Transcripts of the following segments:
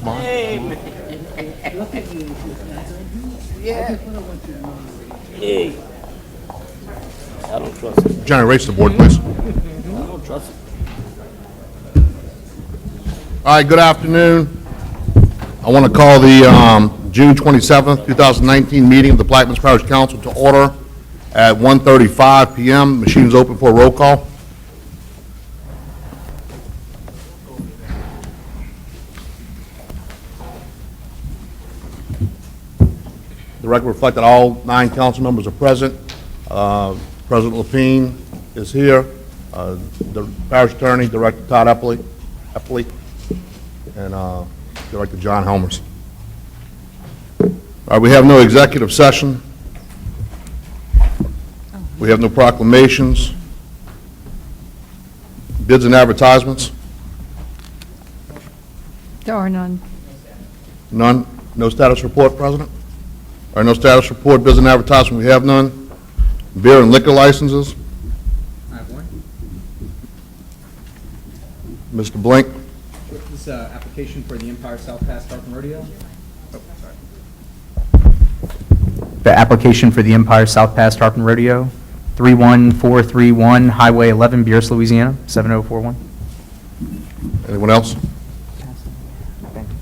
smile. Hey, I don't trust him. Johnny, race the board, please. I don't trust him. All right, good afternoon. I want to call the June 27th, 2019 meeting of the Plaquemines Parish Council to order at 1:35 p.m. Machines open for a roll call. The record reflects that all 9 council members are present. President Lapine is here. The parish attorney, Director Todd Epley, and Director John Helmers. All right, we have no executive session. We have no proclamations. Bids and advertisements? There are none. None. No status report, President? All right, no status report. Bids and advertisement, we have none. Beer and liquor licenses? I have one. Mr. Blink? This is an application for the Empire South Pass Tarpon Rodeo. Oh, sorry. The application for the Empire South Pass Tarpon Rodeo, 31431 Highway 11, Beers, Louisiana, 70041. Anyone else?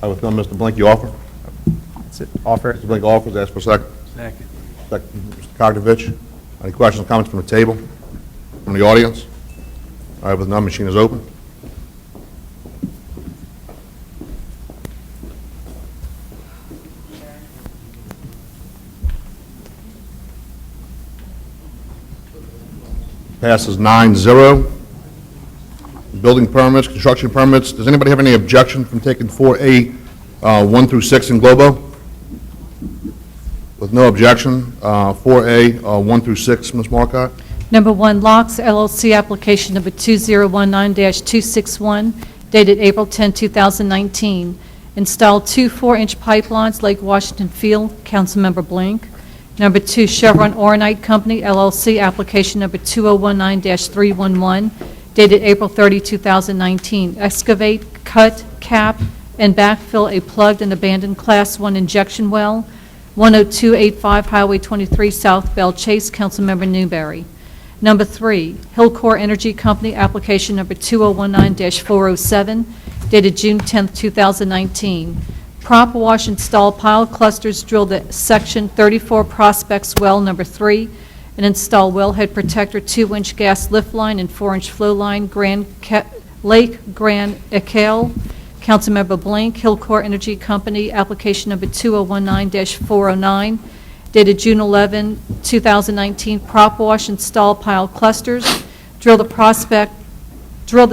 I with none, Mr. Blink, you offer? That's it. Offer. Mr. Blink offers, ask for a second. Second. Second, Mr. Kokrovich. Any questions or comments from the table? From the audience? All right, with none, machine is open. Passes 9-0. Building permits, construction permits. Does anybody have any objection from taking 4A 1 through 6 in Globo? With no objection, 4A 1 through 6, Ms. Marcotte. Number 1, Locks LLC, application number 2019-261, dated April 10, 2019. Installed 2 4-inch pipelines, Lake Washington Field, Councilmember Blink. Number 2, Chevron Oronite Company, LLC, application number 2019-311, dated April 30, 2019. Excavate, cut, cap, and backfill a plugged and abandoned Class 1 injection well, 10285 Highway 23 South Belle Chase, Councilmember Newberry. Number 3, Hillcore Energy Company, application number 2019-407, dated June 10, 2019. Prop wash install pile clusters, drill the section 34 Prospects well number 3, and install wellhead protector 2-inch gas lift line and 4-inch flow line, Lake Grand Ecal. Councilmember Blink, Hillcore Energy Company, application number 2019-409, dated June 11, 2019. Prop wash install pile clusters, drill the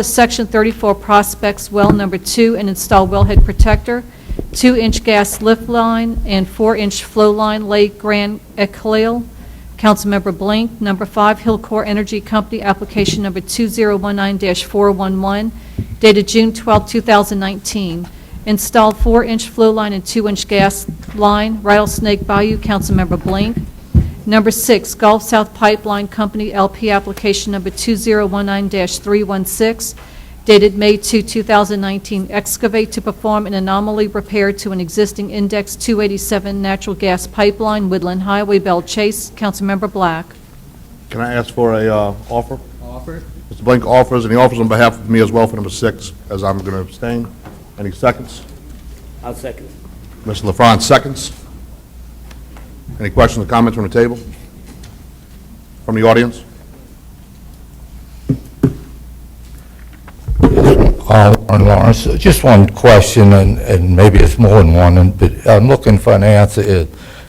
section 34 Prospects well number 2 and install wellhead protector, 2-inch gas lift line and 4-inch flow line, Lake Grand Ecal. Councilmember Blink. Number 5, Hillcore Energy Company, application number 2019-411, dated June 12, 2019. Installed 4-inch flow line and 2-inch gas line, Rattlesnake Bayou. Councilmember Blink. Number 6, Gulf South Pipeline Company, LP, application number 2019-316, dated May 2, 2019. Excavate to perform an anomaly repair to an existing Index 287 natural gas pipeline, Woodland Highway, Belle Chase. Councilmember Black. Can I ask for a offer? Offer. Mr. Blink offers, and he offers on behalf of me as well for number 6, as I'm going to abstain. Any seconds? I'll second. Mr. LaFrance seconds. Any questions or comments from the table? From the audience? Lawrence, just one question, and maybe it's more than one, but I'm looking for an answer.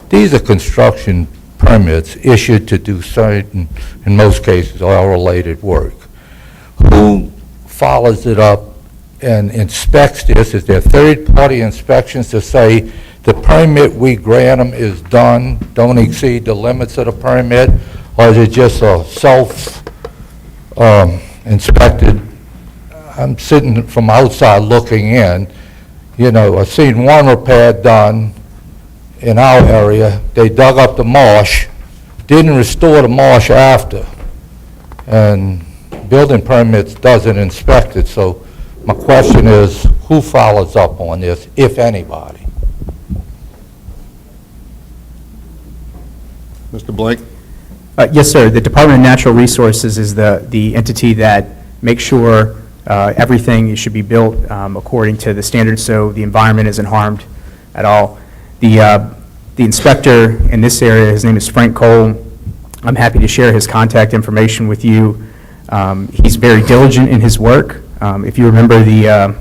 These are construction permits issued to do certain, in most cases, oil-related work. Who follows it up and inspects this? Is there third-party inspections to say the permit we grant them is done, don't exceed the limits of the permit, or is it just a self-inspected? I'm sitting from outside looking in. You know, I've seen one repair done in our area. They dug up the marsh, didn't restore the marsh after, and building permits doesn't inspect it. So my question is, who follows up on this, if anybody? Mr. Blake? Yes, sir. The Department of Natural Resources is the entity that makes sure everything should be built according to the standards, so the environment isn't harmed at all. The inspector in this area, his name is Frank Cole. I'm happy to share his contact information with you. He's very diligent in his work. If you remember the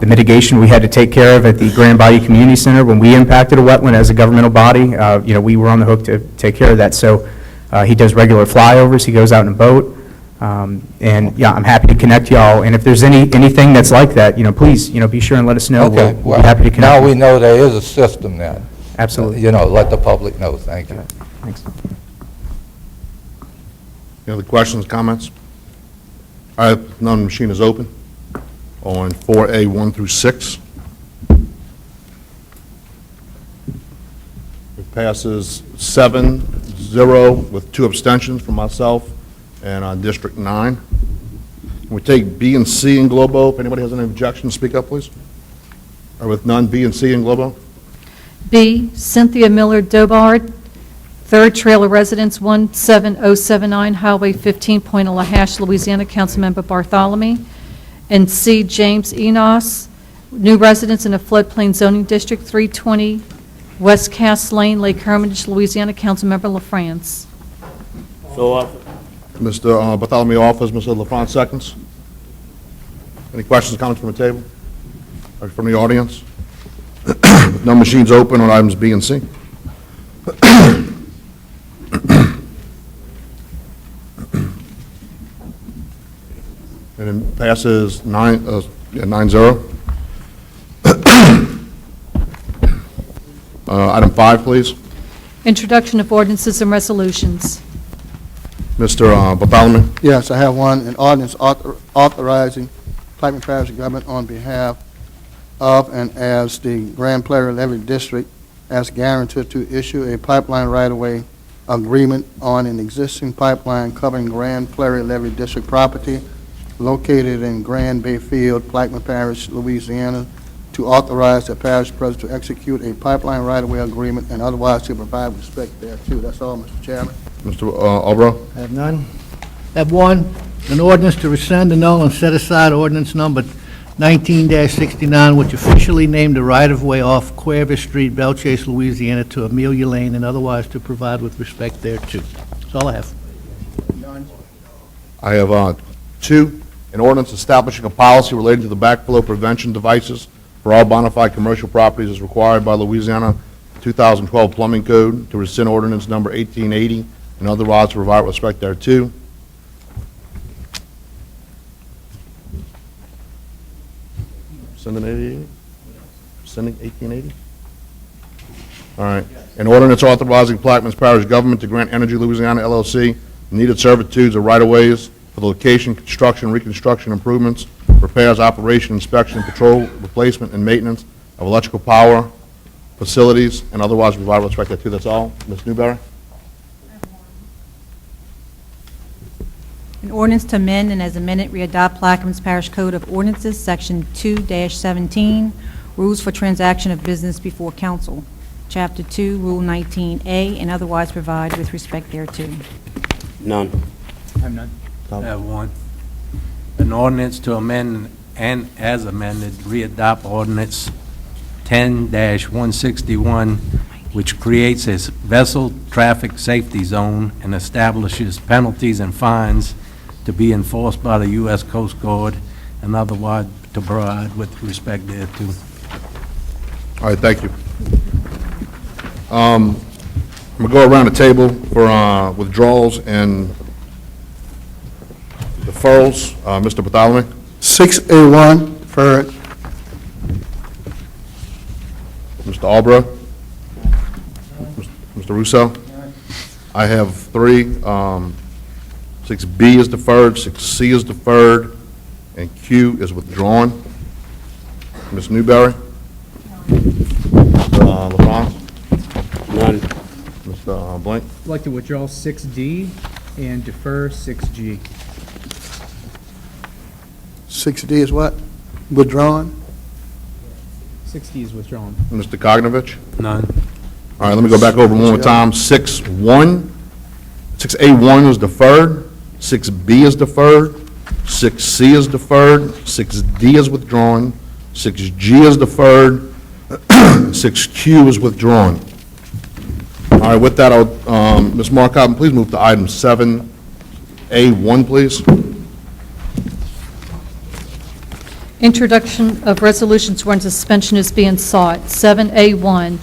mitigation we had to take care of at the Grand Bayou Community Center when we impacted a wetland as a governmental body, we were on the hook to take care of that. So he does regular flyovers. He goes out in a boat. And yeah, I'm happy to connect y'all. And if there's anything that's like that, please, be sure and let us know. Okay, We'll be happy to connect. now we know there is a system then. Absolutely. Let the public know. Thank you. Thanks. Any other questions, comments? All right, none, the machine is open on 4A 1 through 6. It passes 7-0 with 2 abstentions from myself and District 9. We take B and C in Globo. If anybody has any objections, speak up, please. Or with none, B and C in Globo. B, Cynthia Miller Dobard, 3rd Trailer Residence, 17079 Highway 15, Point Lahash, Louisiana, Councilmember Bartholomew. And C, James Enos, new residence in a floodplain zoning district, 320 West Cass Lane, Lake Hermitage, Louisiana, Councilmember LaFrance. So offered. Mr. Bartholomew offers, Mr. LaFrance seconds. Any questions, comments from the table? Or from the audience? No machines open on items B and C. And it passes 9-0. Item 5, please. Introduction of ordinances and resolutions. Mr. Bartholomew. Yes, I have one, an ordinance authorizing Plaquemine Parish government on behalf of and as the Grand Prairie Levee District as guarantor to issue a pipeline right-of-way agreement on an existing pipeline covering Grand Prairie Levee District property located in Grand Bay Field, Plaquemine Parish, Louisiana, to authorize the parish president to execute a pipeline right-of-way agreement and otherwise to provide respect thereto. That's all, Mr. Chairman. Mr. Albro. I have none. I have one, an ordinance to rescind, annul, and set aside ordinance number 19-69, which officially named the right-of-way off Cuerva Street, Belchase, Louisiana, to Amelia Lane, and otherwise to provide with respect thereto. That's all I have. I have 2, an ordinance establishing a policy relating to the backflow prevention devices for all bona fide commercial properties as required by Louisiana 2012 Plumbing Code, to rescind ordinance number 1880 and otherwise to provide with respect thereto. Sending 1880? Sending 1880? All right. An ordinance authorizing Plaquemines Parish government to grant Energy Louisiana LLC needed servitudes or right-of-ways for the location, construction, reconstruction, improvements, repairs, operation, inspection, patrol, replacement, and maintenance of electrical power facilities, and otherwise provide with respect thereto. That's all. Ms. Newberry? An ordinance to amend and as amended readopt Plaquemines Parish Code of Ordinances, Section 2-17, Rules for Transaction of Business Before Council, Chapter 2, Rule 19A, and otherwise provide with respect thereto. None. I have none. I have one. An ordinance to amend and as amended, readopt ordinance 10-161, which creates a vessel traffic safety zone and establishes penalties and fines to be enforced by the U.S. Coast Guard and otherwise to provide with respect thereto. All right, thank you. I'm going to go around the table for withdrawals and deferrals. Mr. Bartholomew? 6A1, deferred. Mr. Albro? Mr. Russo? I have 3. 6B is deferred, 6C is deferred, and Q is withdrawn. Ms. Newberry? Mr. LaFrance? None. Mr. Blank? I'd like to withdraw 6D and defer 6G. 6D is what? Withdrawn? 660 is withdrawn. Mr. Kokrovich? None. All right, let me go back over one more time. 6A1 is deferred, 6B is deferred, 6C is deferred, 6D is withdrawn, 6G is deferred, 6Q is withdrawn. All right, with that, Ms. Marcotte, please move to item 7A1, please. Introduction of resolutions when suspension is being sought. 7A1,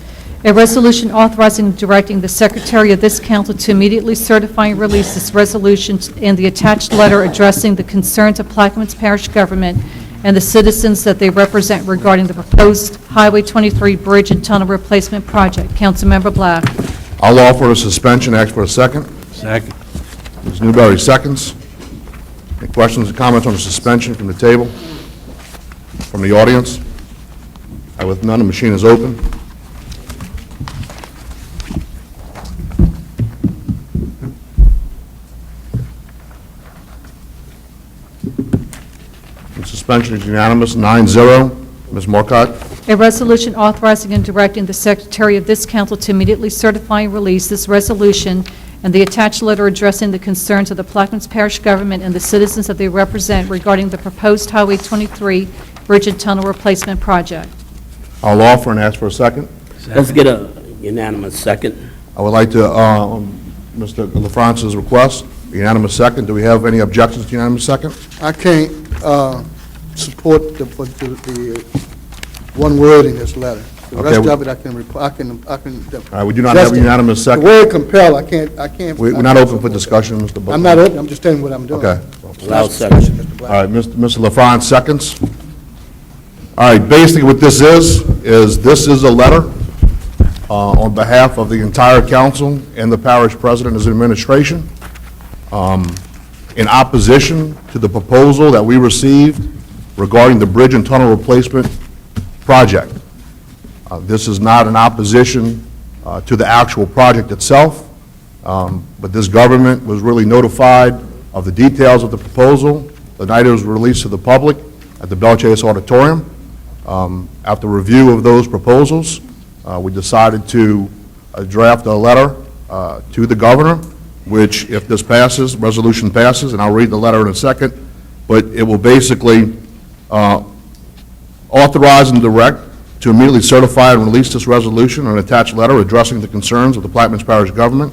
a resolution authorizing and directing the Secretary of this council to immediately certify and release this resolution and the attached letter addressing the concerns of Plaquemines Parish government and the citizens that they represent regarding the proposed Highway 23 Bridge and Tunnel Replacement Project. Councilmember Black. I'll offer a suspension, ask for a second. Second. Ms. Newberry, seconds. Any questions or comments on the suspension from the table? From the audience? With none, the machine is open. The suspension is unanimous, 9-0. Ms. Marcotte? A resolution authorizing and directing the Secretary of this council to immediately certify and release this resolution and the attached letter addressing the concerns of the Plaquemines Parish government and the citizens that they represent regarding the proposed Highway 23 Bridge and Tunnel Replacement Project. I'll offer and ask for a second. Let's get a unanimous second. I would like to, Mr. LaFrance's request, unanimous second. Do we have any objections to unanimous second? I can't support the one word in this letter. The Okay, rest we- of it, I can. All right, we do not have a unanimous The second. word compel, I can't. We're not open for discussion, Mr. Butler. I'm not open, I'm just telling you what I'm doing. Okay. Allow second. Mr. Black. All right, Mr. LaFrance seconds. All right, basically what this is this is a letter on behalf of the entire council and the parish president as administration in opposition to the proposal that we received regarding the bridge and tunnel replacement project. This is not an opposition to the actual project itself, but this government was really notified of the details of the proposal the night it was released to the public at the Bell Chase Auditorium. After review of those proposals, we decided to draft a letter to the governor, which if this passes, resolution passes, and I'll read the letter in a second, but it will basically authorize and direct to immediately certify and release this resolution and attached letter addressing the concerns of the Plaquemines Parish government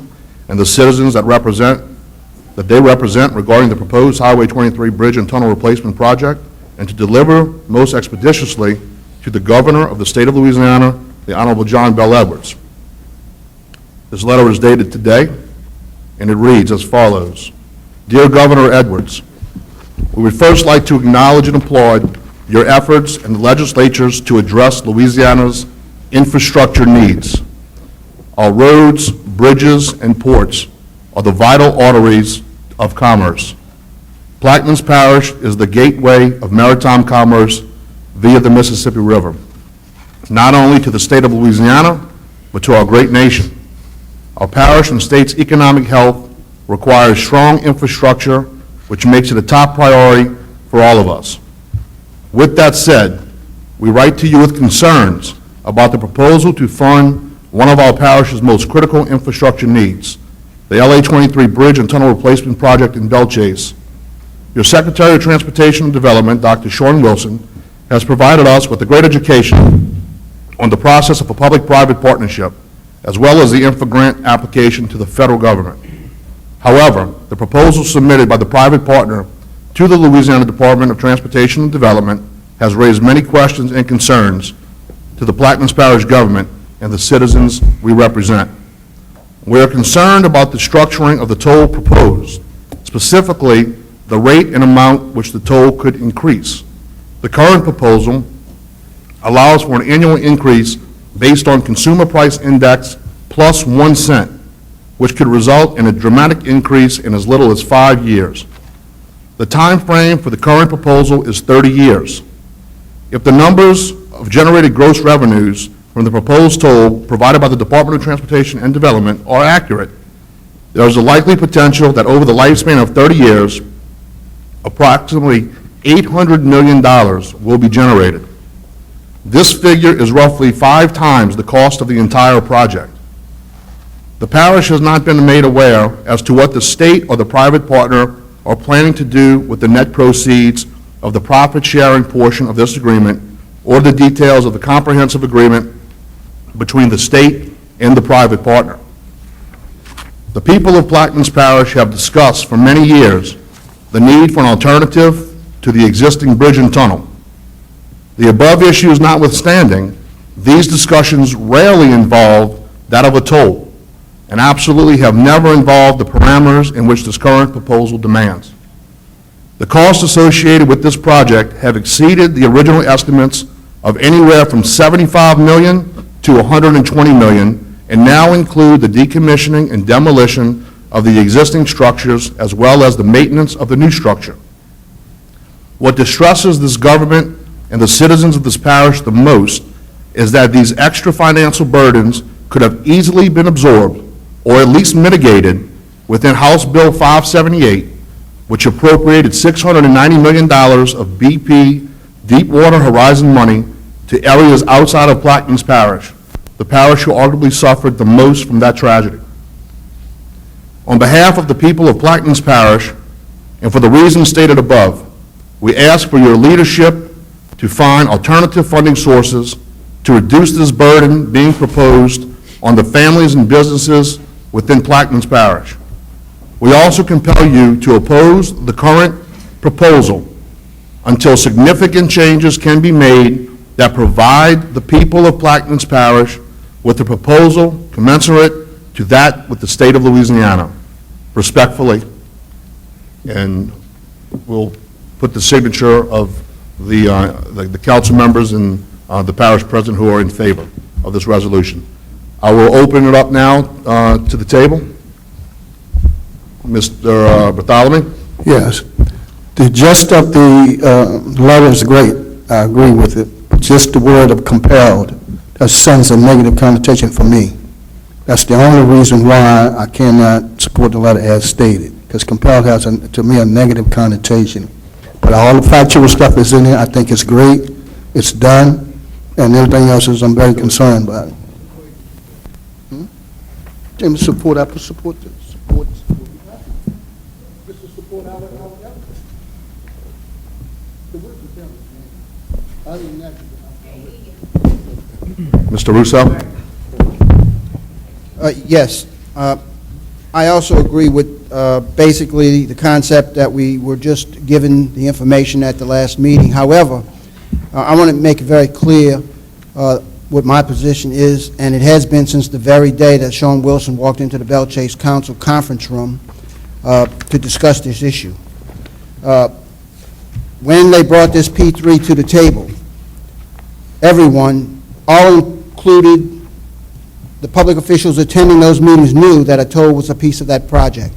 and the citizens that they represent regarding the proposed Highway 23 Bridge and Tunnel Replacement Project, and to deliver most expeditiously to the governor of the state of Louisiana, the Honorable John Bell Edwards. This letter is dated today, and it reads as follows. Dear Governor Edwards, we would first like to acknowledge and applaud your efforts and the legislatures to address Louisiana's infrastructure needs. Our roads, bridges, and ports are the vital arteries of commerce. Plaquemines Parish is the gateway of maritime commerce via the Mississippi River, not only to the state of Louisiana, but to our great nation. Our parish and state's economic health requires strong infrastructure, which makes it a top priority for all of us. With that said, we write to you with concerns about the proposal to fund one of our parish's most critical infrastructure needs, the LA 23 Bridge and Tunnel Replacement Project in Bell Chase. Your Secretary of Transportation and Development, Dr. Sean Wilson, has provided us with a great education on the process of a public-private partnership, as well as the infra grant application to the federal government. However, the proposal submitted by the private partner to the Louisiana Department of Transportation and Development has raised many questions and concerns to the Plaquemines Parish government and the citizens we represent. We are concerned about the structuring of the toll proposed, specifically the rate and amount which the toll could increase. The current proposal allows for an annual increase based on consumer price index plus 1 cent, which could result in a dramatic increase in as little as 5 years. The time frame for the current proposal is 30 years. If the numbers of generated gross revenues from the proposed toll provided by the Department of Transportation and Development are accurate, there is a likely potential that over the lifespan of 30 years, approximately $800 million will be generated. This figure is roughly 5 times the cost of the entire project. The parish has not been made aware as to what the state or the private partner are planning to do with the net proceeds of the profit-sharing portion of this agreement or the details of the comprehensive agreement between the state and the private partner. The people of Plaquemines Parish have discussed for many years the need for an alternative to the existing bridge and tunnel. The above issues notwithstanding, these discussions rarely involve that of a toll, and absolutely have never involved the parameters in which this current proposal demands. The costs associated with this project have exceeded the original estimates of anywhere from $75 million to $120 million, and now include the decommissioning and demolition of the existing structures as well as the maintenance of the new structure. What distresses this government and the citizens of this parish the most is that these extra financial burdens could have easily been absorbed or at least mitigated within House Bill 578, which appropriated $690 million of BP Deepwater Horizon money to areas outside of Plaquemines Parish, the parish who arguably suffered the most from that tragedy. On behalf of the people of Plaquemines Parish, and for the reasons stated above, we ask for your leadership to find alternative funding sources to reduce this burden being proposed on the families and businesses within Plaquemines Parish. We also compel you to oppose the current proposal until significant changes can be made that provide the people of Plaquemines Parish with a proposal commensurate to that with the state of Louisiana. Respectfully, and we'll put the signature of the council members and the parish president who are in favor of this resolution. I will open it up now to the table. Mr. Bartholomew? Yes. The gist of the letter is great. I agree with it. Just the word of compelled, that sends a negative connotation for me. That's the only reason why I cannot support the letter as stated, because compelled has, to me, a negative connotation. But all the factual stuff is in there. I think it's great. It's done. And everything else is, I'm very concerned about it. James, support, I put support. Mr. Russo? Yes. I also agree with basically the concept that we were just given the information at the last meeting. However, I want to make it very clear what my position is, and it has been since the very day that Sean Wilson walked into the Belle Chase Council conference room to discuss this issue. When they brought this P3 to the table, everyone, all included the public officials attending those meetings, knew that a toll was a piece of that project.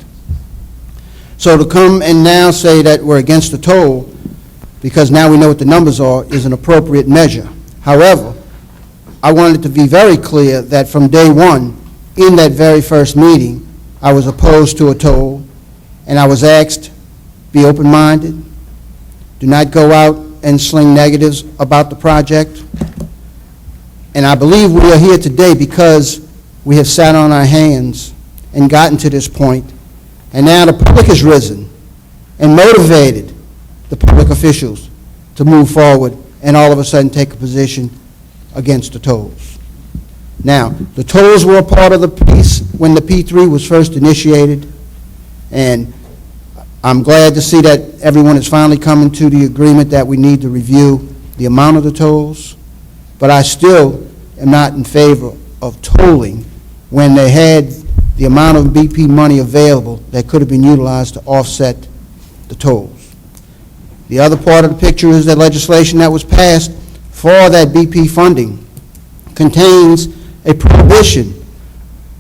So to come and now say that we're against the toll, because now we know what the numbers are, is an appropriate measure. However, I wanted to be very clear that from day one, in that very first meeting, I was opposed to a toll, and I was asked, be open-minded, do not go out and sling negatives about the project. And I believe we are here today because we have sat on our hands and gotten to this point, and now the public has risen and motivated the public officials to move forward and all of a sudden take a position against the tolls. Now, the tolls were a part of the piece when the P3 was first initiated, and I'm glad to see that everyone is finally coming to the agreement that we need to review the amount of the tolls, but I still am not in favor of tolling when they had the amount of BP money available that could have been utilized to offset the tolls. The other part of the picture is that legislation that was passed for that BP funding contains a prohibition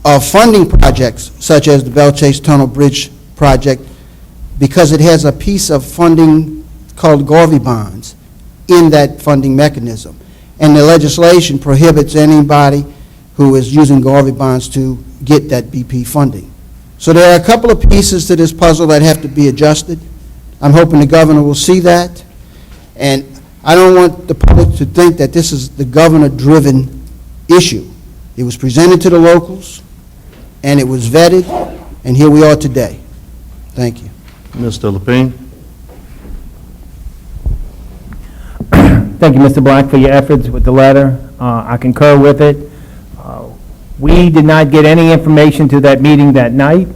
of funding projects such as the Belle Chase Tunnel Bridge project because it has a piece of funding called Garvey bonds in that funding mechanism. And the legislation prohibits anybody who is using Garvey bonds to get that BP funding. So there are a couple of pieces to this puzzle that have to be adjusted. I'm hoping the governor will see that. And I don't want the public to think that this is the governor-driven issue. It was presented to the locals, and it was vetted, and here we are today. Thank you. Mr. Lapine? Thank you, Mr. Black, for your efforts with the letter. I concur with it. We did not get any information to that meeting that night.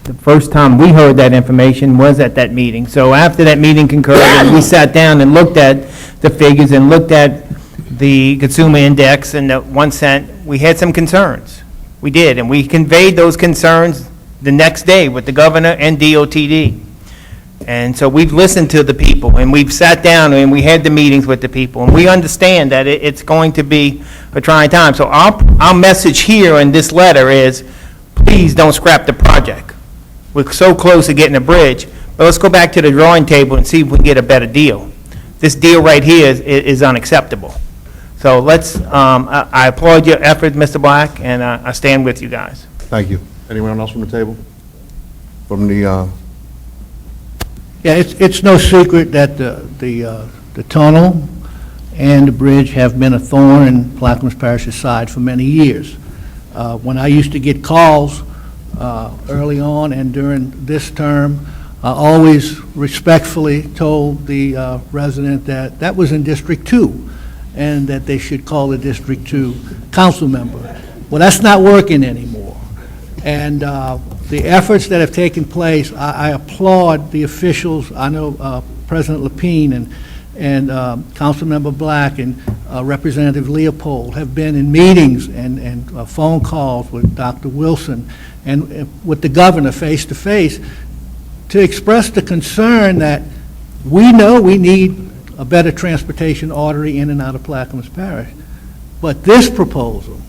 The first time we heard that information was at that meeting. So after that meeting concurred, and we sat down and looked at the figures and looked at the consumer index and the 1 cent, we had some concerns. We did, and we conveyed those concerns the next day with the governor and DOTD. And so we've listened to the people, and we've sat down and we had the meetings with the people, and we understand that it's going to be a trying time. So our message here in this letter is, please don't scrap the project. We're so close to getting a bridge, but let's go back to the drawing table and see if we can get a better deal. This deal right here is unacceptable. So I applaud your effort, Mr. Black, and I stand with you guys. Thank you. Anyone else from the table? From the, Yeah, it's no secret that the tunnel and the bridge have been a thorn in Plaquemines Parish's side for many years. When I used to get calls early on and during this term, I always respectfully told the resident that that was in District 2 and that they should call the District 2 council member. Well, that's not working anymore. And the efforts that have taken place, I applaud the officials. I know President Lapine and Councilmember Black and Representative Leopold have been in meetings and phone calls with Dr. Wilson and with the governor face-to-face to express the concern that we know we need a better transportation artery in and out of Plaquemines Parish. But this proposal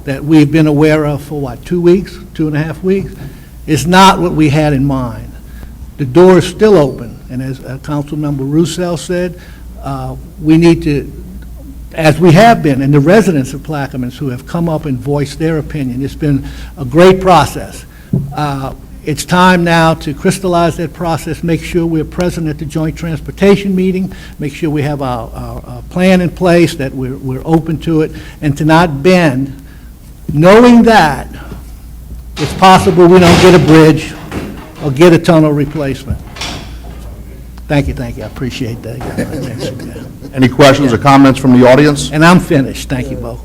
that we've been aware of for, what, 2 weeks, 2.5 weeks, is not what we had in mind. The door is still open, and as Councilmember Roussel said, we need to, as we have been, and the residents of Plaquemines who have come up and voiced their opinion, it's been a great process. It's time now to crystallize that process, make sure we're present at the joint transportation meeting, make sure we have our plan in place, that we're open to it, and to not bend, knowing that it's possible we don't get a bridge or get a tunnel replacement. Thank you, I appreciate that. any questions or comments from the audience? And I'm finished, thank you, Bo.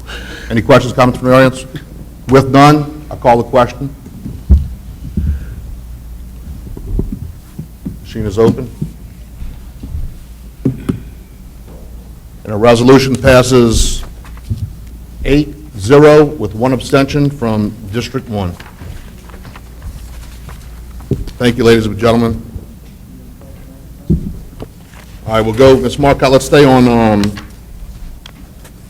Any questions, comments from the audience? With none, I'll call the question. Machine is open. And a resolution passes 8-0 with 1 abstention from District 1. Thank you, ladies and gentlemen. All right, we'll go, Ms. Marcotte, let's stay on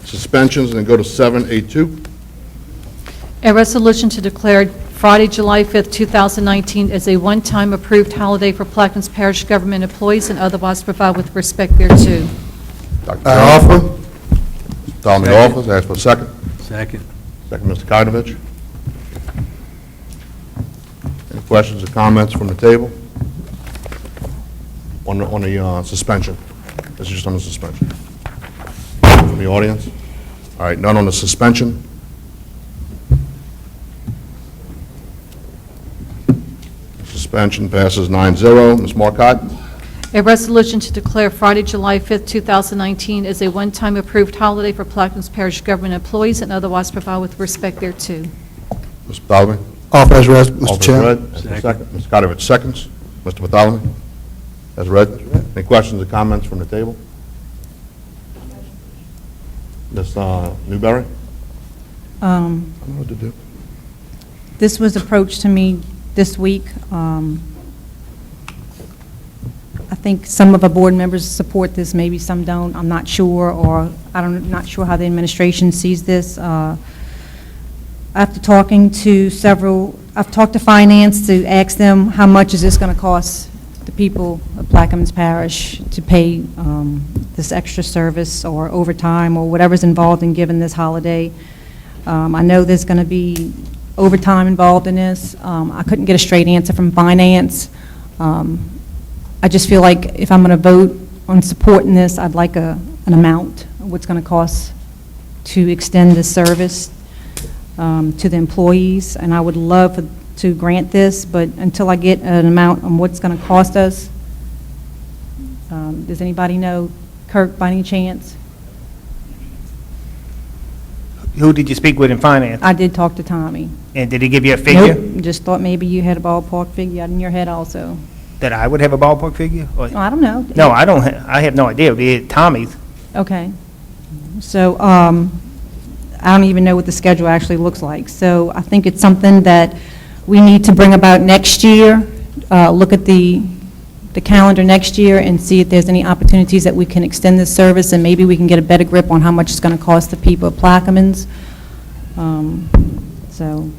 suspensions and then go to 7A2. A resolution to declare Friday, July 5th, 2019 as a one-time approved holiday for Plaquemines Parish government employees and otherwise provide with respect thereto. Dr. I Jones. offer. Down in the office, ask for a second. Second. Second, Mr. Kidovich. Any questions or comments from the table? On the suspension? This is just on the suspension. From the audience? All right, none on the suspension? Suspension passes 9-0. Ms. Marcotte? A resolution to declare Friday, July 5th, 2019 as a one-time approved holiday for Plaquemines Parish government employees and otherwise provide with respect thereto. Mr. Bartholomew? Offer as read, Offer Mr. as Chair. read. Ask for a second. Mr. Kidovich, seconds. Mr. Bartholomew? As read. Any questions or comments from the table? Ms. Newberry? I don't know what to do. This was approached to me this week. I think some of our board members support this, maybe some don't, I'm not sure, or I'm not sure how the administration sees this. After talking to several, I've talked to finance to ask them how much is this going to cost the people of Plaquemines Parish to pay this extra service or overtime or whatever's involved in giving this holiday. I know there's going to be overtime involved in this. I couldn't get a straight answer from finance. I just feel like if I'm going to vote on supporting this, I'd like an amount of what's going to cost to extend this service to the employees, and I would love to grant this, but until I get an amount on what's going to cost us, does anybody know, Kirk, by any chance? Who did you speak with in finance? I did talk to Tommy. And did he give you a figure? Nope, just thought maybe you had a ballpark figure in your head also. That I would have a ballpark figure? Or- I don't know. No, I don't, I have no idea. It'd be Tommy's. Okay. So, I don't even know what the schedule actually looks like. So I think it's something that we need to bring about next year, look at the calendar next year and see if there's any opportunities that we can extend this service, and maybe we can get a better grip on how much it's going to cost the people of Plaquemines. So,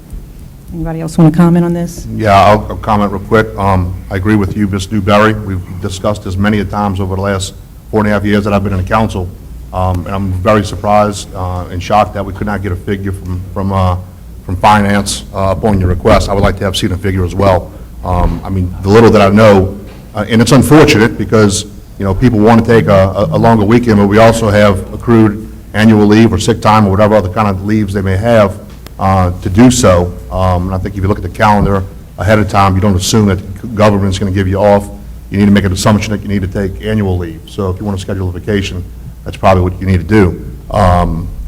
anybody else want to comment on this? Yeah, I'll comment real quick. I agree with you, Ms. Newberry. We've discussed this many a times over the last 4.5 years that I've been in the council, and I'm very surprised and shocked that we could not get a figure from finance upon your request. I would like to have seen a figure as well. I mean, the little that I know, and it's unfortunate because, you know, people want to take a longer weekend, but we also have accrued annual leave or sick time or whatever other kind of leaves they may have to do so. And I think if you look at the calendar ahead of time, you don't assume that the government's going to give you off. You need to make an assumption that you need to take annual leave. So if you want to schedule a vacation, that's probably what you need to do.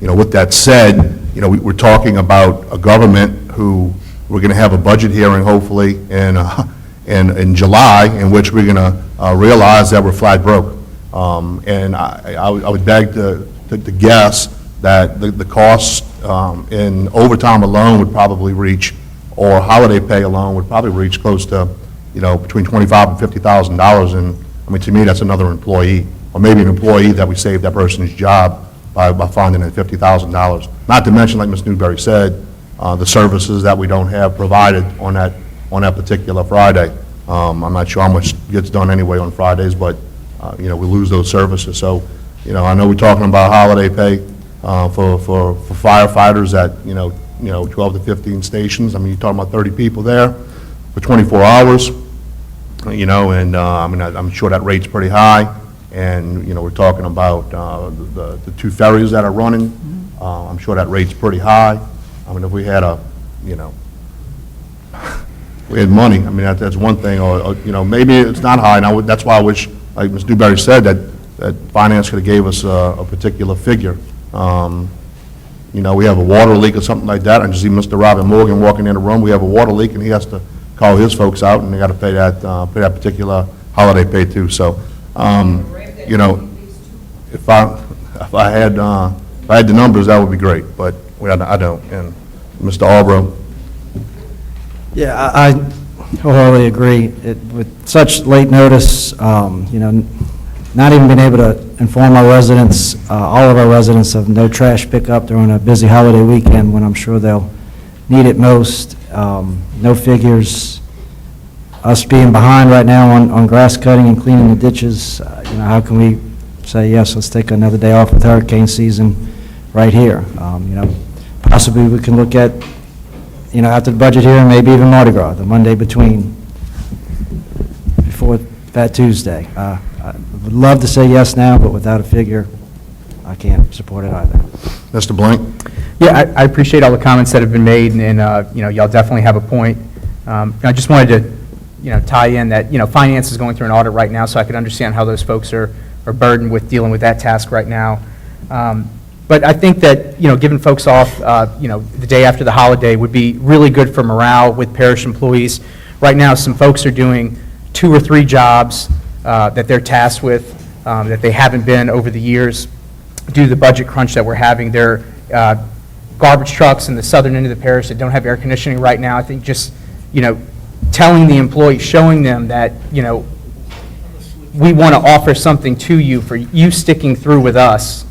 You know, with that said, you know, we're talking about a government who we're going to have a budget hearing hopefully in July, in which we're going to realize that we're flat broke. And I would beg to guess that the cost in overtime alone would probably reach, or holiday pay alone would probably reach close to, you know, between $25,000 and $50,000. And I mean, to me, that's another employee, or maybe an employee that we saved that person's job by funding at $50,000. Not to mention, like Ms. Newberry said, the services that we don't have provided on that particular Friday. I'm not sure how much gets done anyway on Fridays, but you know, we lose those services. So, you know, I know we're talking about holiday pay for firefighters at, you know, 12 to 15 stations. I mean, you're talking about 30 people there for 24 hours, you know, and I mean, I'm sure that rate's pretty high. And, you know, we're talking about the two ferries that are running. I'm sure that rate's pretty high. I mean, if we had you know, we had money, I mean, that's one thing, or you know, maybe it's not high. Now, that's why I wish, like Ms. Newberry said, that finance could have gave us a particular figure. You know, we have a water leak or something like that. I just see Mr. Robin Morgan walking in the room. We have a water leak, and he has to call his folks out, and they got to pay that particular holiday pay too. So, you know, if I had the numbers, that would be great, but I don't. And Mr. Albro. Yeah, I wholeheartedly agree. With such late notice, you know, not even being able to inform our residents, all of our residents, of no trash pickup during a busy holiday weekend when I'm sure they'll need it most. No figures. Us being behind right now on grass cutting and cleaning the ditches, you know, how can we say, yes, let's take another day off with hurricane season right here? You know, possibly we can look at, you know, after the budget hearing, maybe even Mardi Gras, the Monday before Fat Tuesday. I would love to say yes now, but without a figure, I can't support it either. Mr. Blank? Yeah, I appreciate all the comments that have been made, and you know, y'all definitely have a point. I just wanted to, you know, tie in that, you know, finance is going through an audit right now, so I could understand how those folks are burdened with dealing with that task right now. But I think that, you know, giving folks off, you know, the day after the holiday would be really good for morale with parish employees. Right now, some folks are doing 2 or 3 jobs that they're tasked with that they haven't been over the years due to the budget crunch that we're having. There are garbage trucks in the southern end of the parish that don't have air conditioning right now. I think just, you know, telling the employees, showing them that, you know, we want to offer something to you for you sticking through with us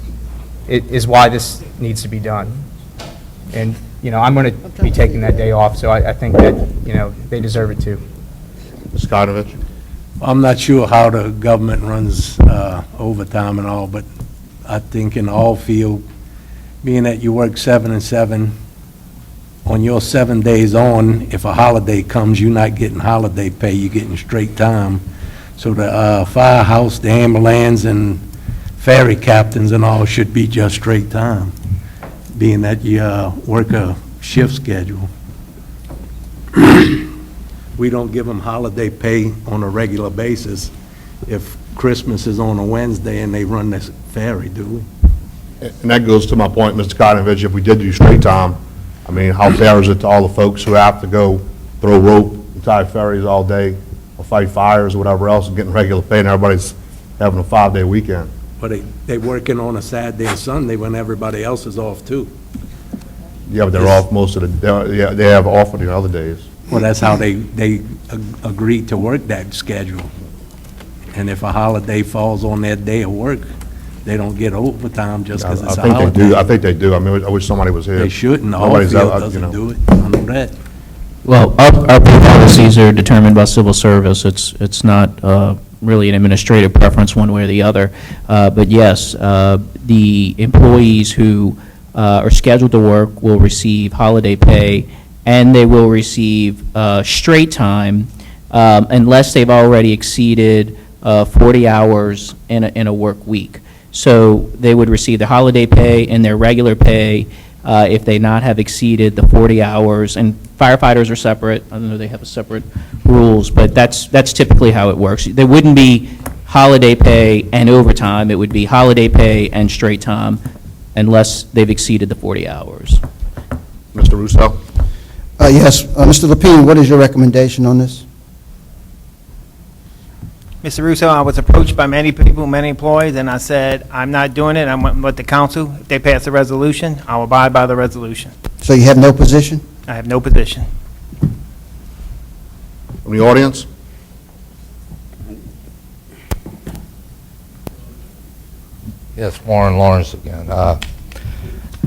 is why this needs to be done. And, you know, I'm going to be taking that day off, so I think that, you know, they deserve it too. Ms. Skotovich? I'm not sure how the government runs overtime and all, but I think in all field, being that you work 7 and 7, on your 7 days on, if a holiday comes, you're not getting holiday pay, you're getting straight time. So the firehouse, the ambulance, and ferry captains and all should be just straight time, being that you work a shift schedule. We don't give them holiday pay on a regular basis if Christmas is on a Wednesday and they run this ferry, do we? And that goes to my point, Mr. Cottonvich, if we did do straight time, I mean, how fair is it to all the folks who have to go throw rope and tie ferries all day, or fight fires or whatever else, and getting regular pay, and everybody's having a 5-day weekend? But they working on a Saturday and Sunday when everybody else is off too. Yeah, but they're off most of the, they have off on the other days. Well, that's how they agreed to work that schedule. And if a holiday falls on their day of work, they don't get overtime just because it's a I think they do, I holiday. think they do. I mean, I wish somebody was here. They shouldn't, all Nobody's field out, you know. doesn't do it, I know that. Well, our pay policies are determined by civil service. It's not really an administrative preference one way or the other. But yes, the employees who are scheduled to work will receive holiday pay, and they will receive straight time unless they've already exceeded 40 hours in a work week. So they would receive their holiday pay and their regular pay if they not have exceeded the 40 hours. And firefighters are separate. I don't know, they have a separate rules, but that's typically how it works. There wouldn't be holiday pay and overtime. It would be holiday pay and straight time unless they've exceeded the 40 hours. Mr. Russo? Yes, Mr. Lapine, what is your recommendation on this? Mr. Russo, I was approached by many people, many employees, and I said, I'm not doing it. I'm with the council. If they pass a resolution, I will abide by the resolution. So you have no position? I have no position. From the audience? Yes, Warren Lawrence again.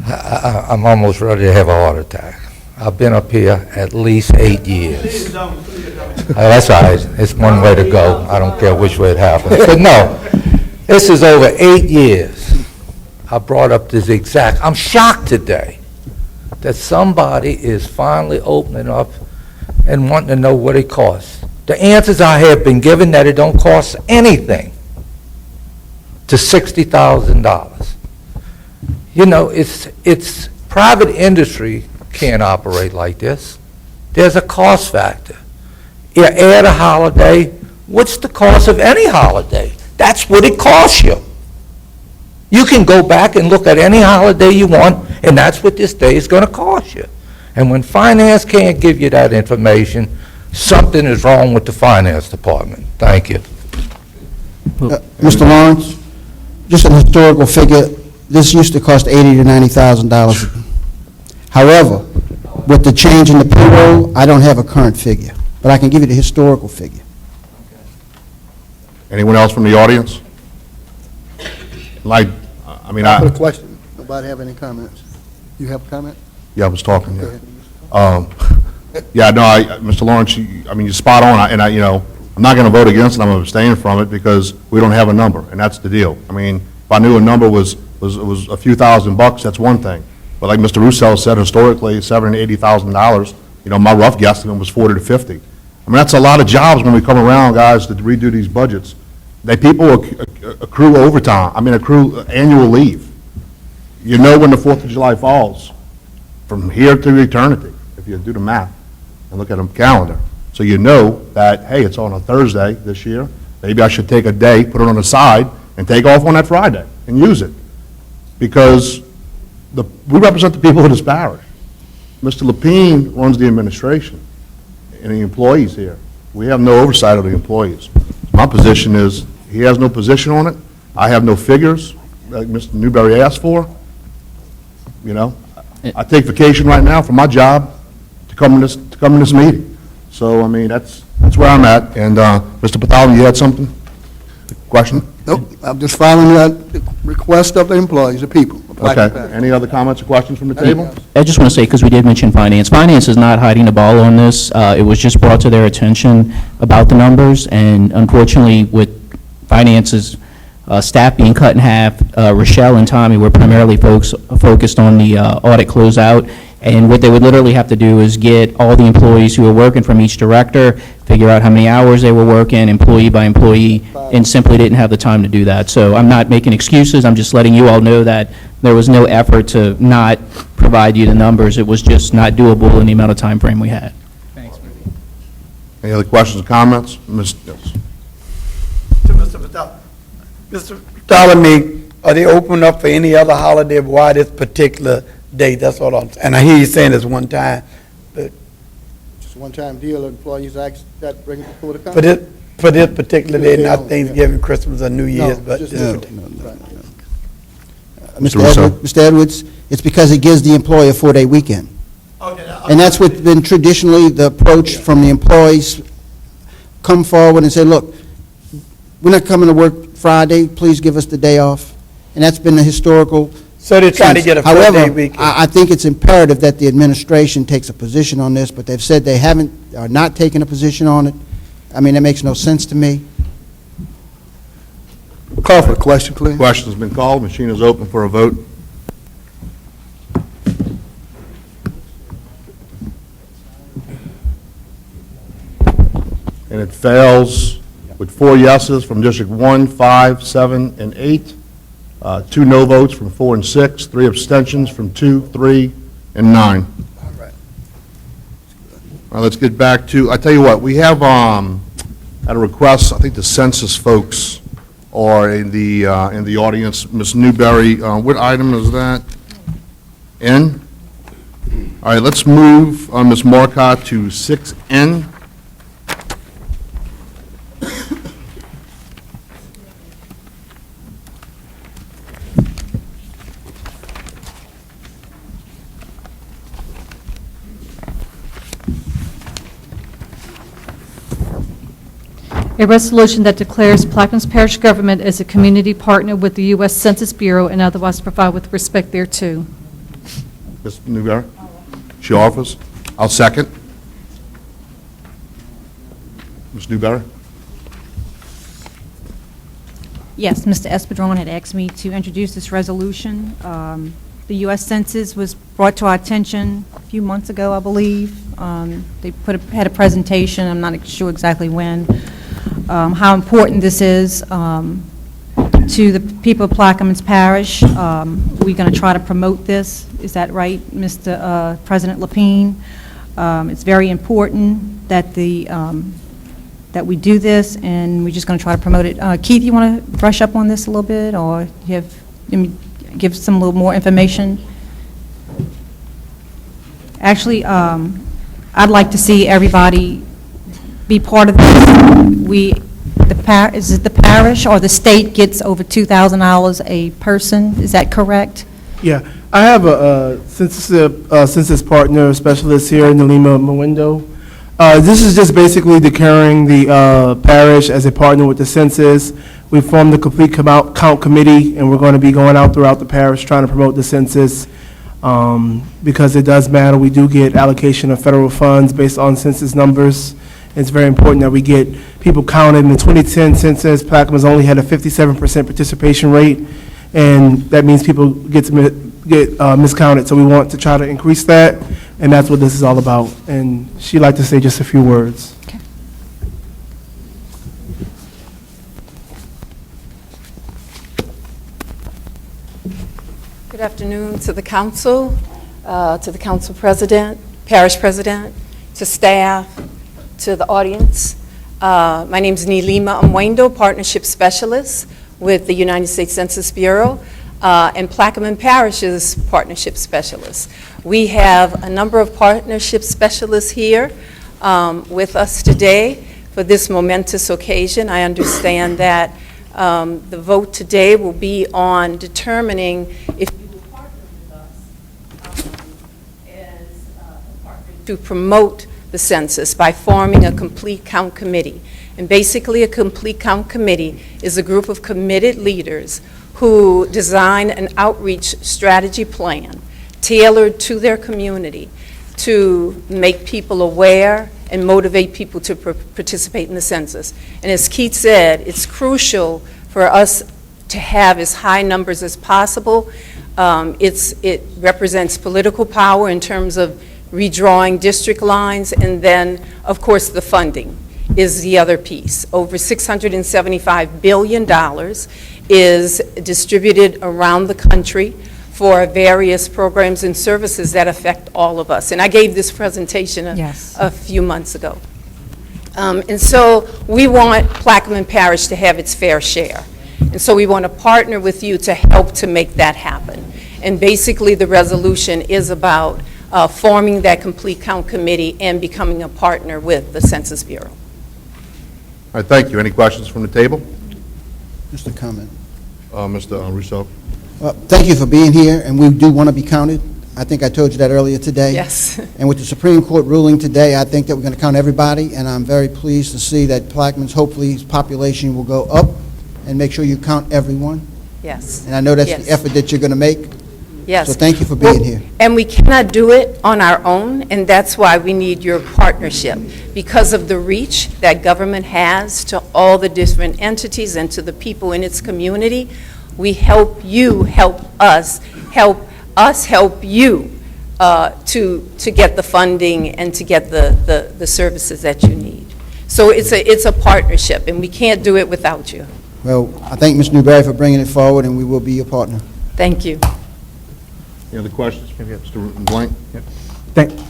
I'm almost ready to have a heart attack. I've been up here at least 8 years. That's all right. It's one way to go. I don't care which way it happens. But no, this is over 8 years. I brought up this exact, I'm shocked today that somebody is finally opening up and wanting to know what it costs. The answers I have been given that it don't cost anything to $60,000. You know, it's private industry can't operate like this. There's a cost factor. You add a holiday, what's the cost of any holiday? That's what it costs you. You can go back and look at any holiday you want, and that's what this day is going to cost you. And when finance can't give you that information, something is wrong with the finance department. Thank you. Mr. Lawrence, just an historical figure, this used to cost $80,000 to $90,000. However, with the change in the payroll, I don't have a current figure, but I can give you the historical figure. Anyone else from the audience? Like, I mean, I put a question. Nobody have any comments? You have a comment? Yeah, I was talking, Go yeah. ahead. Yeah, no, Mr. Lawrence, I mean, you're spot on, and you know, I'm not going to vote against it, I'm abstaining from it because we don't have a number, and that's the deal. I mean, if I knew a number was a few $1,000s, that's one thing. But like Mr. Russo said, historically, $70,000 to $80,000, you know, my rough guesstimate was 40 to 50. I mean, that's a lot of jobs when we come around, guys, to redo these budgets. People accrue overtime, accrue annual leave. You know when the 4th of July falls, from here to eternity, if you do the math and look at a calendar. So you know that, hey, it's on a Thursday this year, maybe I should take a day, put it on the side, and take off on that Friday and use it. Because we represent the people of this parish. Mr. Lapine runs the administration and the employees here. We have no oversight of the employees. My position is, he has no position on it. I have no figures like Mr. Newberry asked for. You know, I take vacation right now from my job to come to this meeting. So, I mean, that's where I'm at. And, Mr. Patali, you had something? Question? Nope, I'm just following the request of the employees, the people. of Black Okay. Panther. Any other comments or questions from the table? I just want to say, because we did mention finance, finance is not hiding the ball on this. It was just brought to their attention about the numbers, and unfortunately, with finance's staff being cut in half, Rochelle and Tommy were primarily focused on the audit closeout, and what they would literally have to do is get all the employees who are working from each director, figure out how many hours they were working, employee by employee, and simply didn't have the time to do that. So I'm not making excuses, I'm just letting you all know that there was no effort to not provide you the numbers. It was just not doable in the amount of time frame we had. Any other questions or comments? Ms. Yes. To Mr. Ptolemy, are they open up for any other holiday? Why this particular date? That's all I'm, and I hear you saying it's one time, but Just a one-time deal, employees ask that bring it before the council. for this particular day, not Thanksgiving, Christmas, or New Year's, but just- this Mr. Russo. Mr. Edwards, it's because it gives the employee a 4-day weekend. And that's what's been traditionally the approach from the employees. Come forward and say, look, we're not coming to work Friday, please give us the day off. And that's been the historical. So they're trying to get a 4-day However, weekend. I think it's imperative that the administration takes a position on this, but they've said they are not taking a position on it. I mean, that makes no sense to me. Call for the question, please. Question's been called. Machine is open for a vote. And it fails with 4 yeses from District 1, 5, 7, and 8, 2 no votes from 4 and 6, 3 abstentions from 2, 3, and 9. All right, let's get back to, I tell you what, we have, at a request, I think the census folks are in the audience. Ms. Newberry, what item is that? N? All right, let's move, Ms. Marcotte, to 6N. A resolution that declares Plaquemines Parish government as a community partner with the U.S. Census Bureau and otherwise provide with respect thereto. Ms. Newberry? She offers. I'll second. Ms. Newberry? Yes, Mr. Espedron had asked me to introduce this resolution. The U.S. Census was brought to our attention a few months ago, I believe. They had a presentation, I'm not sure exactly when, how important this is to the people of Plaquemines Parish. We're going to try to promote this. Is that right, Mr. President Lapine? It's very important that that we do this, and we're just going to try to promote it. Keith, you want to brush up on this a little bit, or give some little more information? Actually, I'd like to see everybody be part of this. Is it the parish or the state gets over $2,000 a person? Is that correct? Yeah, I have a census partner specialist here, Nalima Mwindo. This is just basically declaring the parish as a partner with the census. We formed the complete count committee, and we're going to be going out throughout the parish trying to promote the census because it does matter. We do get allocation of federal funds based on census numbers. It's very important that we get people counted. In the 2010 census, Plaquemines only had a 57% participation rate, and that means people get miscounted. So we want to try to increase that, and that's what this is all about. And she'd like to say just a few words. Okay. Good afternoon to the council president, parish president, to staff, to the audience. My name is Nalima Mwindo, partnership specialist with the United States Census Bureau and Plaquemines Parish's partnership specialist. We have a number of partnership specialists here with us today for this momentous occasion. I understand that the vote today will be on determining if you will partner with us as a partner to promote the census by forming a complete count committee. And basically a complete count committee is a group of committed leaders who design an outreach strategy plan tailored to their community to make people aware and motivate people to participate in the census. And as Keith said, it's crucial for us to have as high numbers as possible. It represents political power in terms of redrawing district lines, and then, of course, the funding. is the other piece. Over $675 billion is distributed around the country for various programs and services that affect all of us. And I gave this presentation a few months ago. And so we want Plaquemine Parish to have its fair share. And so we want to partner with you to help to make that happen. And basically, the resolution is about forming that complete count committee and becoming a partner with the Census Bureau. All right, thank you. Any questions from the table? Just a comment. Mr. Russo? Thank you for being here, and we do want to be counted. I think I told you that earlier today. Yes. And with the Supreme Court ruling today, I think that we're going to count everybody, and I'm very pleased to see that Plaquemine's, hopefully, its population will go up, and make sure you count everyone. Yes. And I know that's Yes. the effort that you're going to make. Yes. So thank you for being here. And we cannot do it on our own, and that's why we need your partnership. Because of the reach that government has to all the different entities and to the people in its community, we help you help us help you to get the funding and to get the services that you need. So it's a partnership, and we can't do it without you. Well, I thank Ms. Newberry for bringing it forward, and we will be your partner. Thank you. Any other questions? Maybe Mr. Blank?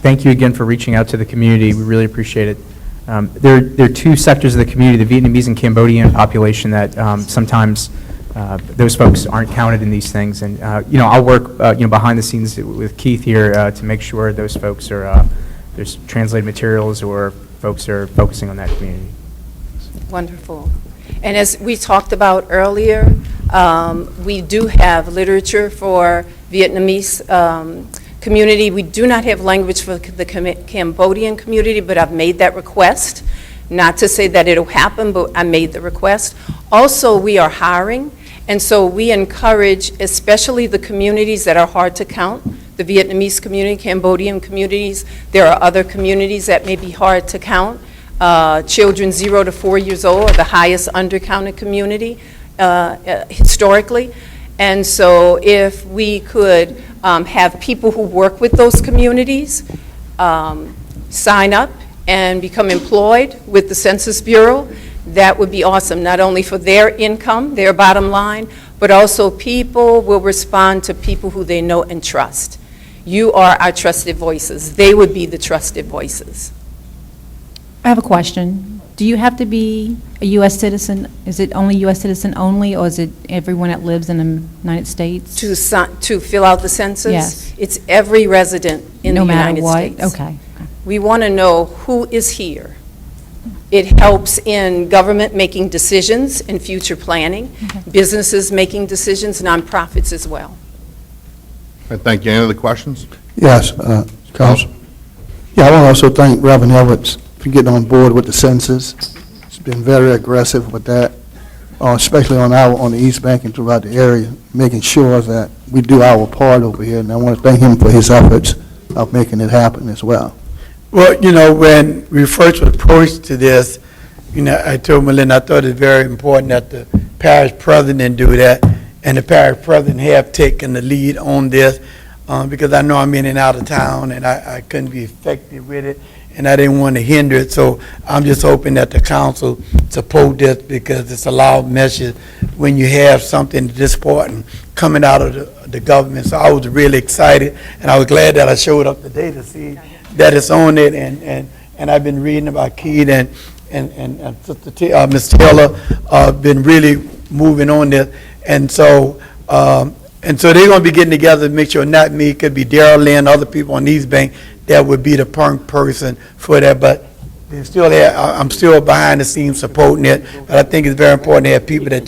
Thank you again for reaching out to the community. We really appreciate it. There are two sectors of the community, the Vietnamese and Cambodian population, that sometimes those folks aren't counted in these things. And, I'll work, behind the scenes with Keith here to make sure those folks are, there's translated materials or folks are focusing on that community. Wonderful. And as we talked about earlier, we do have literature for Vietnamese community. We do not have language for the Cambodian community, but I've made that request. Not to say that it'll happen, but I made the request. Also, we are hiring, and so we encourage, especially the communities that are hard to count, the Vietnamese community, Cambodian communities. There are other communities that may be hard to count. Children 0 to 4 years old are the highest undercounted community historically. And so if we could have people who work with those communities sign up and become employed with the Census Bureau, that would be awesome, not only for their income, their bottom line, but also people will respond to people who they know and trust. You are our trusted voices. They would be the trusted voices. I have a question. Do you have to be a U.S. citizen? Is it only U.S. citizen only, or is it everyone that lives in the United States? To fill out the census? Yes. It's every resident in the United States. No matter what? Okay. We want to know who is here. It helps in government making decisions and future planning, businesses making decisions, nonprofits as well. All right, thank you. Any other questions? Yes, Council. Yeah, I want to also thank Reverend Edwards for getting on board with the census. It's been very aggressive with that, especially on the East Bank and throughout the area, making sure that we do our part over here. And I want to thank him for his efforts of making it happen as well. Well, when we first approached to this, I told Melinda I thought it was very important that the parish president do that, and the parish president have taken the lead on this, because I know I'm in and out of town, and I couldn't be effective with it, and I didn't want to hinder it. So I'm just hoping that the council support this, because it's a loud message when you have something this important coming out of the government. So I was really excited, and I was glad that I showed up today to see that it's on it, and I've been reading about Keith and Ms. Taylor, been really moving on this, and so they're going to be getting together to make sure not me, it could be Darrell Lynn, other people on East Bank that would be the person for that, but they still I'm still behind the scenes supporting it, but I think it's very important to have people that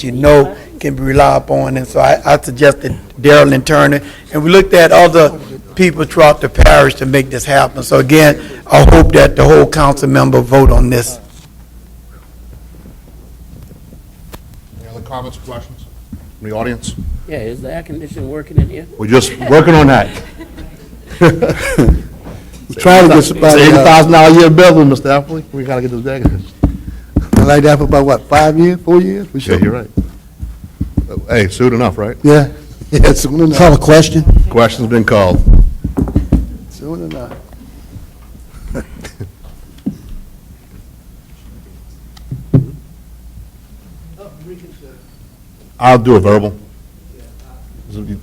can be relied upon, and so I suggested Darrell and Turner, and we looked at other people throughout the parish to make this happen. So again, I hope that the whole council member vote on this. Any other comments or questions from the audience? Yeah, is the air conditioning working in here? We're just working on that. We're trying to get somebody. It's $80,000 a year building, Mr. Appley. We got to get those daggers. I like that for about, what, 5 years, 4 years? We Yeah, you're right. Hey, soon enough, right? Yeah, yeah, soon enough. Call a question. Question's been called. Soon enough. reconsider. I'll do a verbal.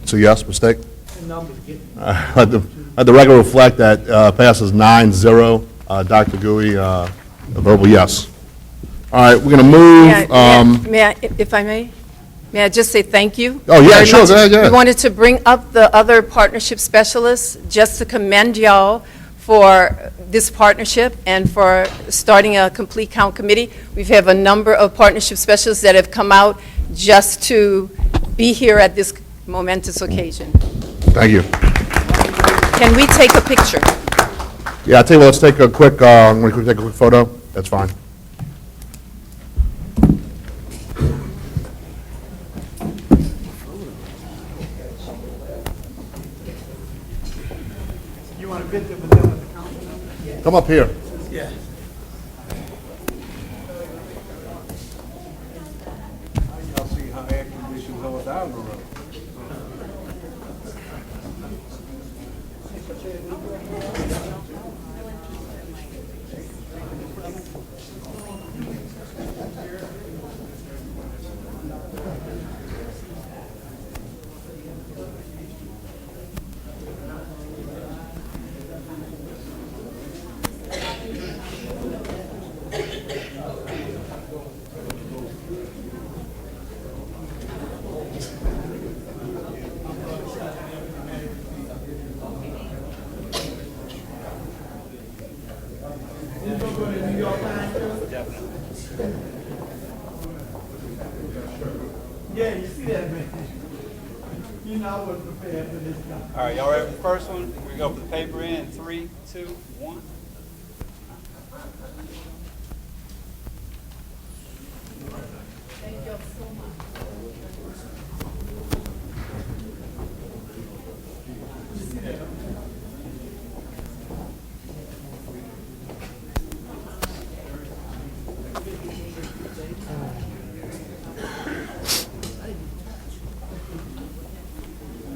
So yes, mistake? Let the record reflect that passes 9-0. Dr. Gui, a verbal yes. All right, we're going to move. May I, if I may I just say thank you? Oh, yeah, very sure, much. go ahead, go ahead. We wanted to bring up the other partnership specialists, just to commend y'all for this partnership and for starting a complete count committee. We've had a number of partnership specialists that have come out just to be here at this momentous occasion. Thank you. Can we take a picture? Yeah, I'll tell you what, let's take a quick, take a quick photo. That's fine. You want a picture with them at the council? Come up here. Yeah. Y'all see how air conditioned goes down the road. Yeah, you see that, man? You know I wasn't prepared for this guy. All right, y'all ready for the first one? We go for the paper in 3, 2, 1. Thank you so much.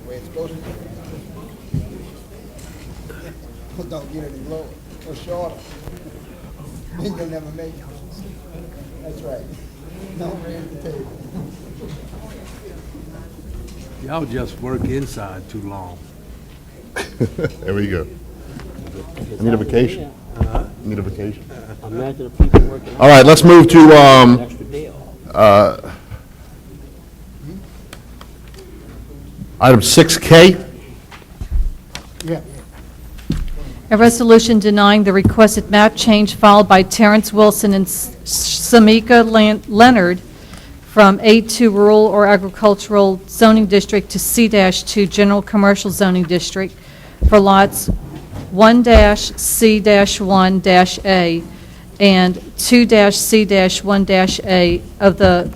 Way it's supposed to be. Don't get any lower or shorter. Then you'll never make it. That's right. Don't raise the table. Y'all just work inside too long. There we go. I need a vacation. Need a vacation. Imagine the people working. All right, let's move to, Extra day off. item 6K. Yeah. A resolution denying the requested map change filed by Terrence Wilson and Samika Leonard from A2 Rural or Agricultural Zoning District to C-2 General Commercial Zoning District for lots 1-C-1-A and 2-C-1-A of the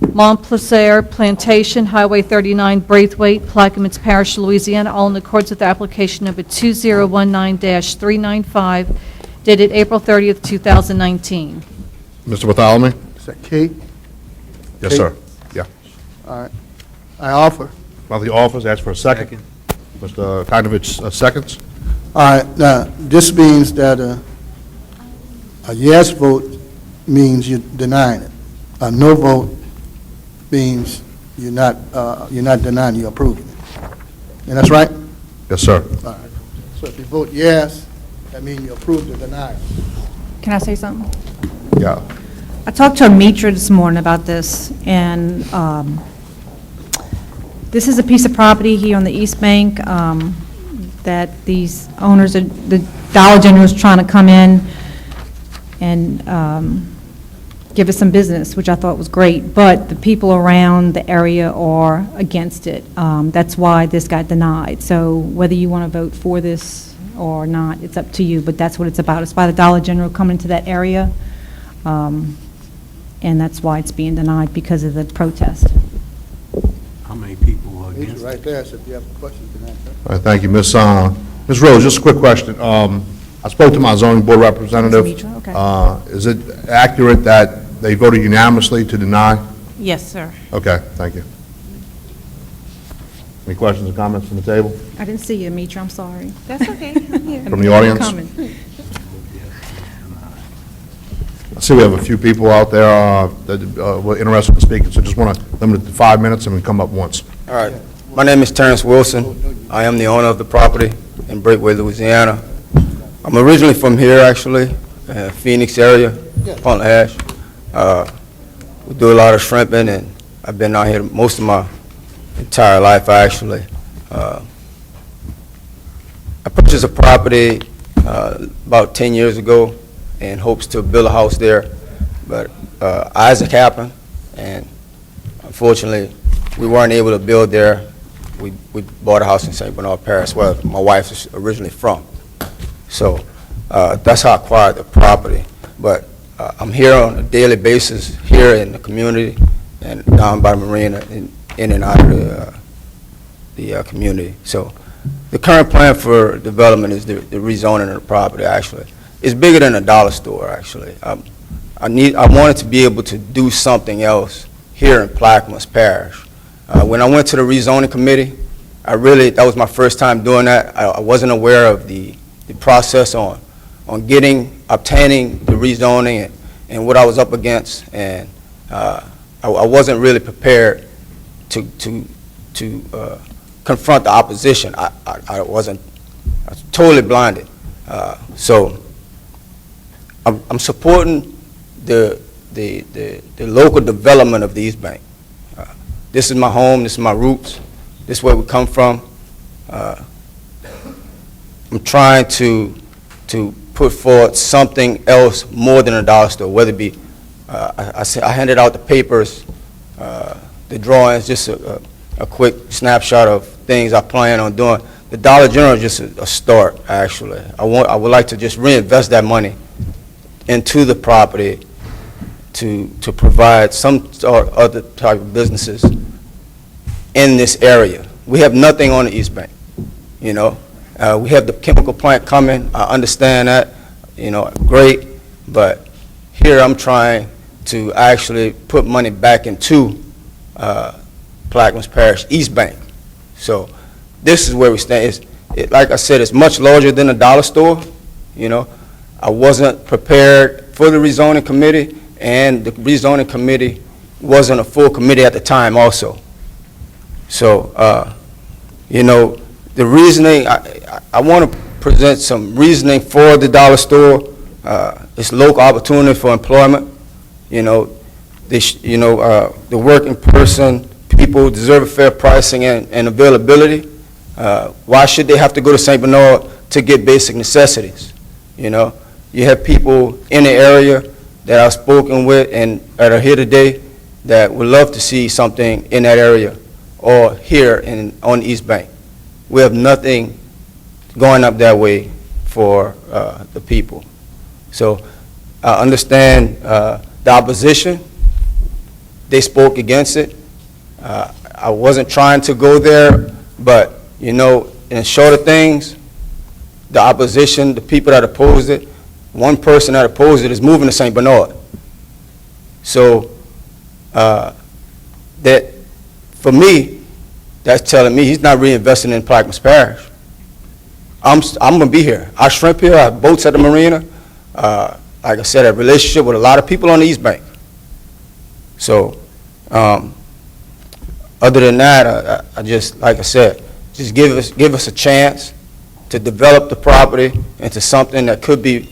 Montplaisir Plantation, Highway 39, Braithwaite, Plaquemines Parish, Louisiana, all in accordance with application number 2019-395, dated April 30th, 2019. Mr. Bartholomew? Is that Kate? Yes, sir. Yeah. All right. I offer. Well, the office asked for a second. Mr. Kainovich, seconds. All right, now, this means that a yes vote means you're denying it. A no vote means you're not denying, you're approving it. And that's right? Yes, sir. All right. So if you vote yes, that means you approve the denial. Can I say something? Yeah. I talked to Mitra this morning about this, and this is a piece of property here on the East Bank that these owners, the Dollar General is trying to come in and give us some business, which I thought was great, but the people around the area are against it. That's why this got denied. So whether you want to vote for this or not, it's up to you, but that's what it's about. It's by the Dollar General coming to that area. And that's why it's being denied, because of the protest. How many people are It's against it? right there, so if you have questions, you can answer. All right, thank you. Ms. Rose, just a quick question. I spoke to my zoning board representative. Mr. Mitra, okay. Is it accurate that they voted unanimously to deny? Yes, sir. Okay, thank you. Any questions or comments from the table? I didn't see you, Mitra, I'm sorry. That's okay. From the audience? Coming. see we have a few people out there that were interested in speaking, so just want to limit it to 5 minutes and we come up once. All right. My name is Terrence Wilson. I am the owner of the property in Breakaway, Louisiana. I'm originally from here, actually, Phoenix area, Pont Ash. We do a lot of shrimping, and I've been out here most of my entire life, actually. I purchased a property about 10 years ago in hopes to build a house there, but Isaac happened, and unfortunately, we weren't able to build there. We bought a house in St. Bernard Parish, where my wife is originally from. So that's how I acquired the property. But I'm here on a daily basis, here in the community, and down by the marina, in and out of the community. So the current plan for development is the rezoning of the property, actually. It's bigger than a dollar store, actually. I wanted to be able to do something else here in Plaquemines Parish. When I went to the rezoning committee, that was my first time doing that. I wasn't aware of the process on obtaining the rezoning and what I was up against, and I wasn't really prepared to confront the opposition. I was totally blinded. So I'm supporting the local development of the East Bank. This is my home, this is my roots, this is where we come from. I'm trying to put forth something else more than a dollar store, whether it be, I handed out the papers, the drawings, just a quick snapshot of things I plan on doing. The Dollar General is just a start, actually. I would like to just reinvest that money into the property to provide some or other type of businesses in this area. We have nothing on the East Bank, you know. We have the chemical plant coming. I understand that, you know, great. But here I'm trying to actually put money back into Plaquemines Parish East Bank. So this is where we stand. Like I said, it's much larger than a dollar store. You know, I wasn't prepared for the rezoning committee, and the rezoning committee wasn't a full committee at the time also. So, you know, the reasoning, I want to present some reasoning for the dollar store. It's local opportunity for employment. You know, the working person, people deserve a fair pricing and availability. Why should they have to go to St. Bernard to get basic necessities? You know, you have people in the area that I've spoken with and that are here today that would love to see something in that area or here on the East Bank. We have nothing going up that way for the people. So I understand the opposition. They spoke against it. I wasn't trying to go there, but, you know, in the short of things, the opposition, the people that opposed it, one person that opposed it is moving to St. Bernard. So that, for me, that's telling me he's not reinvesting in Plaquemines Parish. I'm going to be here. I shrimp here. I have boats at the marina. Like I said, I have a relationship with a lot of people on the East Bank. So other than that, I just, like I said, just give us a chance to develop the property into something that could be,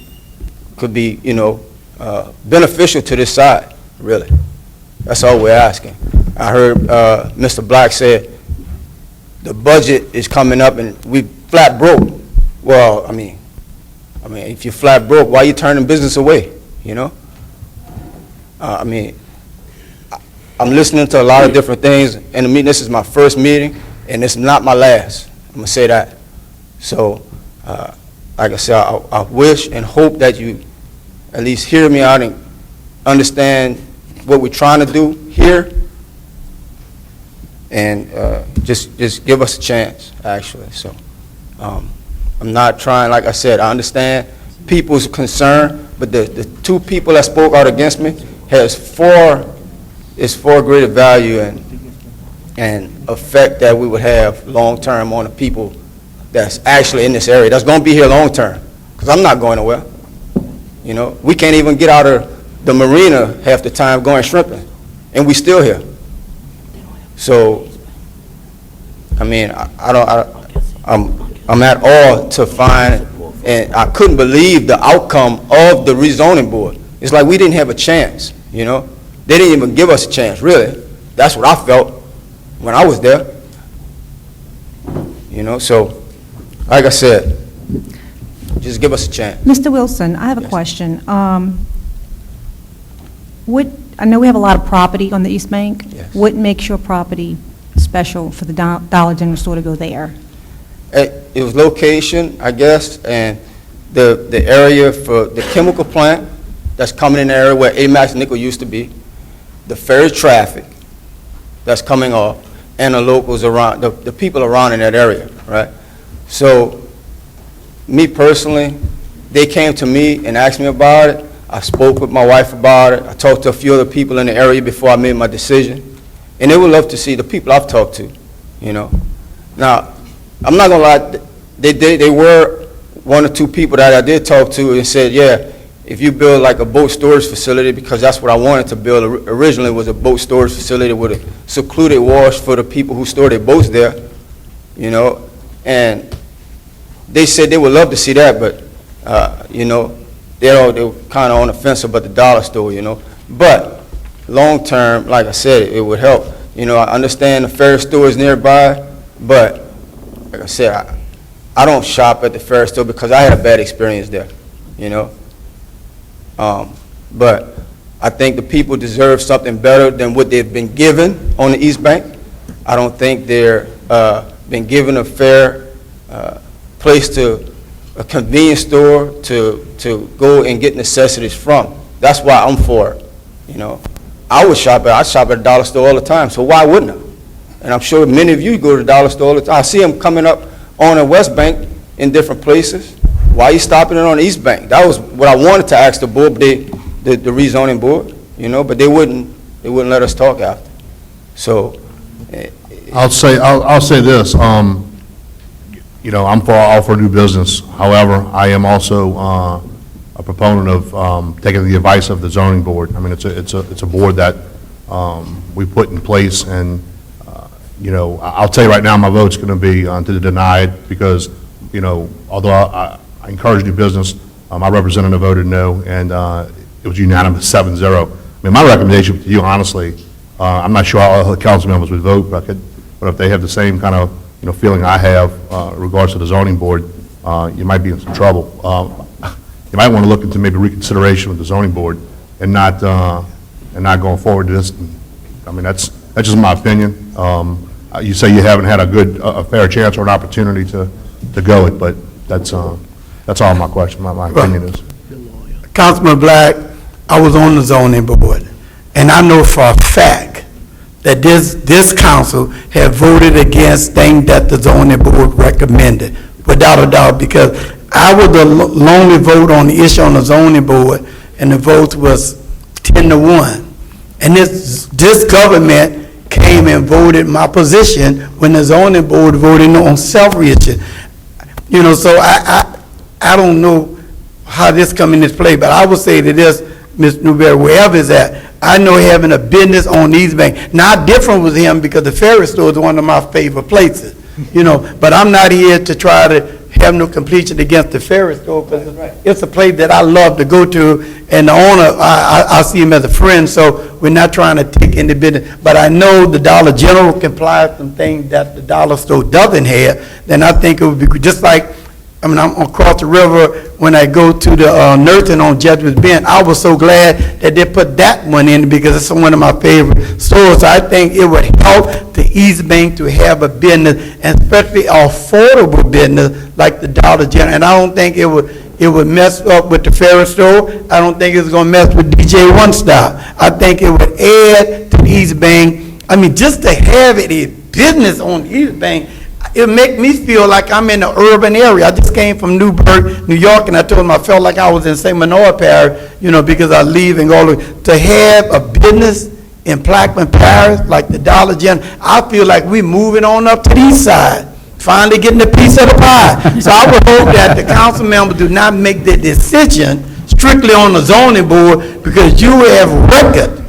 you know, beneficial to this side, really. That's all we're asking. I heard Mr. Black say the budget is coming up and we flat broke. Well, I mean, if you're flat broke, why are you turning business away, you know? I mean, I'm listening to a lot of different things, and this is my first meeting, and it's not my last. I'm going to say that. So, like I said, I wish and hope that you at least hear me out and understand what we're trying to do here, and just give us a chance, actually. So, I'm not trying, like I said, I understand people's concern, but the two people that spoke out against me has far greater value and effect that we would have long-term on the people that's actually in this area, that's going to be here long-term, because I'm not going nowhere. You know, we can't even get out of the marina half the time going shrimping, and we still here. So, I mean, I'm at all to find, and I couldn't believe the outcome of the rezoning board. It's like we didn't have a chance, you know? They didn't even give us a chance, really. That's what I felt when I was there. You know, so, like I said, just give us a chance. Mr. Wilson, I have a question. I know we have a lot of property on the East Bank. Yes. What makes your property special for the Dollar General store to go there? It was location, I guess, and the area for the chemical plant that's coming in the area where Amax Nickel used to be, the ferry traffic that's coming off, and the locals around, the people around in that area, right? So, me personally, they came to me and asked me about it. I spoke with my wife about it. I talked to a few other people in the area before I made my decision. And they would love to see the people I've talked to, you know. Now, I'm not gonna lie, they were one or two people that I did talk to and said, yeah, if you build like a boat storage facility, because that's what I wanted to build originally, was a boat storage facility with a secluded wash for the people who store their boats there, you know. And they said they would love to see that, but, you know, they were kind of on the fence about the dollar store, you know. But long term, like I said, it would help. You know, I understand the Ferris store is nearby, but like I said, I don't shop at the Ferris store because I had a bad experience there, you know. But I think the people deserve something better than what they've been given on the East Bank. I don't think they're been given a fair place to, a convenience store to go and get necessities from. That's why I'm for it, you know. I shop at a dollar store all the time, so why wouldn't I? And I'm sure many of you go to the dollar store all the time. I see them coming up on the West Bank in different places. Why are you stopping it on the East Bank? That was what I wanted to ask the board, the rezoning board, you know, but they wouldn't let us talk after. So, I'll say this, you know, I'm all for new business. However, I am also a proponent of taking the advice of the zoning board. I mean, it's a board that we put in place, and you know, I'll tell you right now, my vote's going to be to deny it because, you know, although I encourage new business, my representative voted no, and it was unanimous 7-0. I mean, my recommendation to you, honestly, I'm not sure how the council members would vote, but if they have the same kind of, you know, feeling I have in regards to the zoning board, you might be in some trouble. You might want to look into maybe reconsideration with the zoning board and not going forward to this. I mean, that's just my opinion. You say you haven't had a fair chance or an opportunity to go it, but that's all my question, my opinion is. Councilman Black, I was on the zoning board, and I know for a fact that this council had voted against things that the zoning board recommended, without a doubt, because I was the lonely vote on the issue on the zoning board, and the vote was 10-1. And this government came and voted my position when the zoning board voted on several issues. You know, so I don't know how this come into play, but I would say to this, Mr. Newberry, wherever it's at, I know having a business on East Bank, not different with him because the ferry store is one of my favorite places, you know, but I'm not here to try to have no completion against the ferry store because it's a place that I love to go to, and the owner, I see him as a friend, so we're not trying to take any business. But I know the Dollar General can apply some things that the dollar store doesn't have, then I think it would be good. Just like, I mean, I'm across the river when I go to the nursing on Judgment Bend. I was so glad that they put that one in because it's one of my favorite stores. So I think it would help the East Bank to have a business, and especially affordable business like the Dollar General. And I don't think it would mess up with the ferry store. I don't think it's going to mess with DJ One Stop. I think it would add to the East Bank. I mean, just to have it a business on the East Bank, it make me feel like I'm in an urban area. I just came from Newburgh, New York, and I told them I felt like I was in St. Manoa Parish, you know, because I leave and go to have a business in Plaquemine Parish like the Dollar General. I feel like we're moving on up to the east side, finally getting a piece of the pie. So I would hope that the council members do not make the decision strictly on the zoning board because you have record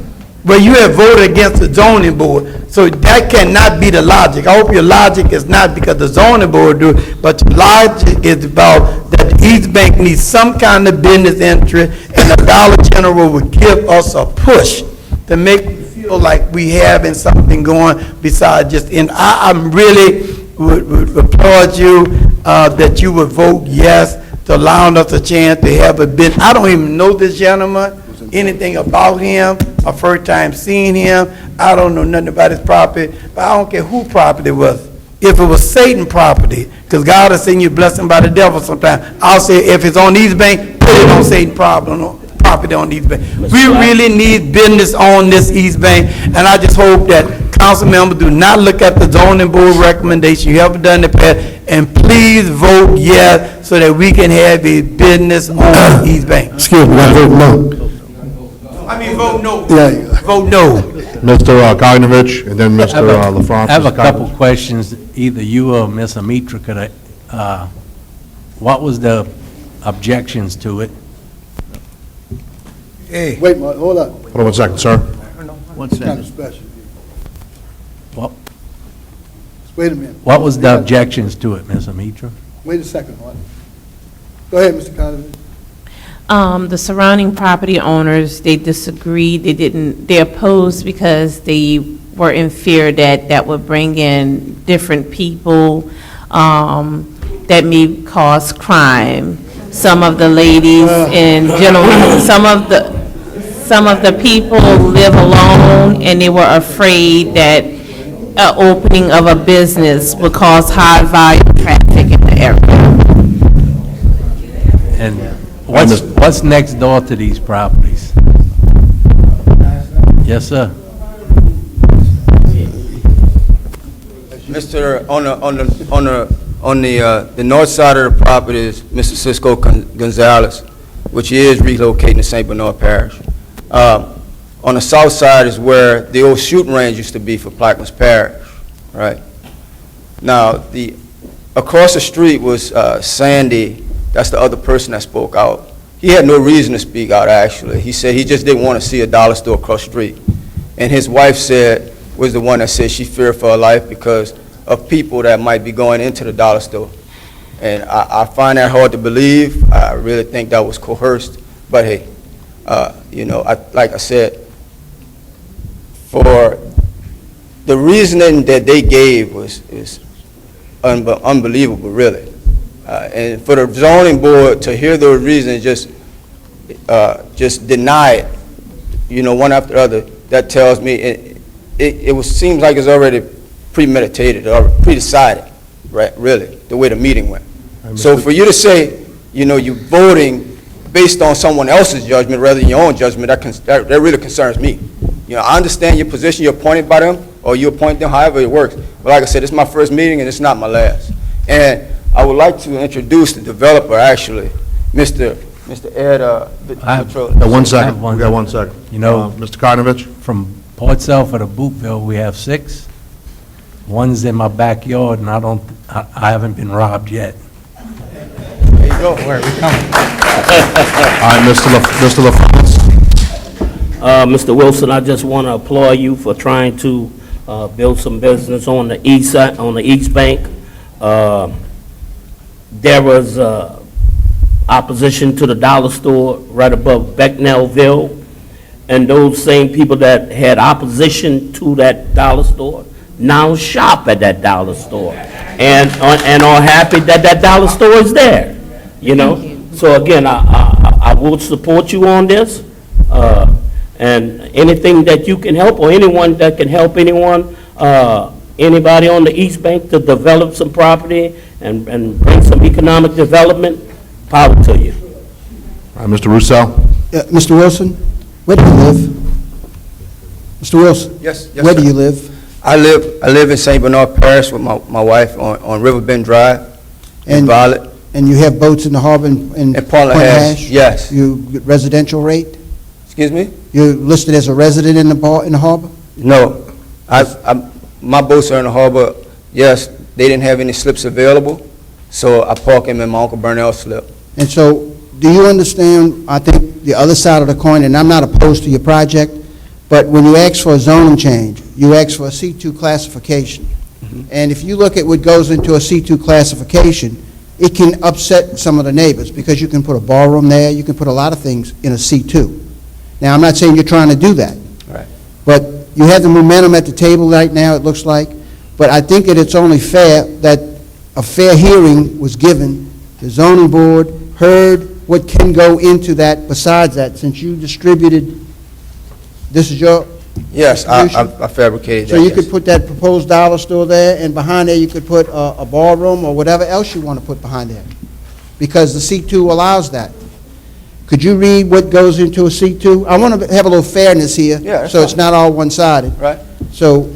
where you have voted against the zoning board. So that cannot be the logic. I hope your logic is not because the zoning board do it, but your logic is about that the East Bank needs some kind of business interest, and the Dollar General would give us a push to make me feel like we having something going besides just, and I'm really would applaud you that you would vote yes to allowing us a chance to have a bid. I don't even know this gentleman, anything about him, my first time seeing him. I don't know nothing about his property, but I don't care who property it was. If it was Satan property, because God will send you blessing by the devil sometimes, I'll say if it's on East Bank, put it on Satan property on East Bank. We really need business on this East Bank, and I just hope that council members do not look at the zoning board recommendation you haven't done in the past, and please vote yes so that we can have a business on East Bank. Excuse me, I vote no. I mean, vote no. Yeah. Vote no. Mr. Kognovich, and then Mr. LaFrance. I have a couple questions, either you or Ms. Amitra could, what was the objections to it? Hey. Wait, hold up. Hold on one second, sir. One Kind second. of special. What, Wait a minute. what was the objections to it, Ms. Amitra? Wait a second, Martin. Go ahead, Mr. Conover. The surrounding property owners, they disagreed, they opposed because they were in fear that that would bring in different people, that may cause crime. Some of the ladies and gentlemen, some of the people live alone, and they were afraid that an opening of a business would cause high volume traffic in the area. And what's next door to these properties? Yes, sir. Mr., on the north side of the property is Mr. Cisco Gonzalez, which is relocating to St. Bernard Parish. On the south side is where the old shooting range used to be for Plaquemines Parish, right? Now, across the street was Sandy, that's the other person that spoke out. He had no reason to speak out, actually. He said he just didn't want to see a dollar store across the street. And his wife was the one that said she feared for her life because of people that might be going into the dollar store. And I find that hard to believe. I really think that was coerced. But hey, like I said, for the reasoning that they gave is unbelievable, really. And for the zoning board to hear those reasons, just deny it, one after the other, that tells me seems like it's already premeditated or pre-decided, right? Really, the way the meeting went. So for you to say, you're voting based on someone else's judgment rather than your own judgment, that really concerns me. I understand your position, you're appointed by them, or you appoint them, however it works. But like I said, this is my first meeting, and it's not my last. And I would like to introduce the developer, actually, Mr. Ed Petro. One second, we got 1 second. Mr. Kognovich? From Port Selford to Bootville, we have 6. One's in my backyard, and I haven't been robbed yet. There you go. Where are we coming? All right, Mr. LaFrance. Mr. Wilson, I just want to applaud you for trying to build some business on the east side, on the East Bank. There was opposition to the dollar store right above Becknellville, and those same people that had opposition to that dollar store now shop at that dollar store and are happy that that dollar store is there, So again, I will support you on this, and anything that you can help, or anyone that can help anyone, anybody on the East Bank to develop some property and bring some economic development, power to you. All right, Mr. Russo. Mr. Wilson, where do you live? Mr. Wilson? Yes, Where sir. do you live? I live in St. Bernard Parish with my wife on Riverbend Drive in Violet. And you have boats in the harbor in Point Hash? Yes. You residential rate? Excuse me? You're listed as a resident in the harbor? No. My boats are in the harbor. Yes, they didn't have any slips available, so I park them in my Uncle Burnell's slip. And so do you understand, I think, the other side of the coin, and I'm not opposed to your project, but when you ask for a zoning change, you ask for a C2 classification. And if you look at what goes into a C2 classification, it can upset some of the neighbors, because you can put a ballroom there, you can put a lot of things in a C2. Now, I'm not saying you're trying to do that. Right. But you have the momentum at the table right now, it looks like, but I think that it's only fair that a fair hearing was given, the zoning board heard what can go into that besides that, since you distributed, this is your Yes, distribution? I fabricated that. So you yes. could put that proposed dollar store there, and behind there you could put a ballroom or whatever else you want to put behind there, because the C2 allows that. Could you read what goes into a C2? I want to have a little fairness here, Yeah, that's so it's fine. not all one-sided. Right. So,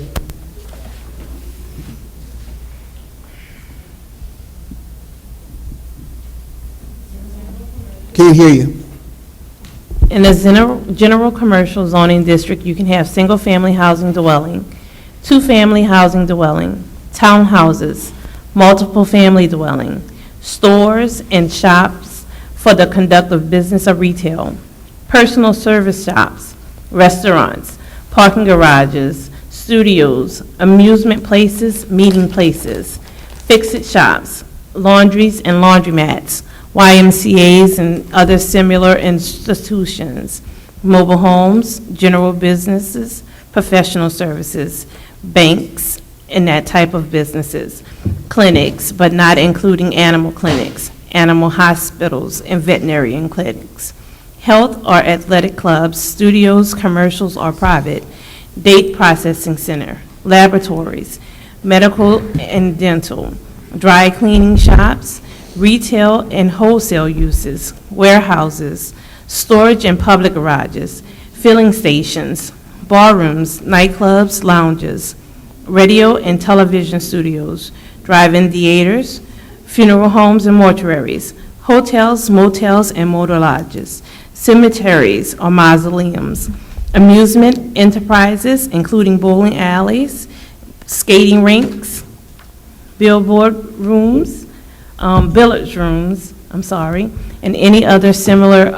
can't hear you. In a general commercial zoning district, you can have single-family housing dwelling, two-family housing dwelling, townhouses, multiple-family dwelling, stores and shops for the conduct of business or retail, personal service shops, restaurants, parking garages, studios, amusement places, meeting places, fix-it shops, laundries and laundromats, YMCA's and other similar institutions, mobile homes, general businesses, professional services, banks, and that type of businesses, clinics, but not including animal clinics, animal hospitals, and veterinarian clinics, health or athletic clubs, studios, commercials or private, date processing center, laboratories, medical and dental, dry cleaning shops, retail and wholesale uses, warehouses, storage and public garages, filling stations, barrooms, nightclubs, lounges, radio and television studios, drive-in theaters, funeral homes and mortuaries, hotels, motels, and motor lodges, cemeteries or mausoleums, amusement enterprises, including bowling alleys, skating rinks, billboard rooms, billiards rooms, and any other similar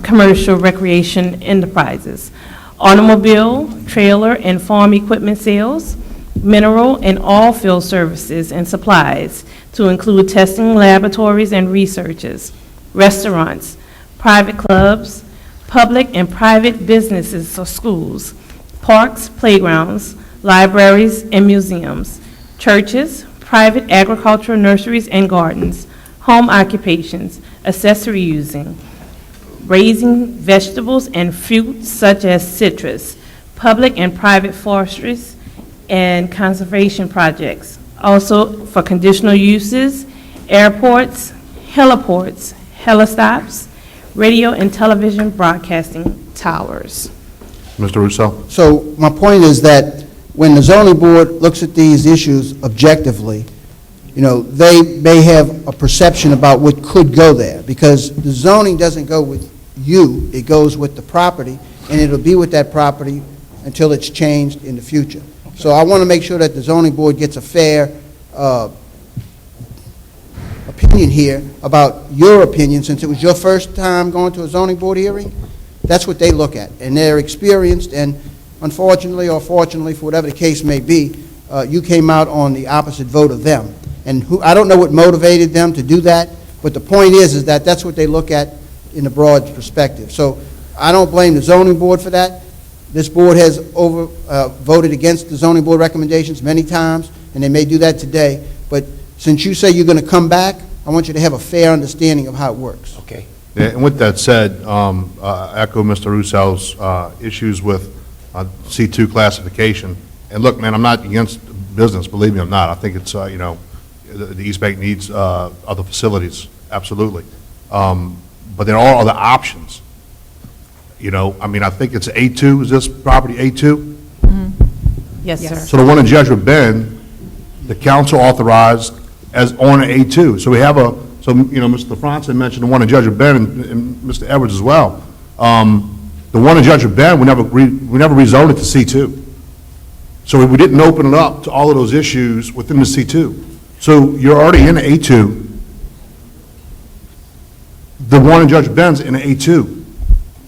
commercial recreation enterprises, automobile, trailer, and farm equipment sales, mineral and oil field services and supplies, to include testing laboratories and researches, restaurants, private clubs, public and private businesses or schools, parks, playgrounds, libraries, and museums, churches, private agricultural nurseries and gardens, home occupations, accessory using, raising vegetables and fruits such as citrus, public and private forestries, and conservation projects. Also for conditional uses, airports, heliports, helistops, radio and television broadcasting towers. Mr. Russo? So my point is that when the zoning board looks at these issues objectively, you know, they may have a perception about what could go there, because the zoning doesn't go with you, it goes with the property, and it'll be with that property until it's changed in the future. So I want to make sure that the zoning board gets a fair opinion here about your opinion, since it was your first time going to a zoning board hearing. That's what they look at, and they're experienced, and unfortunately or fortunately, for whatever the case may be, you came out on the opposite vote of them. And I don't know what motivated them to do that, but the point is that that's what they look at in the broad perspective. So I don't blame the zoning board for that. This board has voted against the zoning board recommendations many times, and they may do that today. But since you say you're going to come back, I want you to have a fair understanding of how it works. Okay. Yeah, and with that said, echo Mr. Russo's issues with C2 classification. And look, man, I'm not against business, believe me, I'm not. I think it's, you know, the East Bank needs other facilities, absolutely. But there are other options. You know, I mean, I think it's A2, is this property A2? Yes, sir. So the one in Jesuit Bend, the council authorized as on A2. So we have so, you know, Mr. LaFrance mentioned the one in Jesuit Bend and Mr. Edwards as well. The one in Jesuit Bend, we never rezoned it to C2. So we didn't open it up to all of those issues within the C2. So you're already in A2. the one in Judge Ben's in A2.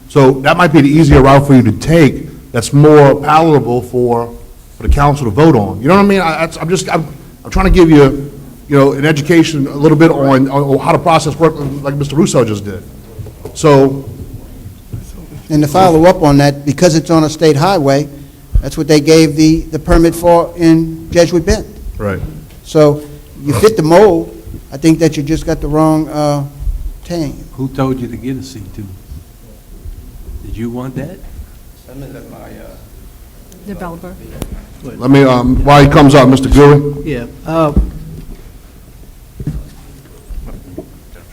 So that might be the easier route for you to take, that's more palatable for the council to vote on. You know what I mean? I'm trying to give you, an education a little bit on how the process works, like Mr. Russo just did. So, And to follow up on that, because it's on a state highway, that's what they gave the permit for in Jesuit Bend. right. So you fit the mold. I think that you just got the wrong thing. Who told you to get a C2? Did you want that? Developer. Let me, while he comes up, Mr. Guri? Yeah.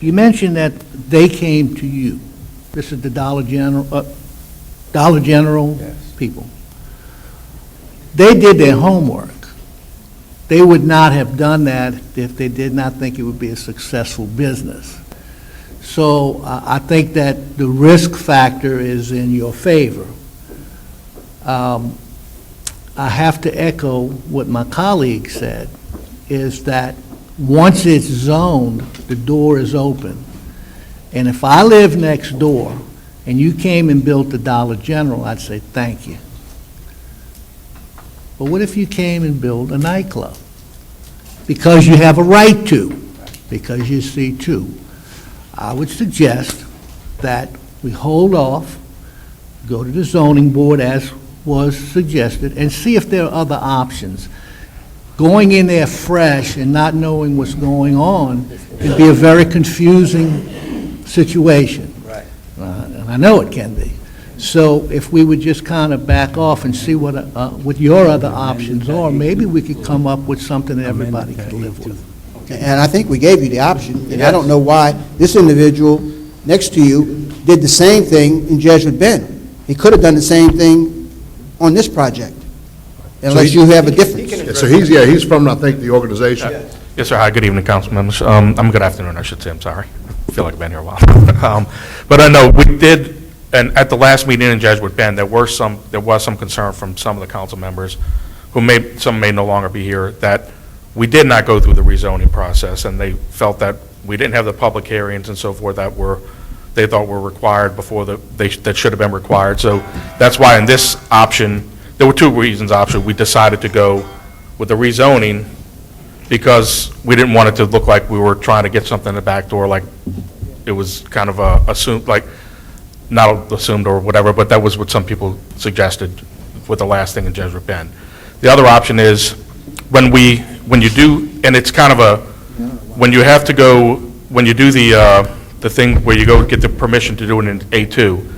You mentioned that they came to you. This is the Dollar General people. They did their homework. They would not have done that if they did not think it would be a successful business. So I think that the risk factor is in your favor. I have to echo what my colleague said, is that once it's zoned, the door is open. And if I live next door and you came and built the Dollar General, I'd say, thank you. But what if you came and built a nightclub? Because you have a right to, because you see two. I would suggest that we hold off, go to the zoning board as was suggested, and see if there are other options. Going in there fresh and not knowing what's going on can be a very confusing situation. Right. And I know it can be. So if we would just kind of back off and see what your other options are, maybe we could come up with something that everybody could live with. And I think we gave you the option, and I don't know why this individual next to you did the same thing in Jesuit Bend. He could have done the same thing on this project, unless you have a difference. Yeah, so he's from, I think, the organization. Yes, sir. Hi, good evening, council members. Good afternoon, I should say. I'm sorry. I feel like I've been here a while. But I know we did, and at the last meeting in Jesuit Bend, there was some concern from some of the council members, some may no longer be here, that we did not go through the rezoning process, and they felt that we didn't have the public hearings and so forth they thought were required before that should have been required. So that's why in this option, there were two reasons we decided to go with the rezoning, because we didn't want it to look like we were trying to get something in the back door, like it was kind of assumed, like not assumed or whatever, but that was what some people suggested with the last thing in Jesuit Bend. The other option is when you do, and it's kind of when you do the thing where you go get the permission to do it in A2,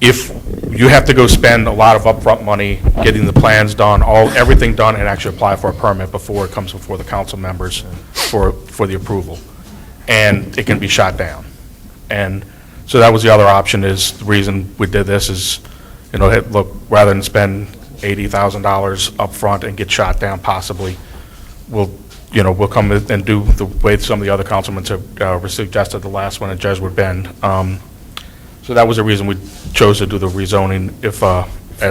if you have to go spend a lot of upfront money getting the plans done, everything done, and actually apply for a permit before it comes before the council members for the approval. And it can be shot down. And so that was the other option, is the reason we did this is, look, rather than spend $80,000 upfront and get shot down possibly, we'll come and do the way some of the other councilmen have suggested the last one at Jesuit Bend. So that was the reason we chose to do the rezoning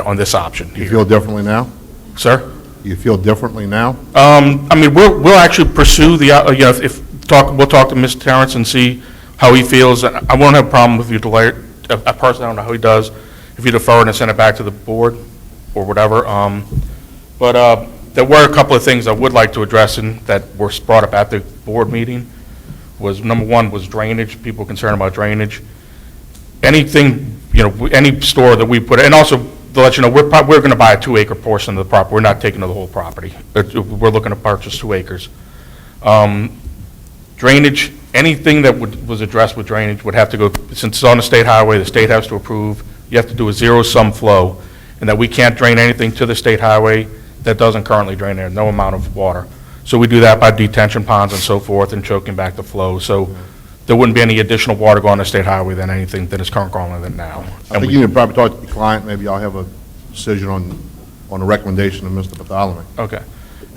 on this option. You feel differently now? Sir? You feel differently now? We'll actually pursue we'll talk to Mr. Terrence and see how he feels. I won't have a problem with you delay it. I personally don't know how he does. If you defer it and send it back to the board or whatever. But there were a couple of things I would like to address that were brought up at the board meeting. Number one was drainage. People concerned about drainage. Anything, any store that we put, and also to let you know, we're going to buy a 2-acre portion of the property. We're not taking the whole property. We're looking to purchase 2 acres. Drainage, anything that was addressed with drainage would have to go, since it's on the state highway, the state has to approve. You have to do a zero-sum flow, and that we can't drain anything to the state highway that doesn't currently drain there, no amount of water. So we do that by detention ponds and so forth and choking back the flow. So there wouldn't be any additional water going on the state highway than anything that is currently going on it now. I think you can probably talk to the client, maybe y'all have a decision on the recommendation of Mr. Bartholomew. Okay.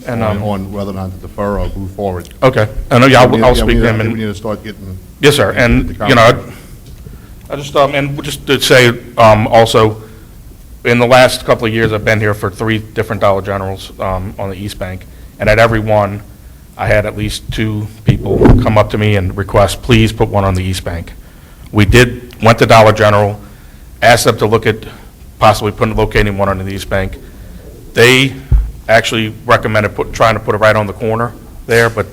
And on whether or not to defer or move forward. Okay. I know, I'll speak to him. We need to start getting. Yes, sir. And, I just, and just to say, also, in the last couple of years, I've been here for 3 different Dollar Generals on the East Bank, and at every one, I had at least 2 people come up to me and request, please put one on the east bank. We went to Dollar General, asked them to look at possibly locating one on the east bank. They actually recommended trying to put it right on the corner there, but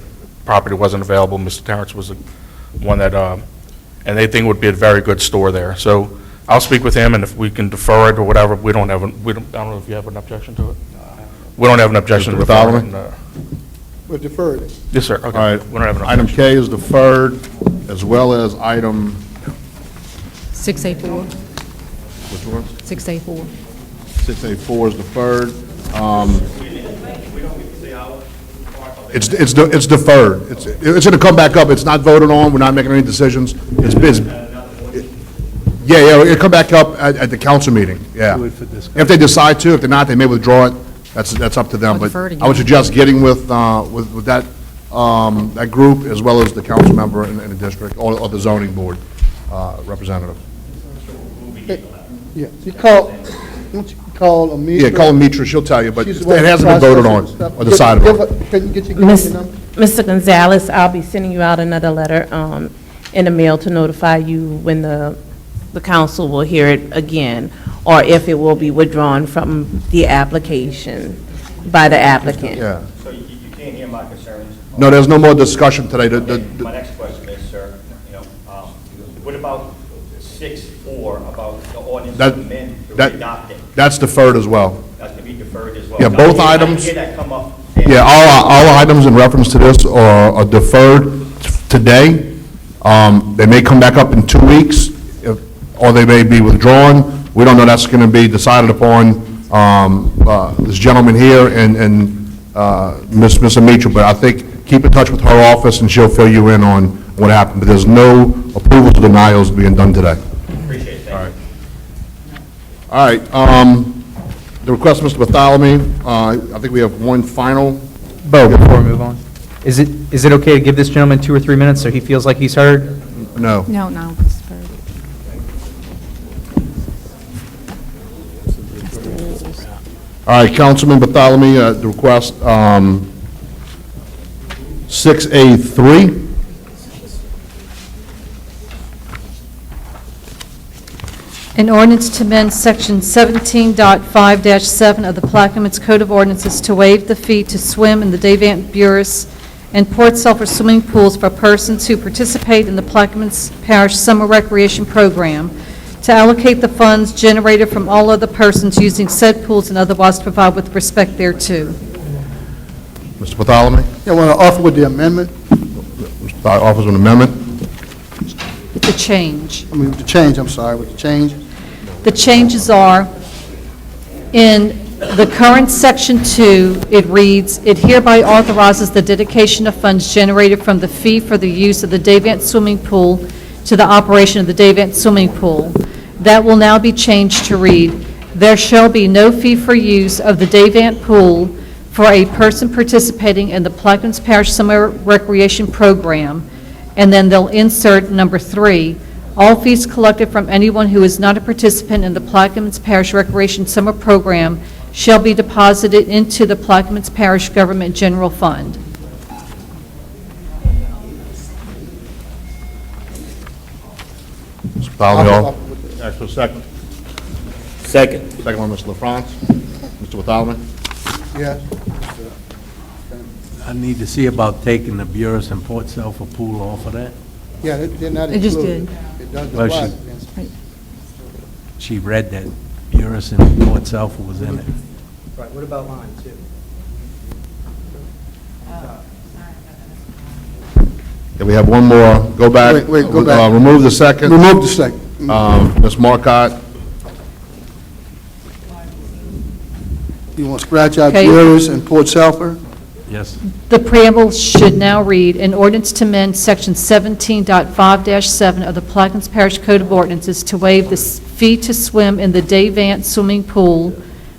property wasn't available. Mr. Terrence was the one that, and they think it would be a very good store there. So I'll speak with him, and if we can defer it or whatever, I don't know if you have an objection to it. We don't have an objection to Mr. deferring. Bartholomew? We're deferred. Yes, sir, okay. All right. We don't have an Item objection. K is deferred, as well as item, 6A4. which one? 6A4. 6A4 is deferred. It's deferred. It's going to come back up. It's not voted on. We're not making any decisions. Yeah, it'll come back up at the council meeting, yeah. If they decide to, if they're not, they may withdraw it. That's up to them. Or But defer it I would again. suggest getting with that, that group, as well as the council member in the district, or the zoning board representative. Yeah, you call, don't you call Amitra? Yeah, call Mitra, she'll tell you, but She's it the one hasn't been voted on processing stuff. or decided on. Can you get your Miss- number? Mr. Gonzalez, I'll be sending you out another letter in the mail to notify you when the council will hear it again, or if it will be withdrawn from the application by the applicant. Yeah. So you can't hear my concerns? No, there's no more discussion today. My next question is, sir, what about 6.4, about the ordinance That- to amend, to that- readopt it? That's deferred as well. That's to be deferred as well? Yeah, both I items. didn't hear that come up. Yeah, all items in reference to this are deferred today. They may come back up in 2 weeks, or they may be withdrawn. We don't know. That's going to be decided upon this gentleman here and Ms. Amitra. But I think, keep in touch with her office, and she'll fill you in on what happened. But there's no approvals or denials being done today. Appreciate it, thank you. All right, the request, Mr. Bartholomew, I think we have one final. Bo, before we move on, is it okay to give this gentleman 2 or 3 minutes so he feels like he's heard? No. No, it's deferred. All right, Councilman Bartholomew, the request, 6A3. An ordinance to amend Section 17.5-7 of the Plaquemines Code of Ordinances to waive the fee to swim in the Davant Burris and Port Sulphur swimming pools for persons who participate in the Plaquemines Parish Summer Recreation Program, to allocate the funds generated from all other persons using said pools and otherwise provide with respect thereto. Mr. Bartholomew, I want to offer with the amendment, Mr. offers an amendment. The change. I mean, with the change, I'm sorry, with the change. The changes are, in the current Section 2, it reads, "It hereby authorizes the dedication of funds generated from the fee for the use of the Davant swimming pool to the operation of the Davant swimming pool." That will now be changed to read, "There shall be no fee for use of the Davant pool for a person participating in the Plaquemines Parish Summer Recreation Program," and then they'll insert number 3, "All fees collected from anyone who is not a participant in the Plaquemines Parish Recreation Summer Program shall be deposited into the Plaquemines Parish Government General Fund." Mr. Bartholomew, ask for a second. Second. Second one, Mr. LaFrance. Mr. Bartholomew? Yes. I need to see about taking the Burris and Port Sulphur pool off of that. Yeah, they're not They just included. did. It does Well, apply. She read that Burris and Port Sulphur was in it. Right, what about line 2? Okay, we have one more. Go back. Wait, go back. Remove the second. Remove the second. Ms. Marcotte. You want to scratch out Okay. Burris and Port Sulphur? Yes. The preamble should now read, "An ordinance to amend Section 17.5-7 of the Plaquemines Parish Code of Ordinances to waive the fee to swim in the Davant swimming pool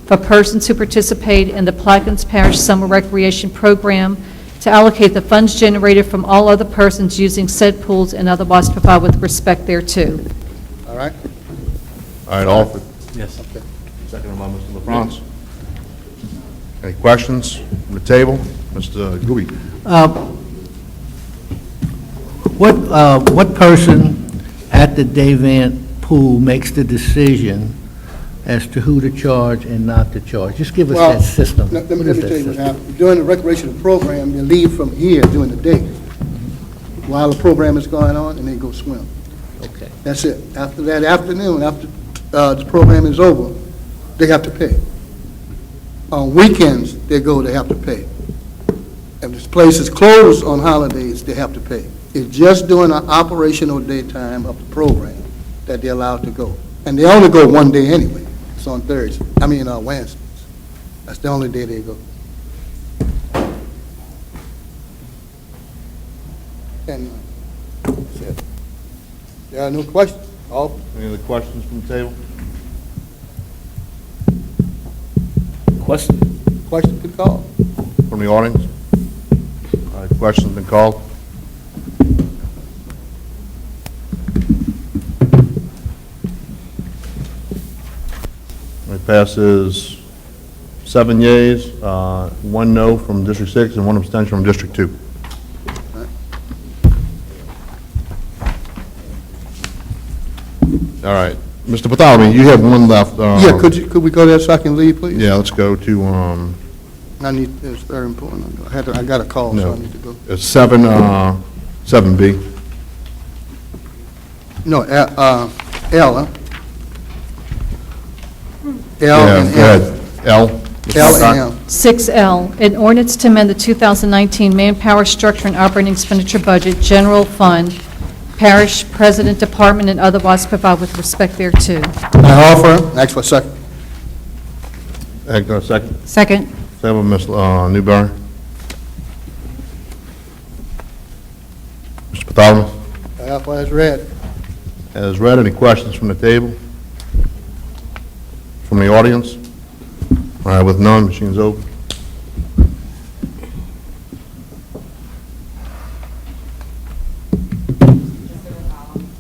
for persons who participate in the Plaquemines Parish Summer Recreation Program, to allocate the funds generated from all other persons using said pools and otherwise provide with respect thereto." All right? All right, offered. Yes. Second by Mr. LaFrance. Any questions from the table? Mr. Gooby? What person at the Davant pool makes the decision as to who to charge and not to charge? Just give us Well, that system. Let me What is tell that you what system? happens. During the recreational program, you leave from here during the day while the program is going on, and then go swim. Okay. That's it. After that afternoon, after the program is over, they have to pay. On weekends, they have to pay. If this place is closed on holidays, they have to pay. It's just during the operational daytime of the program that they're allowed to go. And they only go one day anyway. It's on Thursdays, Wednesdays. That's the only day they go. And that's it. There are no questions. Any other questions from the table? Question? Question could call. From the audience? All right, questions been called? It passes 7 yeas, 1 no from District 6, and 1 abstention from District 2. All right. Mr. Bartholomew, you have one left. Yeah, could we go there so I can leave, please? Yeah, let's go to, It's very important. I got a call, so no, I need to go. it's 7B. No, L, huh? L Yeah, and go M. ahead. L. L and M. 6L, an ordinance to amend the 2019 manpower structure and operating expenditure budget, general fund, parish president, department, and otherwise provide with respect thereto. I offer. Ask for a second. Second. Second. Second, Ms. Newberry. Mr. Bartholomew, I offer as read. as read, any questions from the table? From the audience? All right, with none, machine's open.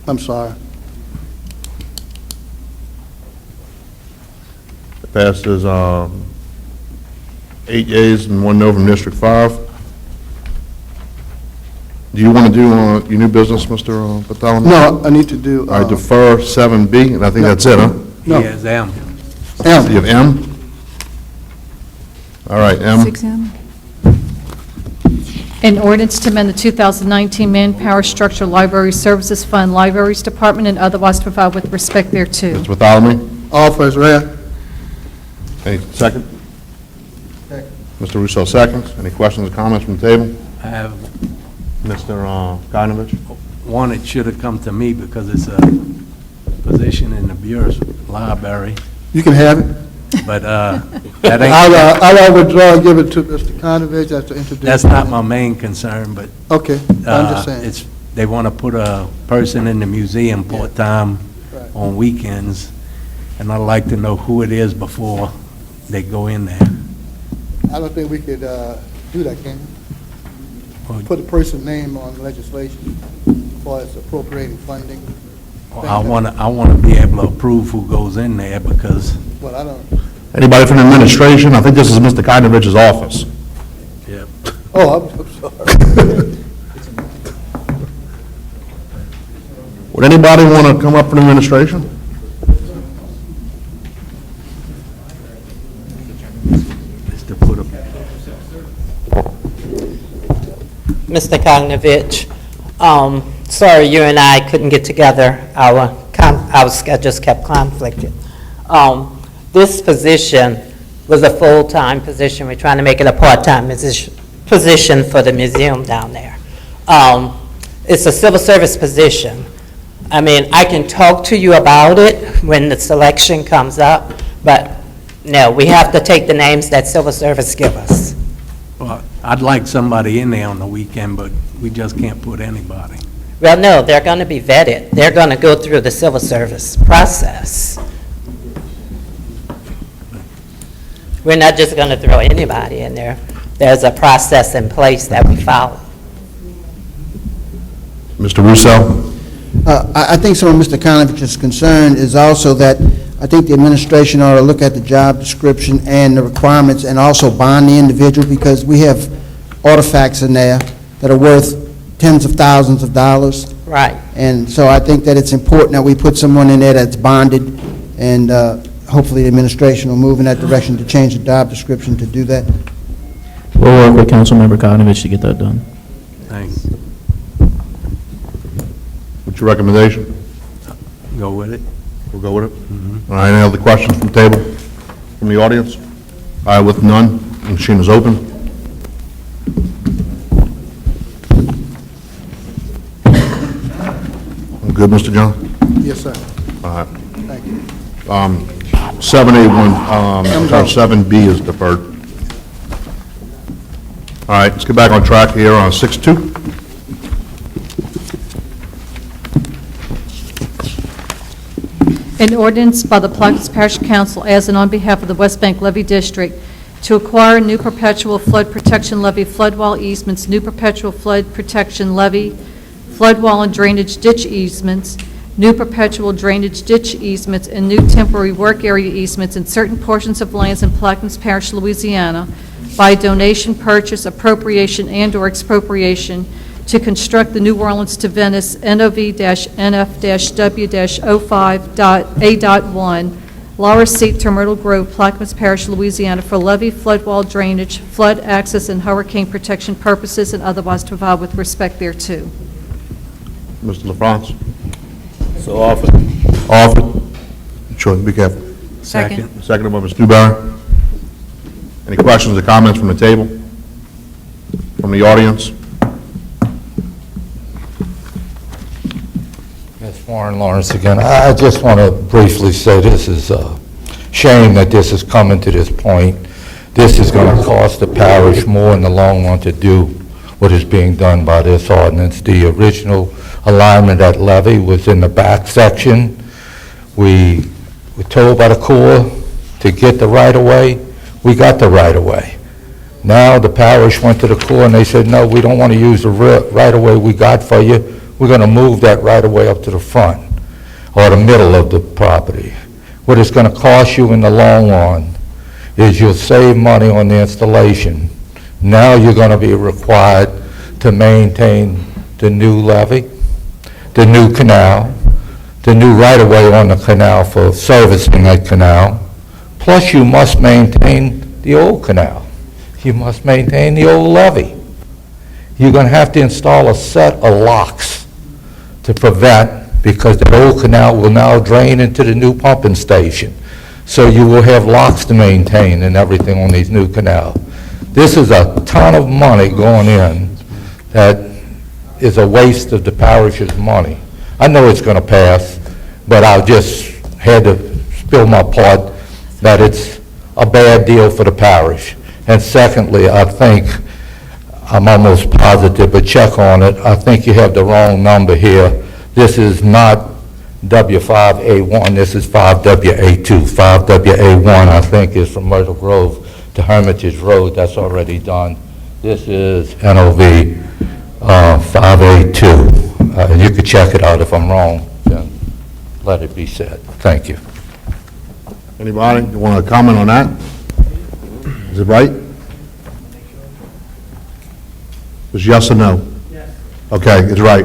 I'm sorry. It passes 8 yeas and 1 no from District 5. Do you want to do your new business, Mr. Bartholomew? No, I need to do. All right, defer 7B, and I think that's it, huh? He No. has M. You have M? All right, M. 6M. An ordinance to amend the 2019 manpower structure library services fund, libraries department, and otherwise provide with respect thereto. Mr. Bartholomew, Offer as read. any second? Mr. Russo seconds. Any questions or comments from the table? I have Mr. Gajnovich? one, it should have come to me because it's a position in the Bureau's library, You can have it. but that ain't, I'll withdraw and give it to Mr. Conovich. That's to introduce. that's not my main concern, but Okay, I'm just saying. it's, they want to put a person in the museum part-time Right. on weekends, and I'd like to know who it is before they go in there. I don't think we could do that, can Well, you? Put a person's name on legislation for its appropriating funding. I want to be able to approve who goes in there because, Well, I don't, Anybody from the administration? I think this is Mr. Gajnovich's office. yeah. oh, I'm sorry. Would anybody want to come up from the administration? Just to put a, Mr. Kognovich, sorry you and I couldn't get together. Our schedules kept conflicting. This position was a full-time position. We're trying to make it a part-time position for the museum down there. It's a civil service position. I mean, I can talk to you about it when the selection comes up, but no, we have to take the names that civil service give us. well, I'd like somebody in there on the weekend, but we just can't put anybody. Well, no, they're going to be vetted. They're going to go through the civil service process. We're not just going to throw anybody in there. There's a process in place that we follow. Mr. Russo? I think some of Mr. Conovich's concern is also that I think the administration ought to look at the job description and the requirements and also bond the individual because we have artifacts in there that are worth tens of thousands of dollars. Right. And so I think that it's important that we put someone in there that's bonded, and hopefully the administration will move in that direction to change the job description to do that. We'll work with Councilmember Koknovich to get that done. Thanks. What's your recommendation? Go with it. We'll go with it? All right, any other questions from the table, from the audience? All right, with none, the machine is open. Good, Mr. John? Yes, sir. All right. Thank you. 7A1, sorry, 7B is deferred. All right, let's get back on track here on 6.2. An ordinance by the Plaquemines Parish Council as and on behalf of the West Bank Levy District to acquire new perpetual flood protection levee flood wall easements, new perpetual flood protection levee, flood wall and drainage ditch easements, new perpetual drainage ditch easements, and new temporary work area easements in certain portions of lands in Plaquemines Parish, Louisiana, by donation, purchase, appropriation, and/or expropriation to construct the New Orleans to Venice NOV-NF-W-05.A.1 Laura Seat to Myrtle Grove, Plaquemines Parish, Louisiana, for levee, flood wall drainage, flood access, and hurricane protection purposes, and otherwise to provide with respect thereto. Mr. LaFrance? So offered. Offered. Sure, be careful. Second. Seconded by Ms. Newberry. Any questions or comments from the table? From the audience? It's Warren Lawrence again. I just want to briefly say this is a shame that this is coming to this point. This is going to cost the parish more in the long run to do what is being done by this ordinance. The original alignment at levee was in the back section. We were told by the Corps to get the right-of-way. We got the right-of-way. Now the parish went to the Corps and they said, no, we don't want to use the right-of-way we got for you. We're going to move that right-of-way up to the front or the middle of the property. What it's going to cost you in the long run is you'll save money on the installation. Now you're going to be required to maintain the new levee, the new canal, the new right-of-way on the canal for servicing that canal, plus you must maintain the old canal. You must maintain the old levee. You're going to have to install a set of locks to prevent, because the old canal will now drain into the new pumping station. So you will have locks to maintain and everything on these new canals. This is a ton of money going in that is a waste of the parish's money. I know it's going to pass, but I just had to spill my part that it's a bad deal for the parish. And secondly, I think, I'm almost positive, but check on it, I think you have the wrong number here. This is not W5A1, this is 5WA2. 5WA1, I think, is from Myrtle Grove to Hermitage Road, that's already done. This is NOV 5A2. You could check it out if I'm wrong, then let it be said. Thank you. Anybody want to comment on that? Is it right? Is yes or no? Yes. Okay, it's right.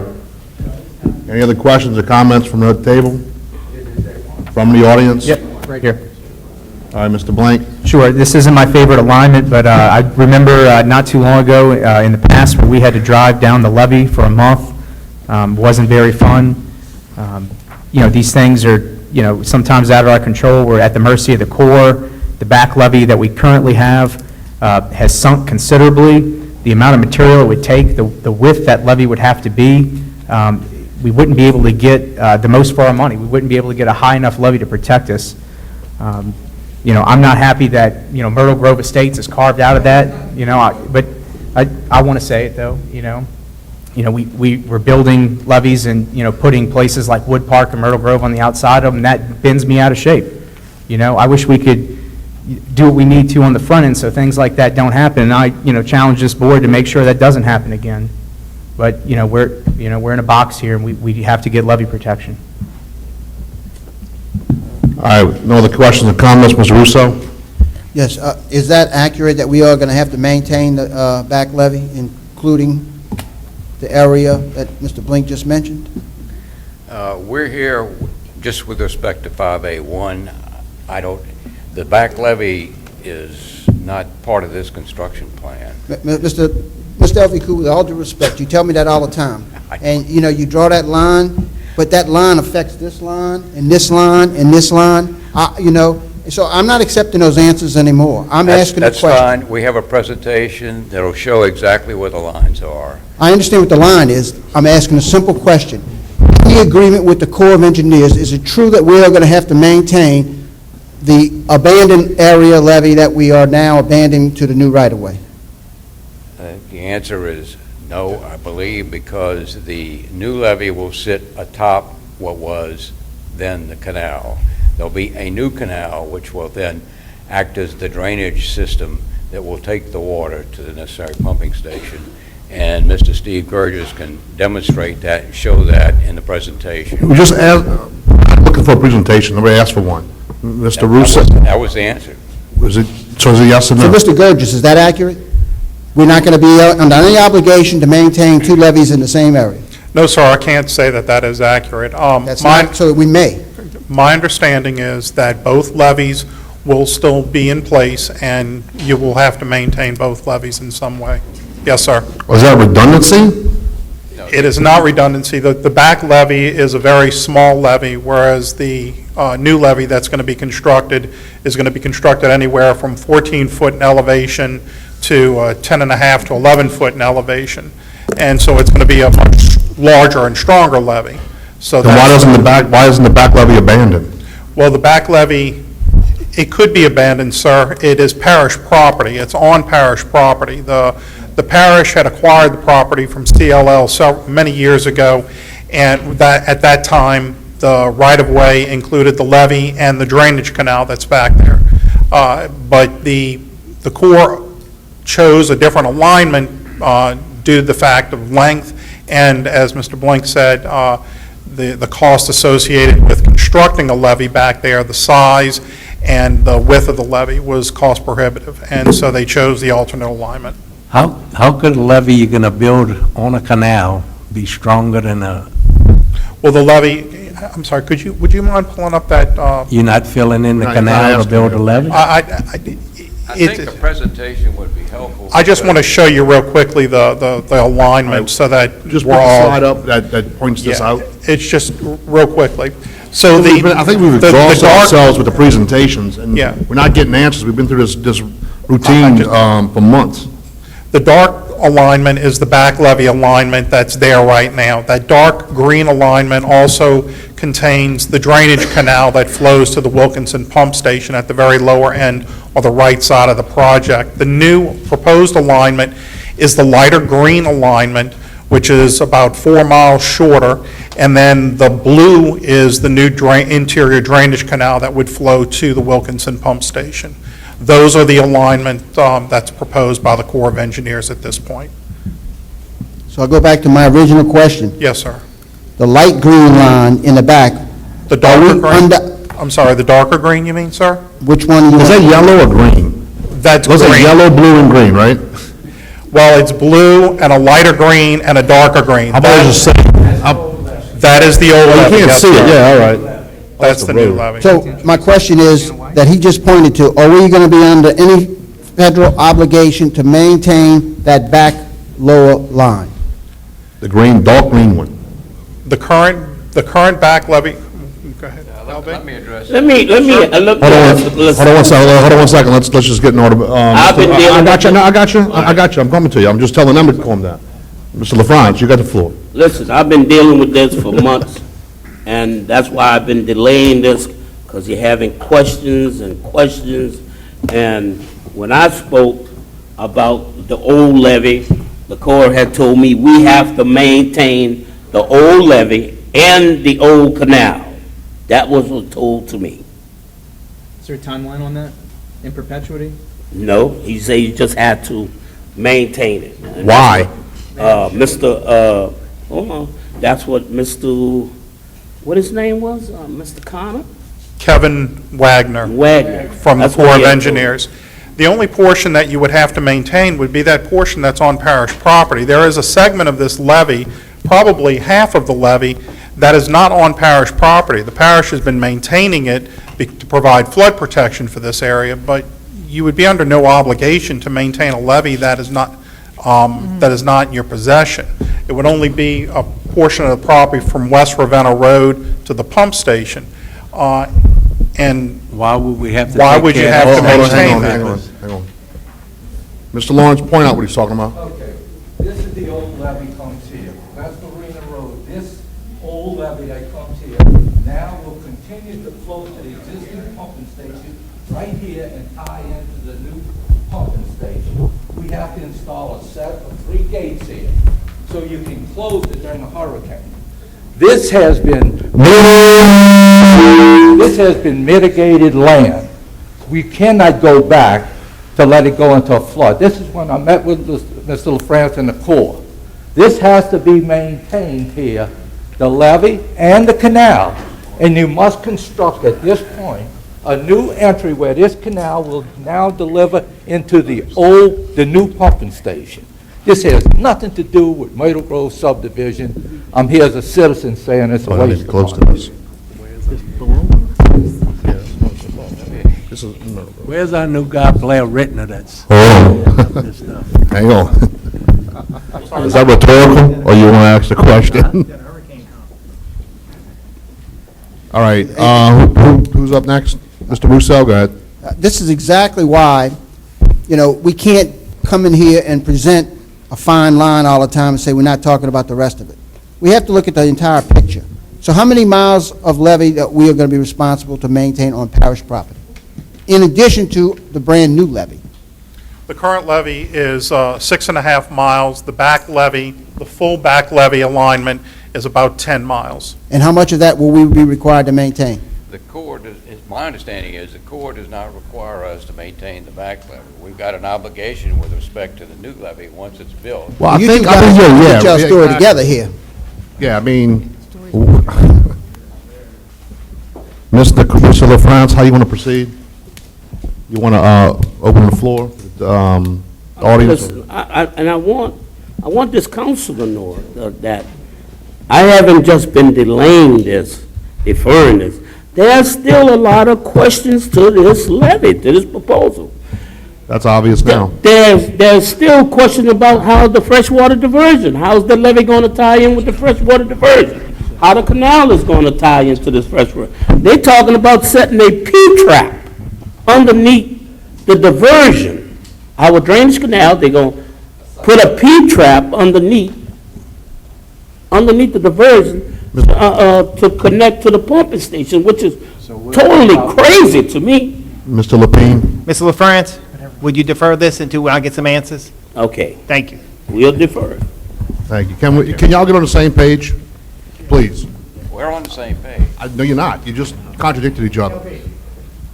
Any other questions or comments from the table? From the audience? Yep, right here. All right, Mr. Blank. Sure, this isn't my favorite alignment, but I remember not too long ago in the past where we had to drive down the levee for a month. Wasn't very fun. You know, these things are, you know, sometimes out of our control. We're at the mercy of the Corps. The back levee that we currently have has sunk considerably. The amount of material it would take, the width that levee would have to be, we wouldn't be able to get the most for our money. We wouldn't be able to get a high enough levee to protect us. You know, I'm not happy that, you know, Myrtle Grove Estates is carved out of that, you know, but I want to say it, though, you know. We're building levees and, you know, putting places like Wood Park and Myrtle Grove on the outside of them, and that bends me out of shape. You know, I wish we could do what we need to on the front end so things like that don't happen, and I, you know, challenge this board to make sure that doesn't happen again. But, you know, we're in a box here, and we have to get levee protection. All right, no other questions or comments, Mr. Russo? Yes, is that accurate that we are going to have to maintain the back levee, including the area that Mr. Blink just mentioned? We're here just with respect to 5A1. The back levee is not part of this construction plan. Mr. Elfikou, with all due respect, you tell me that all the time. And, you know, you draw that line, but that line affects this line, and this line, and this line, you know, so I'm not accepting those answers anymore. I'm asking a question. That's fine. We have a presentation that'll show exactly where the lines are. I understand what the line is. I'm asking a simple question. In the agreement with the Corps of Engineers, is it true that we are going to have to maintain the abandoned area levee that we are now abandoning to the new right-of-way? The answer is no, I believe, because the new levee will sit atop what was then the canal. There'll be a new canal, which will then act as the drainage system that will take the water to the necessary pumping station. And Mr. Steve Burgess can demonstrate that and show that in the presentation. We just asked, looking for a presentation, nobody asked for one. Mr. Russo? That was the answer. So is it yes or no? So, Mr. Gurgis, is that accurate? We're not going to be under any obligation to maintain two levees in the same area? No, sir, I can't say that that is accurate. That's not, so we may. My understanding is that both levees will still be in place, and you will have to maintain both levees in some way. Yes, sir. Was that redundancy? It is not redundancy. The back levee is a very small levee, whereas the new levee that's going to be constructed is going to be constructed anywhere from 14-foot in elevation to 10.5 to 11-foot in elevation. And so it's going to be a much larger and stronger levee. So Then why isn't the back levee abandoned? Well, the back levee, it could be abandoned, sir. It is parish property. It's on parish property. The parish had acquired the property from CLL many years ago, and at that time, the right-of-way included the levee and the drainage canal that's back there. But the Corps chose a different alignment due to the fact of length, and as Mr. Blink said, the cost associated with constructing a levee back there, the size and the width of the levee was cost prohibitive, and so they chose the alternate alignment. How could a levee you're going to build on a canal be stronger than a... Well, the levee, I'm sorry, would you mind pulling up that? You're not filling in the No, canal to build a levee? I think the presentation would be helpful. I just want to show you real quickly the alignment so that Just we're put the all... slide up that points this Yeah, out. It's just real quickly. So I think we've the exhausted dark- ourselves with the presentations, and Yeah. we're not getting answers. We've been through this routine for months. The dark alignment is the back levee alignment that's there right now. That dark green alignment also contains the drainage canal that flows to the Wilkinson pump station at the very lower end on the right side of the project. The new proposed alignment is the lighter green alignment, which is about 4 miles shorter, and then the blue is the new interior drainage canal that would flow to the Wilkinson pump station. Those are the alignment that's proposed by the Corps of Engineers at this point. So I'll go back to my original question. Yes, sir. The light green line in the back, The darker green? under- I'm sorry, the darker green, you mean, sir? which one you Is that want? yellow or green? That's Those are green. yellow, blue, and green, right? Well, it's blue and a lighter green and a darker green. How about I just say, That is the old you levee. can't yes, see it, sir. yeah, all right. That's the new levee. So my question is, that he just pointed to, are we going to be under any federal obligation to maintain that back lower line? The green, dark green one. The current back levee, go ahead. Let me address Let me, Hold on one second, let's just get in order. I've been dealing I got you, with- no, I got you, I'm coming to you, I'm just telling them to calm down. Mr. LaFrance, you got the floor. Listen, I've been dealing with this for months, and that's why I've been delaying this, because you're having questions and questions. And when I spoke about the old levee, the Corps had told me we have to maintain the old levee and the old canal. That was what told to me. Is there a timeline on that, in perpetuity? No, he said you just had to maintain it. And Why? Hold on, that's what Mr., what his name was, Mr. Connor? Kevin Wagner. Wagner. From the That's what Corps of he had told me. Engineers. The only portion that you would have to maintain would be that portion that's on parish property. There is a segment of this levee, probably half of the levee, that is not on parish property. The parish has been maintaining it to provide flood protection for this area, but you would be under no obligation to maintain a levee that is not in your possession. It would only be a portion of the property from West Ravenna Road to the pump station. And Why would we have to why take would you care have of to that? maintain that? Hang on. Mr. Lawrence, point out what he's talking about. Okay, this is the old levee comes here. That's Marina Road. This old levee that comes here now will continue to flow to the existing pumping station right here and tie into the new pumping station. We have to install a set of 3 gates here so you can close it during a hurricane. This has been mitigated land. We cannot go back to let it go into a flood. This is when I met with Mr. LaFrance and the Corps. This has to be maintained here, the levee and the canal, and you must construct at this point a new entry where this canal will now deliver into the new pumping station. This has nothing to do with Myrtle Grove subdivision. I'm here as a citizen saying it's a waste of Close to money. this. This is, no. Where's our new guy, Blair Rittner, that's Oh. this stuff? Hang on. Is that rhetorical, or you want to ask the question? All right, who's up next? Mr. Russo, go ahead. This is exactly why, we can't come in here and present a fine line all the time and say we're not talking about the rest of it. We have to look at the entire picture. So how many miles of levee that we are going to be responsible to maintain on parish property, in addition to the brand-new levee? The current levee is 6.5 miles. The back levee, the full back levee alignment is about 10 miles. And how much of that will we be required to maintain? The Corps, my understanding is the Corps does not require us to maintain the back levee. We've got an obligation with respect to the new levee once it's built. Well, I You think, two guys put your story together here. Yeah, I mean, Mr. LaFrance, how you want to proceed? You want to open the floor, audience? Listen, and I want this council to know that I haven't just been deferring this. There's still a lot of questions to this levy, to this proposal. That's obvious now. There's still questions about how the freshwater diversion, how's the levee going to tie in with the freshwater diversion? How the canal is going to tie into this freshwater? They're talking about setting a P-trap underneath the diversion. Our drainage canal, they're going to put a P-trap underneath the diversion to connect to the pumping station, which is totally crazy to me. Mr. Lapine? Mr. LaFrance, would you defer this until I get some answers? Okay. Thank you. We'll defer. Thank you. Can y'all get on the same page, please? We're on the same page. No, you're not. You just contradicted each other.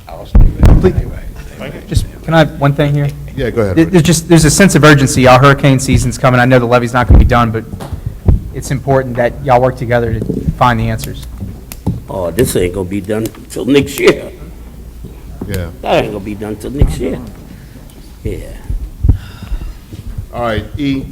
I'll stay back anyway. Just, can I have one thing here? Yeah, go ahead. There's a sense of urgency. Our hurricane season's coming. I know the levee's not going to be done, but it's important that y'all work together to find the answers. Oh, this ain't gonna be done till next year. Yeah. That ain't gonna be done till next year. Yeah. All right, E.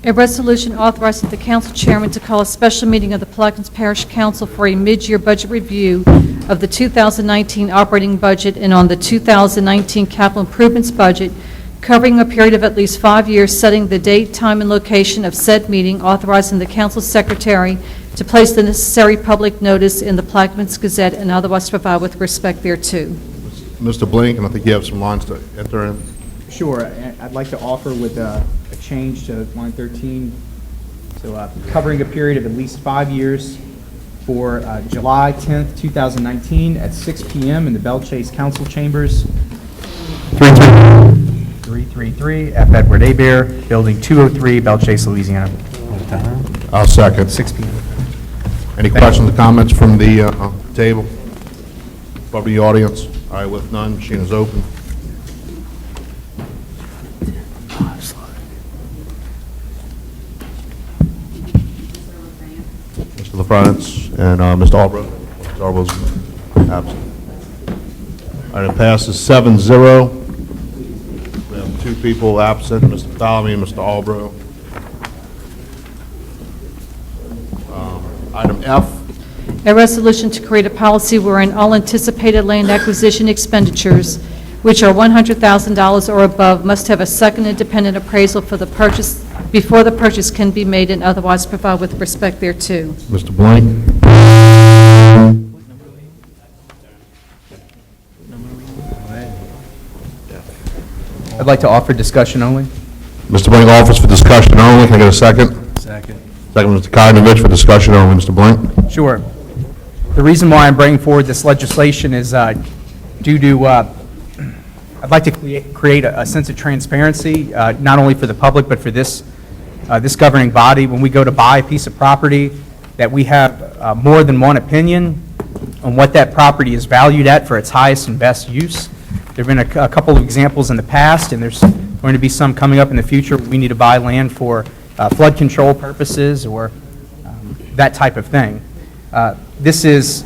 A resolution authorizing the council chairman to call a special meeting of the Plaquemines Parish Council for a mid-year budget review of the 2019 operating budget and on the 2019 capital improvements budget, covering a period of at least 5 years, setting the date, time, and location of said meeting, authorizing the council secretary to place the necessary public notice in the Plaquemines Gazette and otherwise provide with respect thereto. Mr. Blink, and I think you have some lines to enter in. Sure. I'd like to offer with a change to line 13, so covering a period of at least 5 years for July 10th, 2019 at 6 p.m. in the Belle Chase Council Chambers, 333 F. Edward Hebert, Building 203, Belle Chase, Louisiana. I'll second. 6 p.m. Any questions or comments from the table? From the audience? All right, with none, machine is open. Mr. LaFrance and Mr. Albrook. Mr. Albrook's absent. All right, it passes 7-0. two people absent, Mr. Thalamy and Mr. Albro. Item F, A resolution to create a policy wherein all anticipated land acquisition expenditures, which are $100,000 or above, must have a second independent appraisal for the purchase, before the purchase can be made, and otherwise provide with respect thereto. Mr. Blank. I'd like to offer discussion only. Mr. Blank offers for discussion only. Can I get a second? Second. Second, Mr. Kokrovich for discussion only. Mr. Blank? Sure. The reason why I'm bringing forward this legislation is due to, I'd like to create a sense of transparency, not only for the public, but for this governing body. When we go to buy a piece of property, that we have more than one opinion on what that property is valued at for its highest and best use. There have been a couple of examples in the past, and there's going to be some coming up in the future. We need to buy land for flood control purposes or that type of thing. This is,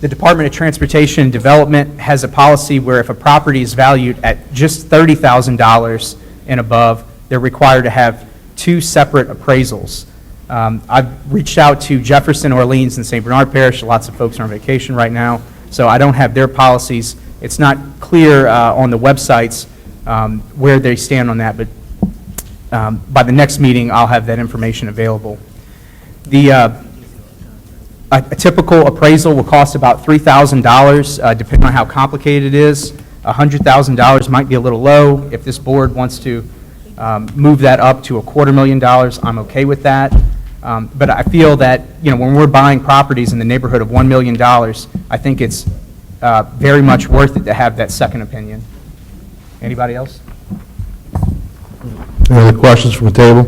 the Department of Transportation and Development has a policy where if a property is valued at just $30,000 and above, they're required to have two separate appraisals. I've reached out to Jefferson, Orleans, and St. Bernard Parish. Lots of folks are on vacation right now, so I don't have their policies. It's not clear on the websites where they stand on that, but by the next meeting, I'll have that information available. A typical appraisal will cost about $3,000, depending on how complicated it is. $100,000 might be a little low. If this board wants to move that up to $250,000, I'm okay with that. But I feel that, when we're buying properties in the neighborhood of $1 million, I think it's very much worth it to have that second opinion. Anybody else? Any other questions from the table?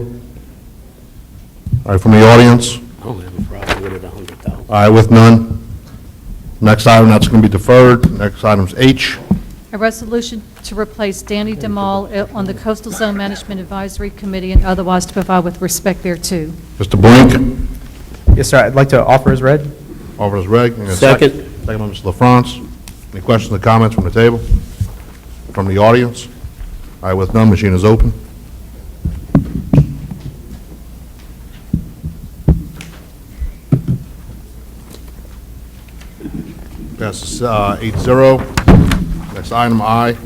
All right, from the audience? I don't have a problem with it, 100,000. All right, with none. Next item, that's going to be deferred. Next item's H. A resolution to replace Danny DeMall on the Coastal Zone Management Advisory Committee and otherwise to provide with respect thereto. Mr. Blank? Yes, sir. I'd like to offer as read. Offer as read. And a Second. Second by Mr. LaFrance. Any questions or comments from the table? From the audience? All right, with none, machine is open. Passes 8-0. Next item, I.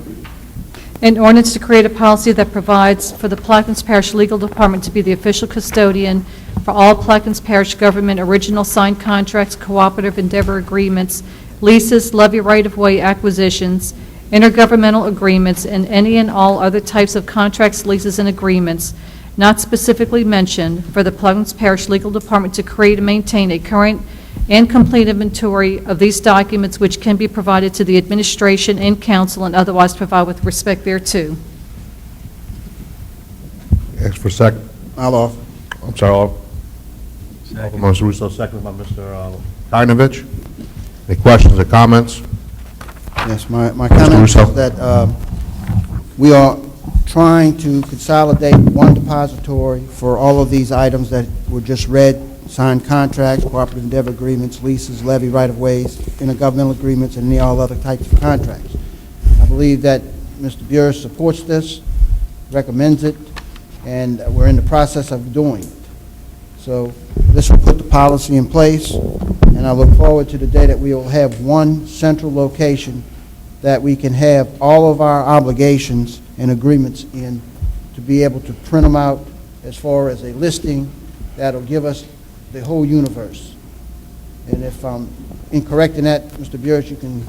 An ordinance to create a policy that provides for the Plaquemines Parish Legal Department to be the official custodian for all Plaquemines Parish government original signed contracts, cooperative endeavor agreements, leases, levy right-of-way acquisitions, intergovernmental agreements, and any and all other types of contracts, leases, and agreements not specifically mentioned for the Plaquemines Parish Legal Department to create and maintain a current and complete inventory of these documents, which can be provided to the administration and council and otherwise provide with respect thereto. Ask for a second. I'll offer. I'm sorry, offer by Mr. Russo, second by Mr. Kokrovich. Any questions or comments? Yes, my Mr. comment Russo. is that we are trying to consolidate one depository for all of these items that were just read: signed contracts, cooperative endeavor agreements, leases, levy right-of-ways, intergovernmental agreements, and all other types of contracts. I believe that Mr. Burris supports this, recommends it, and we're in the process of doing it. So this will put the policy in place, and I look forward to the day that we will have one central location that we can have all of our obligations and agreements in, to be able to print them out as far as a listing that'll give us the whole universe. And if I'm incorrect in that, Mr. Burris, you can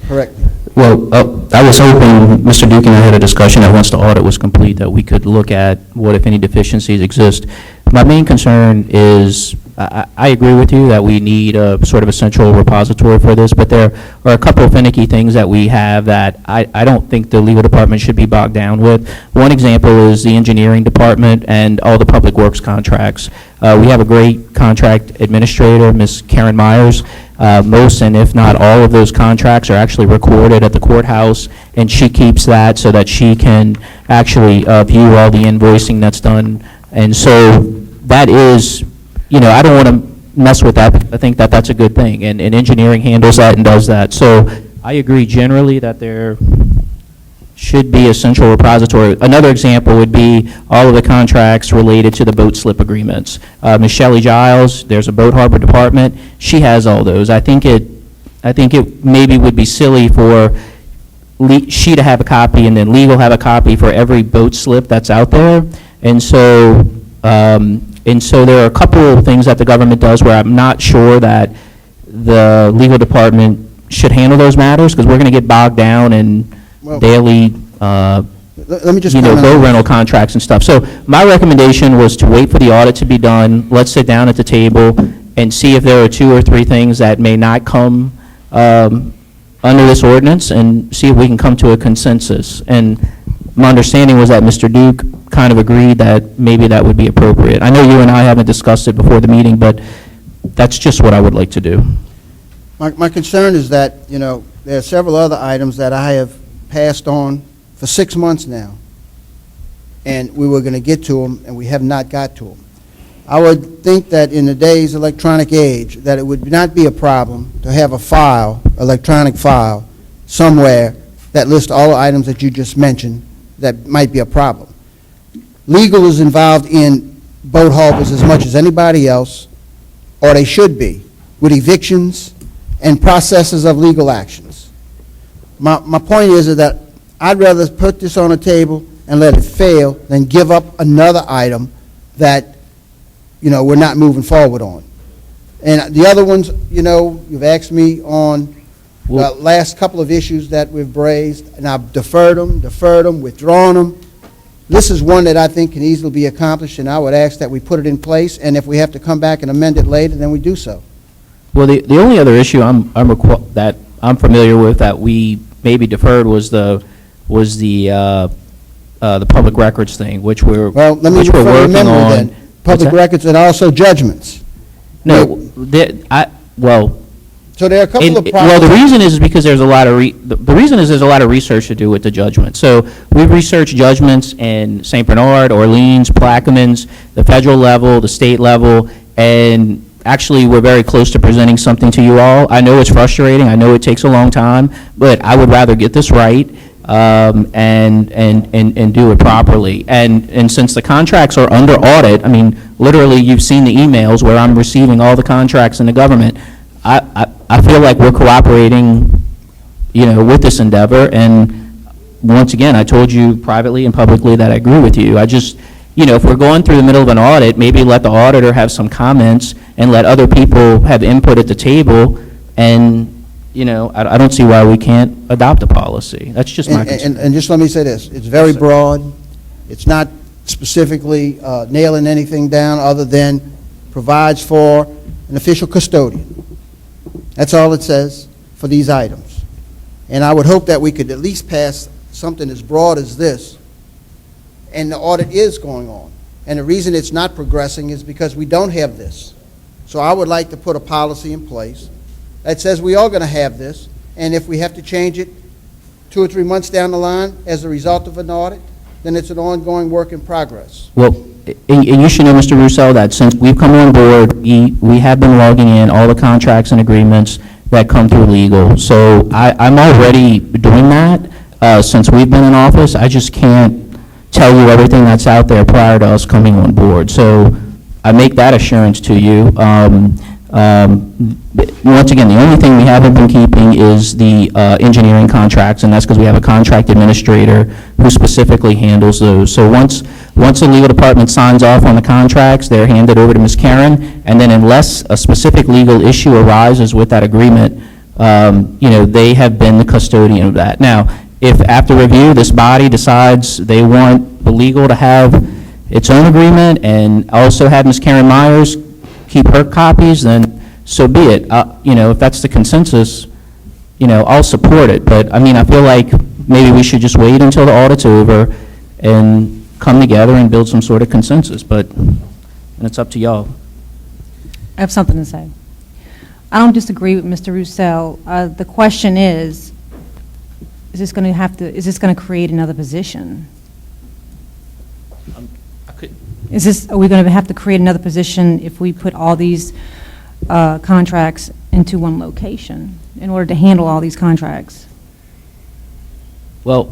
correct me. Well, I was hoping, Mr. Duke and I had a discussion that once the audit was complete, that we could look at what, if any, deficiencies exist. My main concern is, I agree with you that we need a sort of a central repository for this, but there are a couple of finicky things that we have that I don't think the legal department should be bogged down with. One example is the engineering department and all the public works contracts. We have a great contract administrator, Ms. Karen Myers. Most, and if not all, of those contracts are actually recorded at the courthouse, and she keeps that so that she can actually view all the invoicing that's done. And so that is, I don't want to mess with that, because I think that that's a good thing, and engineering handles that and does that. So I agree generally that there should be a central repository. Another example would be all of the contracts related to the boat slip agreements. Ms. Shelley Giles, there's a boat harbor department, she has all those. I think it maybe would be silly for she to have a copy and then legal have a copy for every boat slip that's out there. And so there are a couple of things that the government does where I'm not sure that the legal department should handle those matters, because we're going to get bogged down in daily, Let me just boat comment. rental contracts and stuff. So my recommendation was to wait for the audit to be done. Let's sit down at the table and see if there are 2 or 3 things that may not come under this ordinance, and see if we can come to a consensus. And my understanding was that Mr. Duke kind of agreed that maybe that would be appropriate. I know you and I haven't discussed it before the meeting, but that's just what I would like to do. My concern is that, there are several other items that I have passed on for 6 months now, and we were going to get to them, and we have not got to them. I would think that in today's electronic age, that it would not be a problem to have a file, electronic file, somewhere that lists all the items that you just mentioned that might be a problem. Legal is involved in boat harbors as much as anybody else, or they should be, with evictions and processes of legal actions. My point is that I'd rather put this on a table and let it fail than give up another item that, we're not moving forward on. And the other ones, you've asked me on the last couple of issues that we've raised, and I've deferred them, withdrawn them. This is one that I think can easily be accomplished, and I would ask that we put it in place, and if we have to come back and amend it later, then we do so. Well, the only other issue that I'm familiar with that we maybe deferred was the public records thing, which we're Well, let me which we're refer working remember on. then, public records and also judgments. No, So there are a couple of well, problems. the reason is because there's a lot of the reason is there's a lot of research to do with the judgment. So we've researched judgments in St. Bernard, Orleans, Plaquemines, the federal level, the state level, and actually we're very close to presenting something to you all. I know it's frustrating. I know it takes a long time, but I would rather get this right and do it properly. And since the contracts are under audit, I mean, literally, you've seen the emails where I'm receiving all the contracts in the government. I feel like we're cooperating, with this endeavor. And once again, I told you privately and publicly that I agree with you. I just, if we're going through the middle of an audit, maybe let the auditor have some comments and let other people have input at the table. And, I don't see why we can't adopt a policy. That's just my concern. And just let me say this, it's very broad, it's not specifically nailing anything down other than provides for an official custodian. That's all it says for these items. And I would hope that we could at least pass something as broad as this, and the audit is going on. And the reason it's not progressing is because we don't have this. So I would like to put a policy in place that says we are going to have this, and if we have to change it 2 or 3 months down the line as a result of an audit, then it's an ongoing work in progress. Well, and you should know, Mr. Russo, that since we've come on board, we have been logging in all the contracts and agreements that come through legal. So I'm already doing that since we've been in office. I just can't tell you everything that's out there prior to us coming on board. So I make that assurance to you. Once again, the only thing we haven't been keeping is the engineering contracts, and that's because we have a contract administrator who specifically handles those. So once the legal department signs off on the contracts, they're handed over to Ms. Karen, and then unless a specific legal issue arises with that agreement, they have been the custodian of that. Now, if after review, this body decides they want the legal to have its own agreement and also have Ms. Karen Myers keep her copies, then so be it. If that's the consensus, I'll support it. But, I feel like maybe we should just wait until the audit's over and come together and build some sort of consensus. But it's up to y'all. I have something to say. I don't disagree with Mr. Roussel. The question is this going to create another position? Are we going to have to create another position if we put all these contracts into one location? in order to handle all these contracts? Well,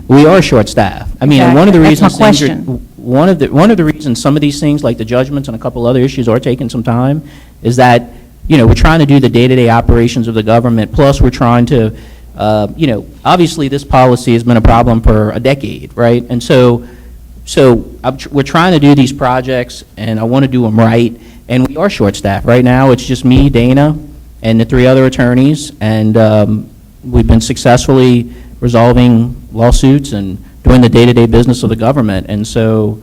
we are short-staffed. I mean, and one of the Exactly. reasons That's my things are- question. one of the reasons some of these things, like the judgments and a couple other issues, are taking some time, is that, we're trying to do the day-to-day operations of the government, plus we're trying to, obviously, this policy has been a problem for a decade, right? And so we're trying to do these projects, and I want to do them right, and we are short-staffed. Right now, it's just me, Dana, and the 3 other attorneys, and we've been successfully resolving lawsuits and doing the day-to-day business of the government. And so,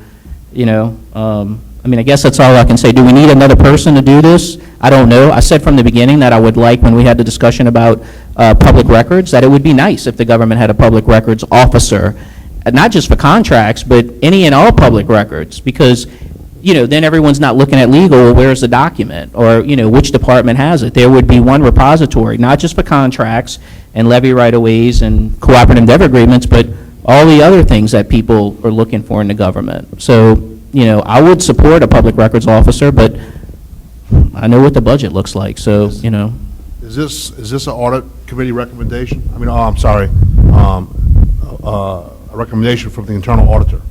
I guess that's all I can say. Do we need another person to do this? I don't know. I said from the beginning that I would like, when we had the discussion about public records, that it would be nice if the government had a public records officer, not just for contracts, but any and all public records, because, then everyone's not looking at legal, well, where's the document, or, which department has it. There would be one repository, not just for contracts and levy right-of-ways and cooperative endeavor agreements, but all the other things that people are looking for in the government. So, I would support a public records officer, but I know what the budget looks like, so, Is this an audit committee recommendation? I'm sorry, a recommendation from the internal auditor?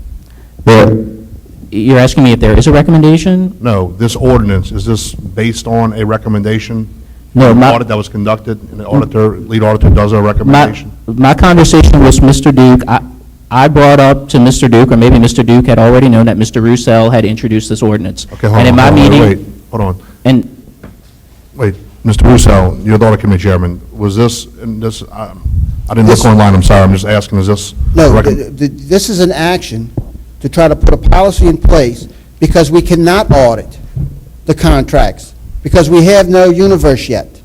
You're asking me if there is a recommendation? No, this ordinance, is this based on a recommendation? No, An audit that was conducted, and the auditor, lead auditor does a recommendation? My conversation with Mr. Duke, I brought up to Mr. Duke, or maybe Mr. Duke had already known that Mr. Roussel had introduced this ordinance. Okay, hold And in on, my hold on, meeting. wait, hold on. And Wait, Mr. Russo, you're the audit committee chairman. Was this, I didn't look online, I'm sorry, I'm just asking, is this? No, this is an action to try to put a policy in place because we cannot audit the contracts, because we have no universe yet.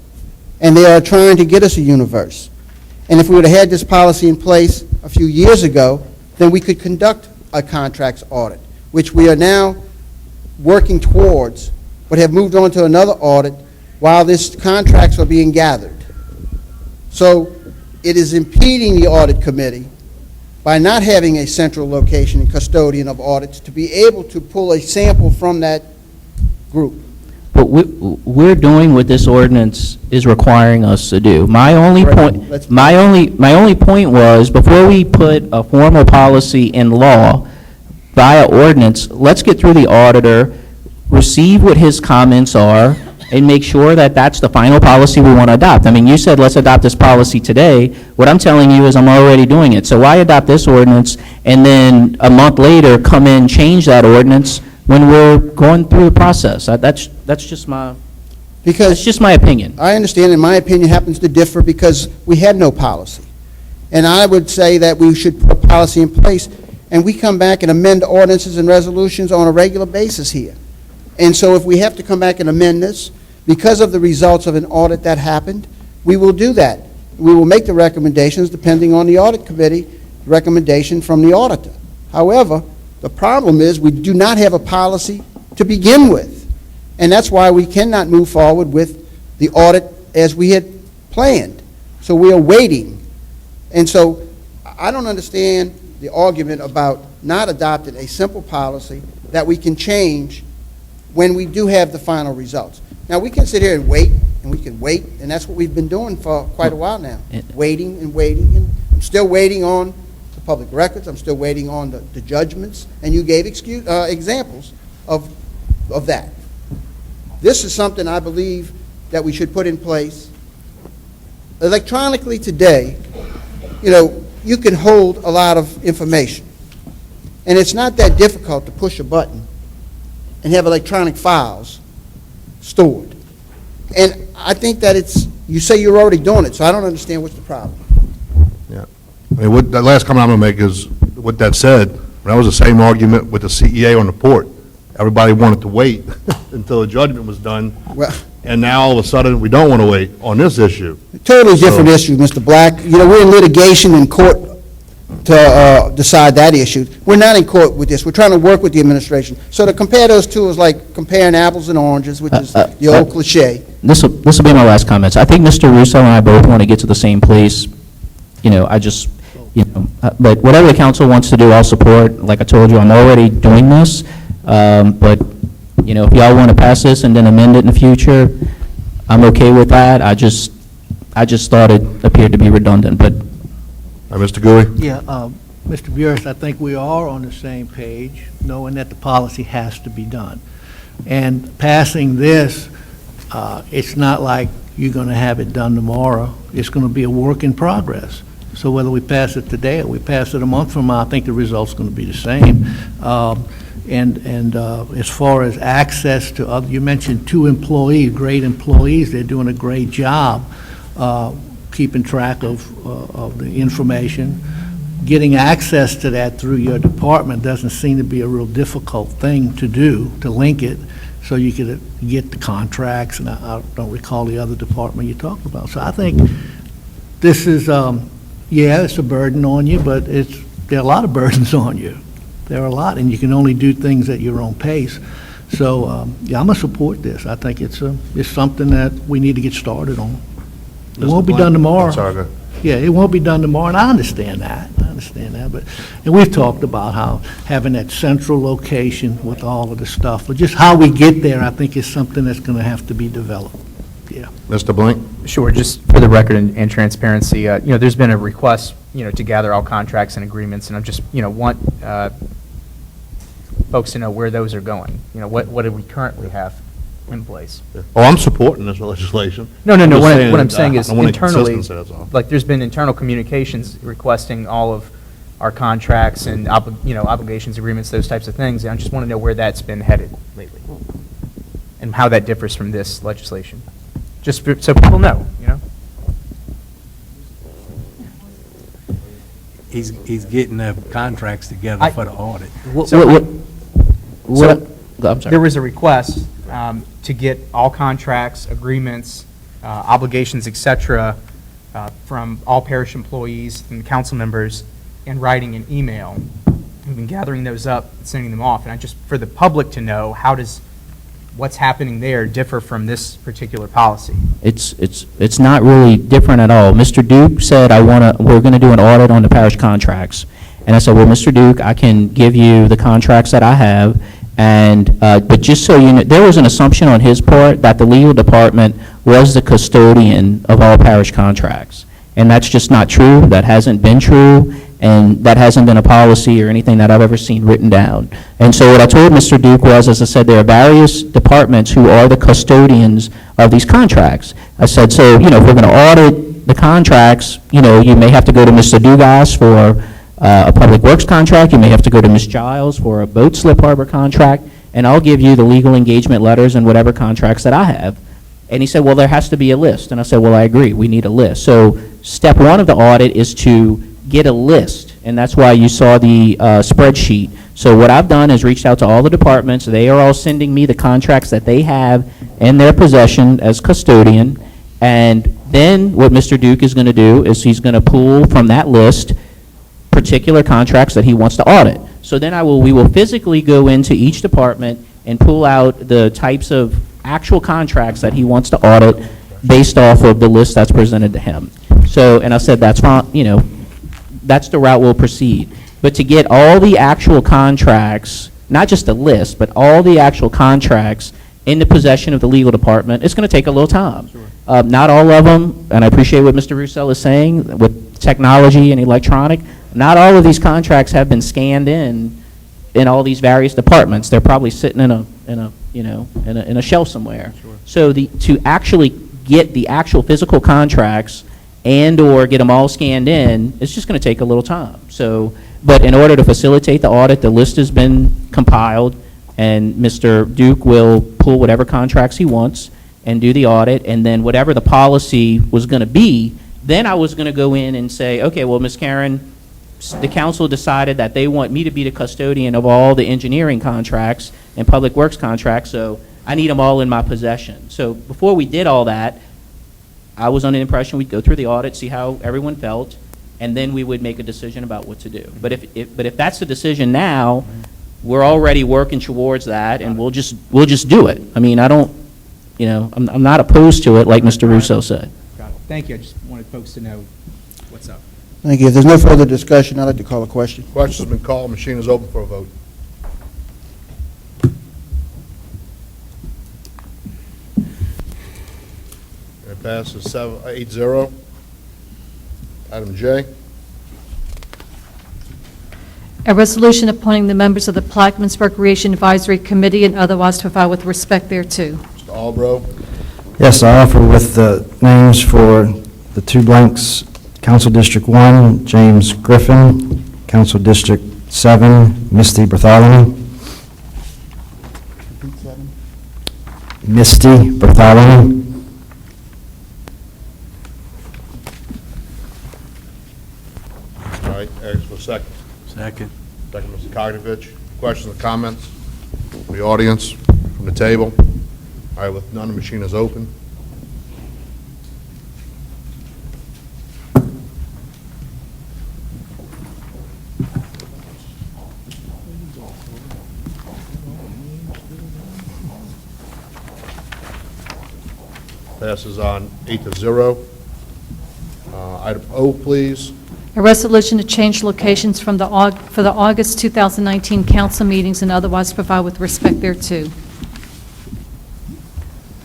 And they are trying to get us a universe. And if we would have had this policy in place a few years ago, then we could conduct a contracts audit, which we are now working towards, but have moved on to another audit while these contracts are being gathered. So it is impeding the audit committee by not having a central location and custodian of audits to be able to pull a sample from that group. But we're doing what this ordinance is requiring us to do. My only point, my only point was, before we put a formal policy in law via ordinance, let's get through the auditor, receive what his comments are, and make sure that that's the final policy we want to adopt. I mean, you said, let's adopt this policy today. What I'm telling you is I'm already doing it. So why adopt this ordinance and then a month later come in, change that ordinance when we're going through the process? That's just my, that's just my opinion. I understand, and my opinion happens to differ because we had no policy. And I would say that we should put a policy in place, and we come back and amend ordinances and resolutions on a regular basis here. And so if we have to come back and amend this, because of the results of an audit that happened, we will do that. We will make the recommendations depending on the audit committee recommendation from the auditor. However, the problem is we do not have a policy to begin with. And that's why we cannot move forward with the audit as we had planned. So we are waiting. And so I don't understand the argument about not adopting a simple policy that we can change when we do have the final results. Now, we can sit here and wait, and we can wait, and that's what we've been doing for quite a while now, waiting and waiting. And I'm still waiting on the public records. I'm still waiting on the judgments, and you gave examples of that. This is something I believe that we should put in place. Electronically today, you can hold a lot of information, and it's not that difficult to push a button and have electronic files stored. And I think that you say you're already doing it, so I don't understand what's the problem. Yeah. I mean, the last comment I'm going to make is, with that said, that was the same argument with the CEA on the port. Everybody wanted to wait until the judgment was done, and now all of a sudden, we don't want to wait on this issue. Totally different issue, Mr. Black. We're in litigation in court to decide that issue. We're not in court with this. We're trying to work with the administration. So to compare those two is like comparing apples and oranges, which is the old cliche. This will be my last comments. I think Mr. Russo and I both want to get to the same place. But whatever the council wants to do, I'll support. Like I told you, I'm already doing this. But, if y'all want to pass this and then amend it in the future, I'm okay with that. I just thought it appeared to be redundant, but Mr. Gui? Yeah, Mr. Burris, I think we are on the same page, knowing that the policy has to be done. And passing this, it's not like you're going to have it done tomorrow. It's going to be a work in progress. So whether we pass it today or we pass it a month from now, I think the result's going to be the same. And as far as access to other, you mentioned 2 employees, great employees. They're doing a great job keeping track of the information. Getting access to that through your department doesn't seem to be a real difficult thing to do, to link it, so you could get the contracts, and I don't recall the other department you talked about. So I think this is, yeah, it's a burden on you, but there are a lot of burdens on you. There are a lot, and you can only do things at your own pace. So, yeah, I'm going to support this. I think it's something that we need to get started on. It won't be done tomorrow. Sorry, go ahead. Yeah, it won't be done tomorrow, and I understand that, but, and we've talked about how having that central location with all of the stuff, but just how we get there, I think is something that's going to have to be developed, yeah. Mr. Blink? Sure, just for the record and transparency, there's been a request, to gather all contracts and agreements, and I just, want folks to know where those are going. What do we currently have in place? Oh, I'm supporting this legislation. No. I'm just What I'm saying is I want internally, consistency, that's all. like, there's been internal communications requesting all of our contracts and, obligations, agreements, those types of things, and I just want to know where that's been headed lately, and how that differs from this legislation, just so people know, He's getting the contracts together for the audit. I'm sorry. There was a request to get all contracts, agreements, obligations, et cetera, from all parish employees and council members in writing and email. We've been gathering those up, sending them off, and I just, for the public to know, how does what's happening there differ from this particular policy? It's not really different at all. Mr. Duke said, we're going to do an audit on the parish contracts. And I said, well, Mr. Duke, I can give you the contracts that I have, but just so you know, there was an assumption on his part that the legal department was the custodian of all parish contracts. And that's just not true. That hasn't been true, and that hasn't been a policy or anything that I've ever seen written down. And so what I told Mr. Duke was, as I said, there are various departments who are the custodians of these contracts. I said, so, if we're going to audit the contracts, you may have to go to Mr. Dugas for a public works contract, you may have to go to Ms. Giles for a boat slip harbor contract, and I'll give you the legal engagement letters and whatever contracts that I have. And he said, well, there has to be a list. And I said, well, I agree, we need a list. So step 1 of the audit is to get a list, and that's why you saw the spreadsheet. So what I've done is reached out to all the departments. They are all sending me the contracts that they have in their possession as custodian, and then what Mr. Duke is going to do is he's going to pull from that list particular contracts that he wants to audit. So then we will physically go into each department and pull out the types of actual contracts that he wants to audit based off of the list that's presented to him. So, and I said, that's fine, that's the route we'll proceed. But to get all the actual contracts, not just a list, but all the actual contracts in the possession of the legal department, it's going to take a little time. Not all of them, and I appreciate what Mr. Russell is saying, with technology and electronic, not all of these contracts have been scanned in all these various departments. They're probably sitting in a shelf somewhere. So to actually get the actual physical contracts and/or get them all scanned in, it's just going to take a little time. So, but in order to facilitate the audit, the list has been compiled, and Mr. Duke will pull whatever contracts he wants and do the audit, and then whatever the policy was going to be, then I was going to go in and say, okay, well, Ms. Karen, the council decided that they want me to be the custodian of all the engineering contracts and public works contracts, so I need them all in my possession. So before we did all that, I was under the impression we'd go through the audit, see how everyone felt, and then we would make a decision about what to do. But if that's the decision now, we're already working towards that, and we'll just do it. I mean, I don't, I'm not opposed to it, like Mr. Russo said. Got it. Thank you. I just wanted folks to know what's up. Thank you. If there's no further discussion, I'd like to call a question. Question's been called, machine is open for a vote. It Passes 8-0. Item J. A resolution appointing the members of the Plaquemines Recreation Advisory Committee and otherwise to provide with respect thereto. Mr. Albro. Yes, I offer with the names for the two blanks, Council District 1, James Griffin, Council District 7, Misty Bartholomew. Misty Bartholomew. All right, ask for a second. Second. Second, Mr. Kokrovich. Questions or comments from the audience, from the table? All right, with none, the machine is open. Passes on 8-0. Item O, please. A resolution to change locations from for the August 2019 council meetings and otherwise provide with respect thereto.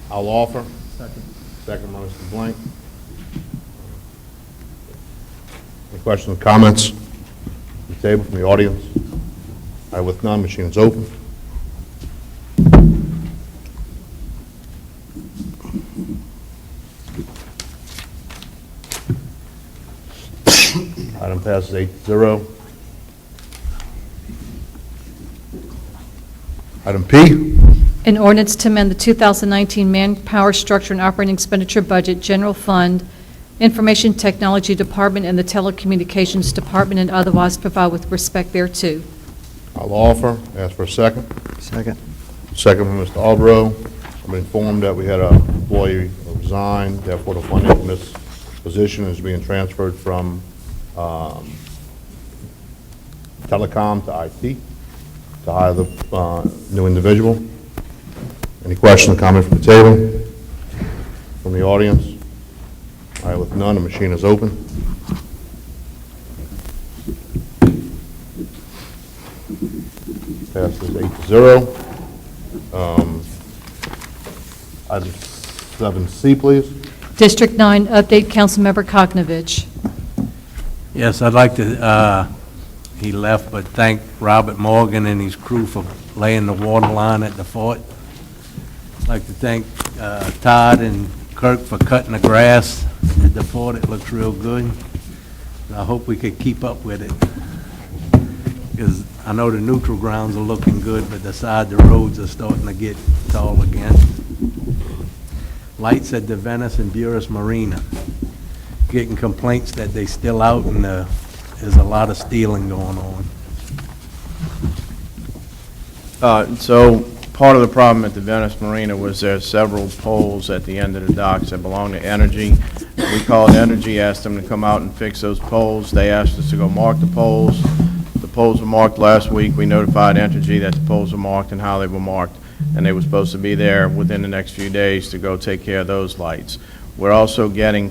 I'll offer. Second. Second by Mr. Blank. Any questions or comments from the table, from the audience? All right, with none, machine is open. Item passes 8-0. Item P. An ordinance to amend the 2019 Manpower Structure and Operating Expenditure Budget, General Fund, Information Technology Department, and the Telecommunications Department, and otherwise provide with respect thereto. I'll offer. Ask for a second. Second. Second from Mr. Albro. I'm informed that we had an employee resign, therefore the funding from this position is being transferred from telecom to IT to hire the new individual. Any questions or comments from the table? From the audience? All right, with none, the machine is open. Passes 8-0. Item 7C, please. District 9, update Councilmember Koknovich. Yes, I'd like to, he left, but thank Robert Morgan and his crew for laying the water line at the fort. I'd like to thank Todd and Kirk for cutting the grass at the fort. It looks real good. And I hope we could keep up with it. Because I know the neutral grounds are looking good, but the side of the roads are starting to get tall again. Lights at the Venice and Buras Marina. Getting complaints that they still out and there's a lot of stealing going on. So part of the problem at the Venice Marina was there's several poles at the end of the docks that belong to Energy. We called Energy, asked them to come out and fix those poles. They asked us to go mark the poles. The poles were marked last week. We notified Energy that the poles were marked and how they were marked, and they were supposed to be there within the next few days to go take care of those lights. We're also getting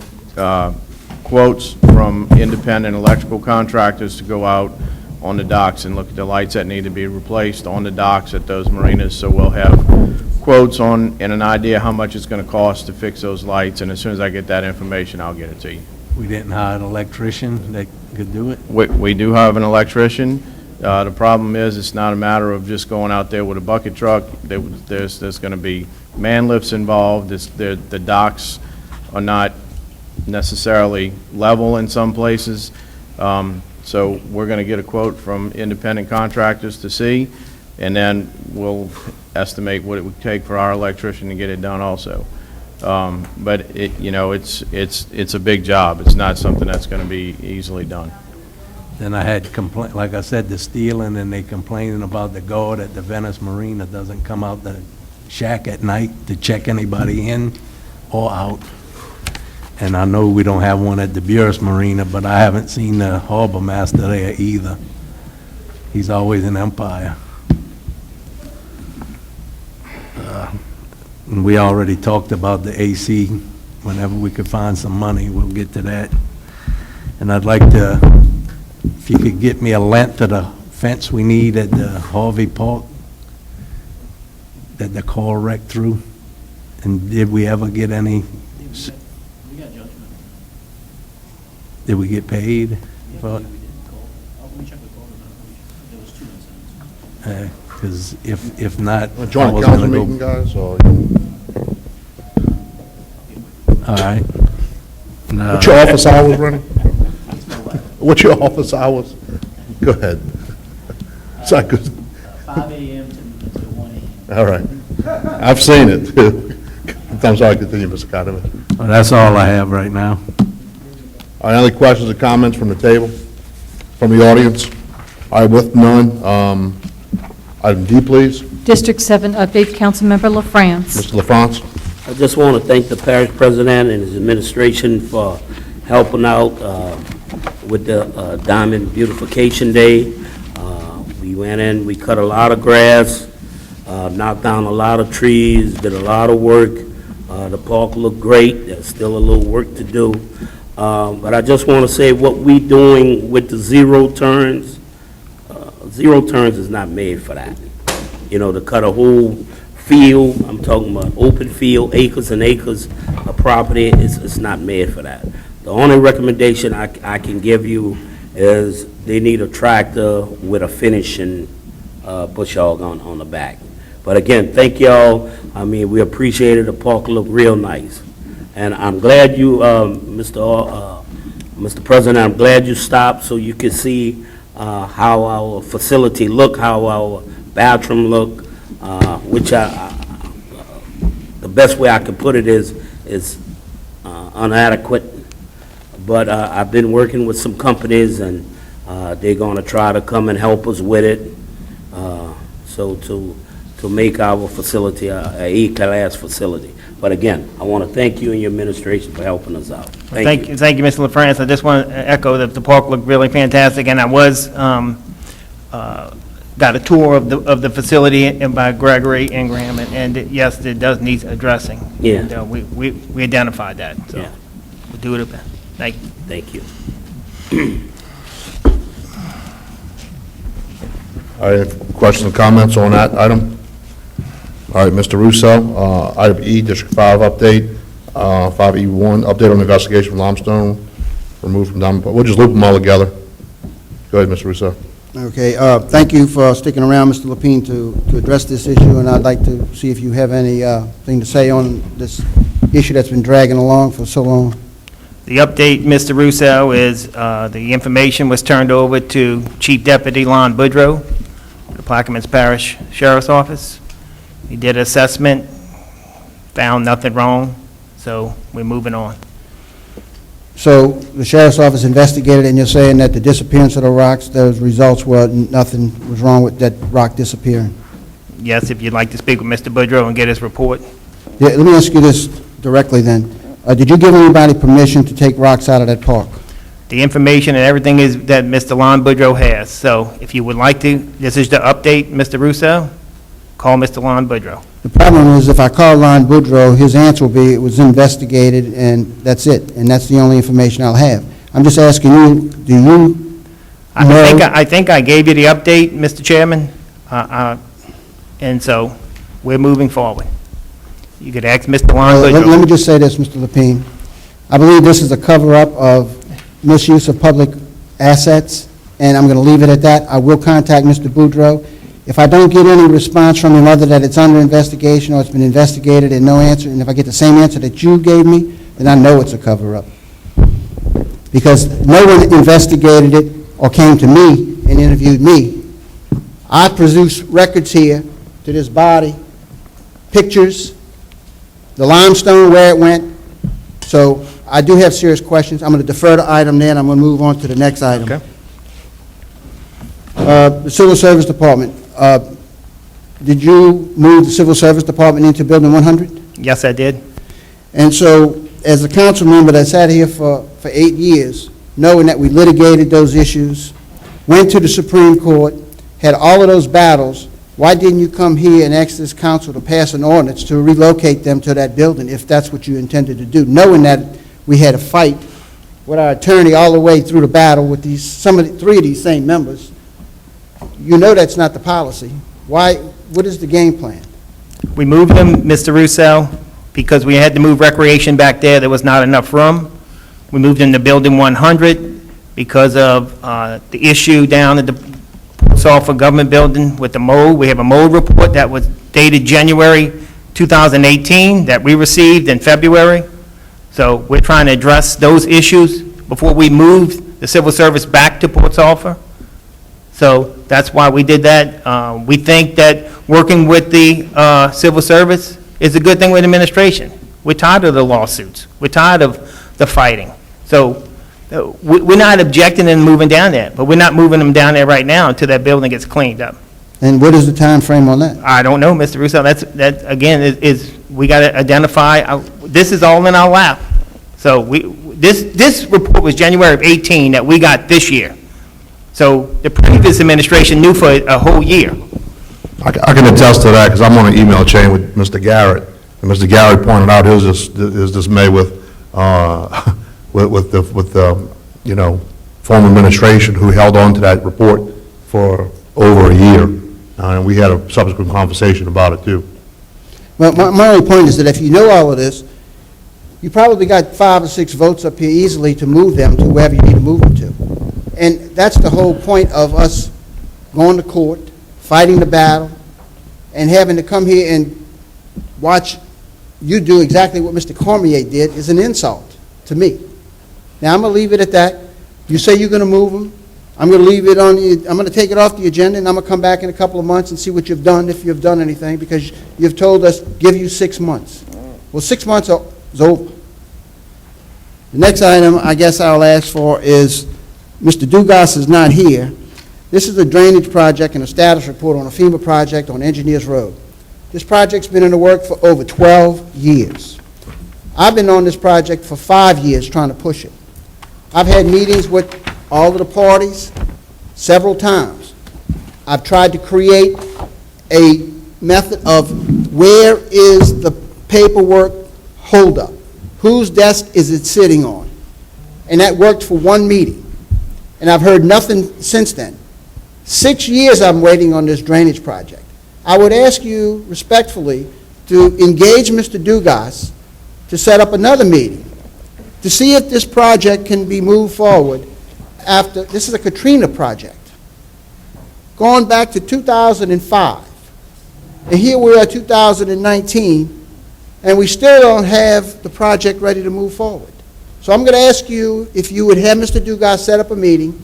quotes from independent electrical contractors to go out on the docks and look at the lights that need to be replaced on the docks at those marinas. So we'll have quotes on and an idea how much it's going to cost to fix those lights, and as soon as I get that information, I'll get it to you. We didn't hire an electrician that could do it? We do have an electrician. The problem is, it's not a matter of just going out there with a bucket truck. There's going to be man lifts involved. The docks are not necessarily level in some places. So we're going to get a quote from independent contractors to see, and then we'll estimate what it would take for our electrician to get it done also. But it's a big job. It's not something that's going to be easily done. Then I had complaint, like I said, the stealing, and they complaining about the guard at the Venice Marina doesn't come out the shack at night to check anybody in or out. And I know we don't have one at the Buras Marina, but I haven't seen the harbor master there either. He's always in Empire. And we already talked about the AC. Whenever we could find some money, we'll get to that. And I'd like to, if you could get me a length of the fence we need at the Harvey Park that the car wrecked through. And did we ever get any Did we get paid? Because if not, I Joint was council gonna go. meeting, guys, or? All right. No. What's your office hours, Rennie? What's your office hours? Go ahead. It's not good. 5 a.m. to 1 a.m. All right. I've seen it. I'm sorry, continue, Mr. Conover. Well, that's all I have right now. All right, any questions or comments from the table, from the audience? All right, with none, item D, please. District 7 update, Councilmember LaFrance. Mr. LaFrance? I just want to thank the parish president and his administration for helping out with the Diamond Beautification Day. We went in, we cut a lot of grass, knocked down a lot of trees, did a lot of work. The park looked great. There's still a little work to do. But I just want to say what we doing with the zero turns is not made for that. You know, to cut a whole field, I'm talking about open field, acres and acres of property, it's not made for that. The only recommendation I can give you is they need a tractor with a finishing bush hog on the back. But again, thank y'all. I mean, we appreciate it. The park looked real nice. And I'm glad you, Mr. President, I'm glad you stopped so you could see how our facility look, how our bathroom look, which the best way I could put it is inadequate. But I've been working with some companies, and they're going to try to come and help us with it, so to make our facility a E-class facility. But again, I want to thank you and your administration for helping us out. Thank you. Thank you, Mr. LaFrance. I just want to echo that the park looked really fantastic, and I was, got a tour of the facility and by Gregory Ingram, and yes, it does need addressing. Yeah. And, we identified that, so Yeah. we'll do it again. Thank you. Thank you. All right, questions and comments on that item? All right, Mr. Russo, item E, District 5 update, 5E1, update on the investigation from limestone removed from Diamond Park. We'll just loop them all together. Go ahead, Mr. Russo. Okay, thank you for sticking around, Mr. Lapine, to address this issue, and I'd like to see if you have any thing to say on this issue that's been dragging along for so long. The update, Mr. Russo, is the information was turned over to Chief Deputy Lon Boudreau, the Plaquemines Parish Sheriff's Office. He did an assessment, found nothing wrong, so we're moving on. So the sheriff's office investigated, and you're saying that the disappearance of the rocks, those results were nothing was wrong with that rock disappearing? Yes, if you'd like to speak with Mr. Boudreau and get his report. Yeah, let me ask you this directly then. Did you give anybody permission to take rocks out of that park? The information and everything is that Mr. Lon Boudreau has. So if you would like to, this is the update, Mr. Russo, call Mr. Lon Boudreau. The problem is, if I call Lon Boudreau, his answer will be, it was investigated, and that's it, and that's the only information I'll have. I'm just asking you, do you know? I think I gave you the update, Mr. Chairman, and so we're moving forward. You could ask Mr. Lon Boudreau. Let me just say this, Mr. Lapine. I believe this is a cover-up of misuse of public assets, and I'm going to leave it at that. I will contact Mr. Boudreau. If I don't get any response from him other than it's under investigation or it's been investigated and no answer, and if I get the same answer that you gave me, then I know it's a cover-up. Because no one investigated it or came to me and interviewed me. I produce records here to this body, pictures, the limestone, where it went. So I do have serious questions. I'm going to defer the item then. I'm going to move on to the next item. Okay. The Civil Service Department. Did you move the Civil Service Department into Building 100? Yes, I did. And so, as a council member that sat here for 8 years, knowing that we litigated those issues, went to the Supreme Court, had all of those battles, why didn't you come here and ask this council to pass an ordinance to relocate them to that building if that's what you intended to do, knowing that we had a fight with our attorney all the way through the battle with three of these same members? You know that's not the policy. What is the game plan? We moved them, Mr. Russo, because we had to move recreation back there. There was not enough room. We moved into Building 100 because of the issue down at the Port Sulphur Government Building with the mold. We have a mold report that was dated January 2018 that we received in February. So we're trying to address those issues before we move the civil service back to Port Sulphur. So that's why we did that. We think that working with the civil service is a good thing with administration. We're tired of the lawsuits. We're tired of the fighting. So we're not objecting and moving down there, but we're not moving them down there right now until that building gets cleaned up. And what is the time frame on that? I don't know, Mr. Russo. That again, we got to identify, this is all in our lap. So this report was January of 18 that we got this year. So the previous administration knew for a whole year. I can attest to that, because I'm on an email chain with Mr. Garrett, and Mr. Garrett pointed out his dismay with the, you know, former administration who held on to that report for over a year, and we had a subsequent conversation about it, too. Well, my only point is that if you know all of this, you probably got 5 or 6 votes up here easily to move them to wherever you need to move them to. And that's the whole point of us going to court, fighting the battle, and having to come here and watch you do exactly what Mr. Cormier did is an insult to me. Now, I'm going to leave it at that. You say you're going to move them. I'm going to leave it on the, I'm going to take it off the agenda, and I'm going to come back in a couple of months and see what you've done, if you've done anything, because you've told us, give you 6 months. Well, 6 months is over. The next item I guess I'll ask for is, Mr. Dugas is not here. This is a drainage project and a status report on a FEMA project on Engineers Road. This project's been in the work for over 12 years. I've been on this project for 5 years trying to push it. I've had meetings with all of the parties several times. I've tried to create a method of where is the paperwork holdup? Whose desk is it sitting on? And that worked for 1 meeting. And I've heard nothing since then. 6 years I'm waiting on this drainage project. I would ask you respectfully to engage Mr. Dugas to set up another meeting to see if this project can be moved forward after, this is a Katrina project, going back to 2005. And here we are 2019, and we still don't have the project ready to move forward. So I'm going to ask you if you would have Mr. Dugas set up a meeting,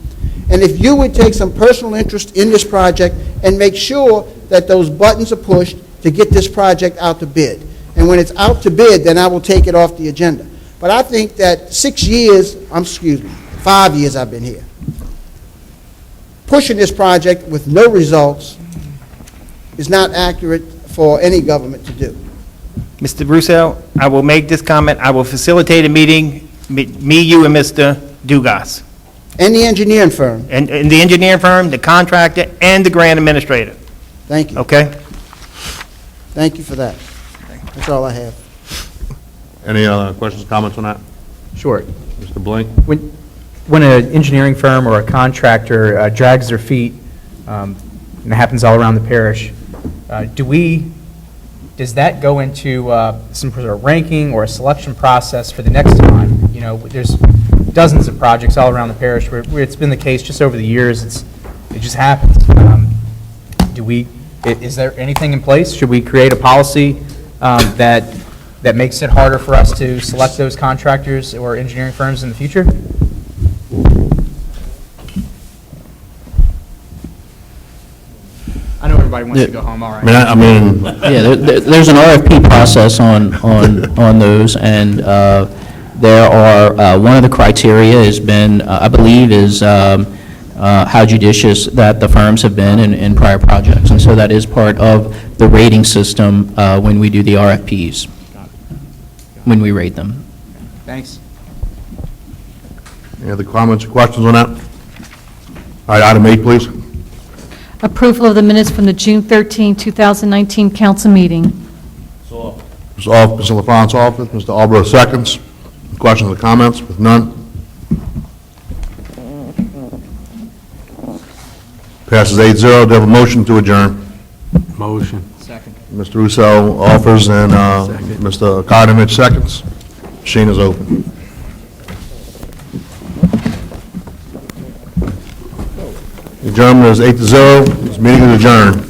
and if you would take some personal interest in this project and make sure that those buttons are pushed to get this project out to bid. And when it's out to bid, then I will take it off the agenda. But I think that 6 years, 5 years I've been here, pushing this project with no results is not accurate for any government to do. Mr. Russo, I will make this comment. I will facilitate a meeting, me, you, and Mr. Dugas. And the engineering firm. And the engineering firm, the contractor, and the grant administrator. Thank you. Okay? Thank you for that. That's all I have. Any other questions, comments on that? Sure. Mr. Blink? When an engineering firm or a contractor drags their feet, and it happens all around the parish, does that go into some sort of ranking or a selection process for the next time? You know, there's dozens of projects all around the parish where it's been the case just over the years. It just happens. Is there anything in place? Should we create a policy that makes it harder for us to select those contractors or engineering firms in the future? I know everybody wants to go home, all right. Yeah, there's an RFP process on those, and there are, one of the criteria has been, I believe, is how judicious that the firms have been in prior projects. And so that is part of the rating system when we do the RFPs, when we rate them. Thanks. Any other comments or questions on that? All right, item 8, please. Approval of the minutes from the June 13, 2019 council meeting. Mr. LaFronte's office, Mr. Albro seconds. Questions or comments? With none? Passes 8-0. Do you have a motion to adjourn? Motion. Second. Mr. Russo offers and Mr. Kardovic seconds. Machine is open. Adjournment is 8-0. This meeting is adjourned.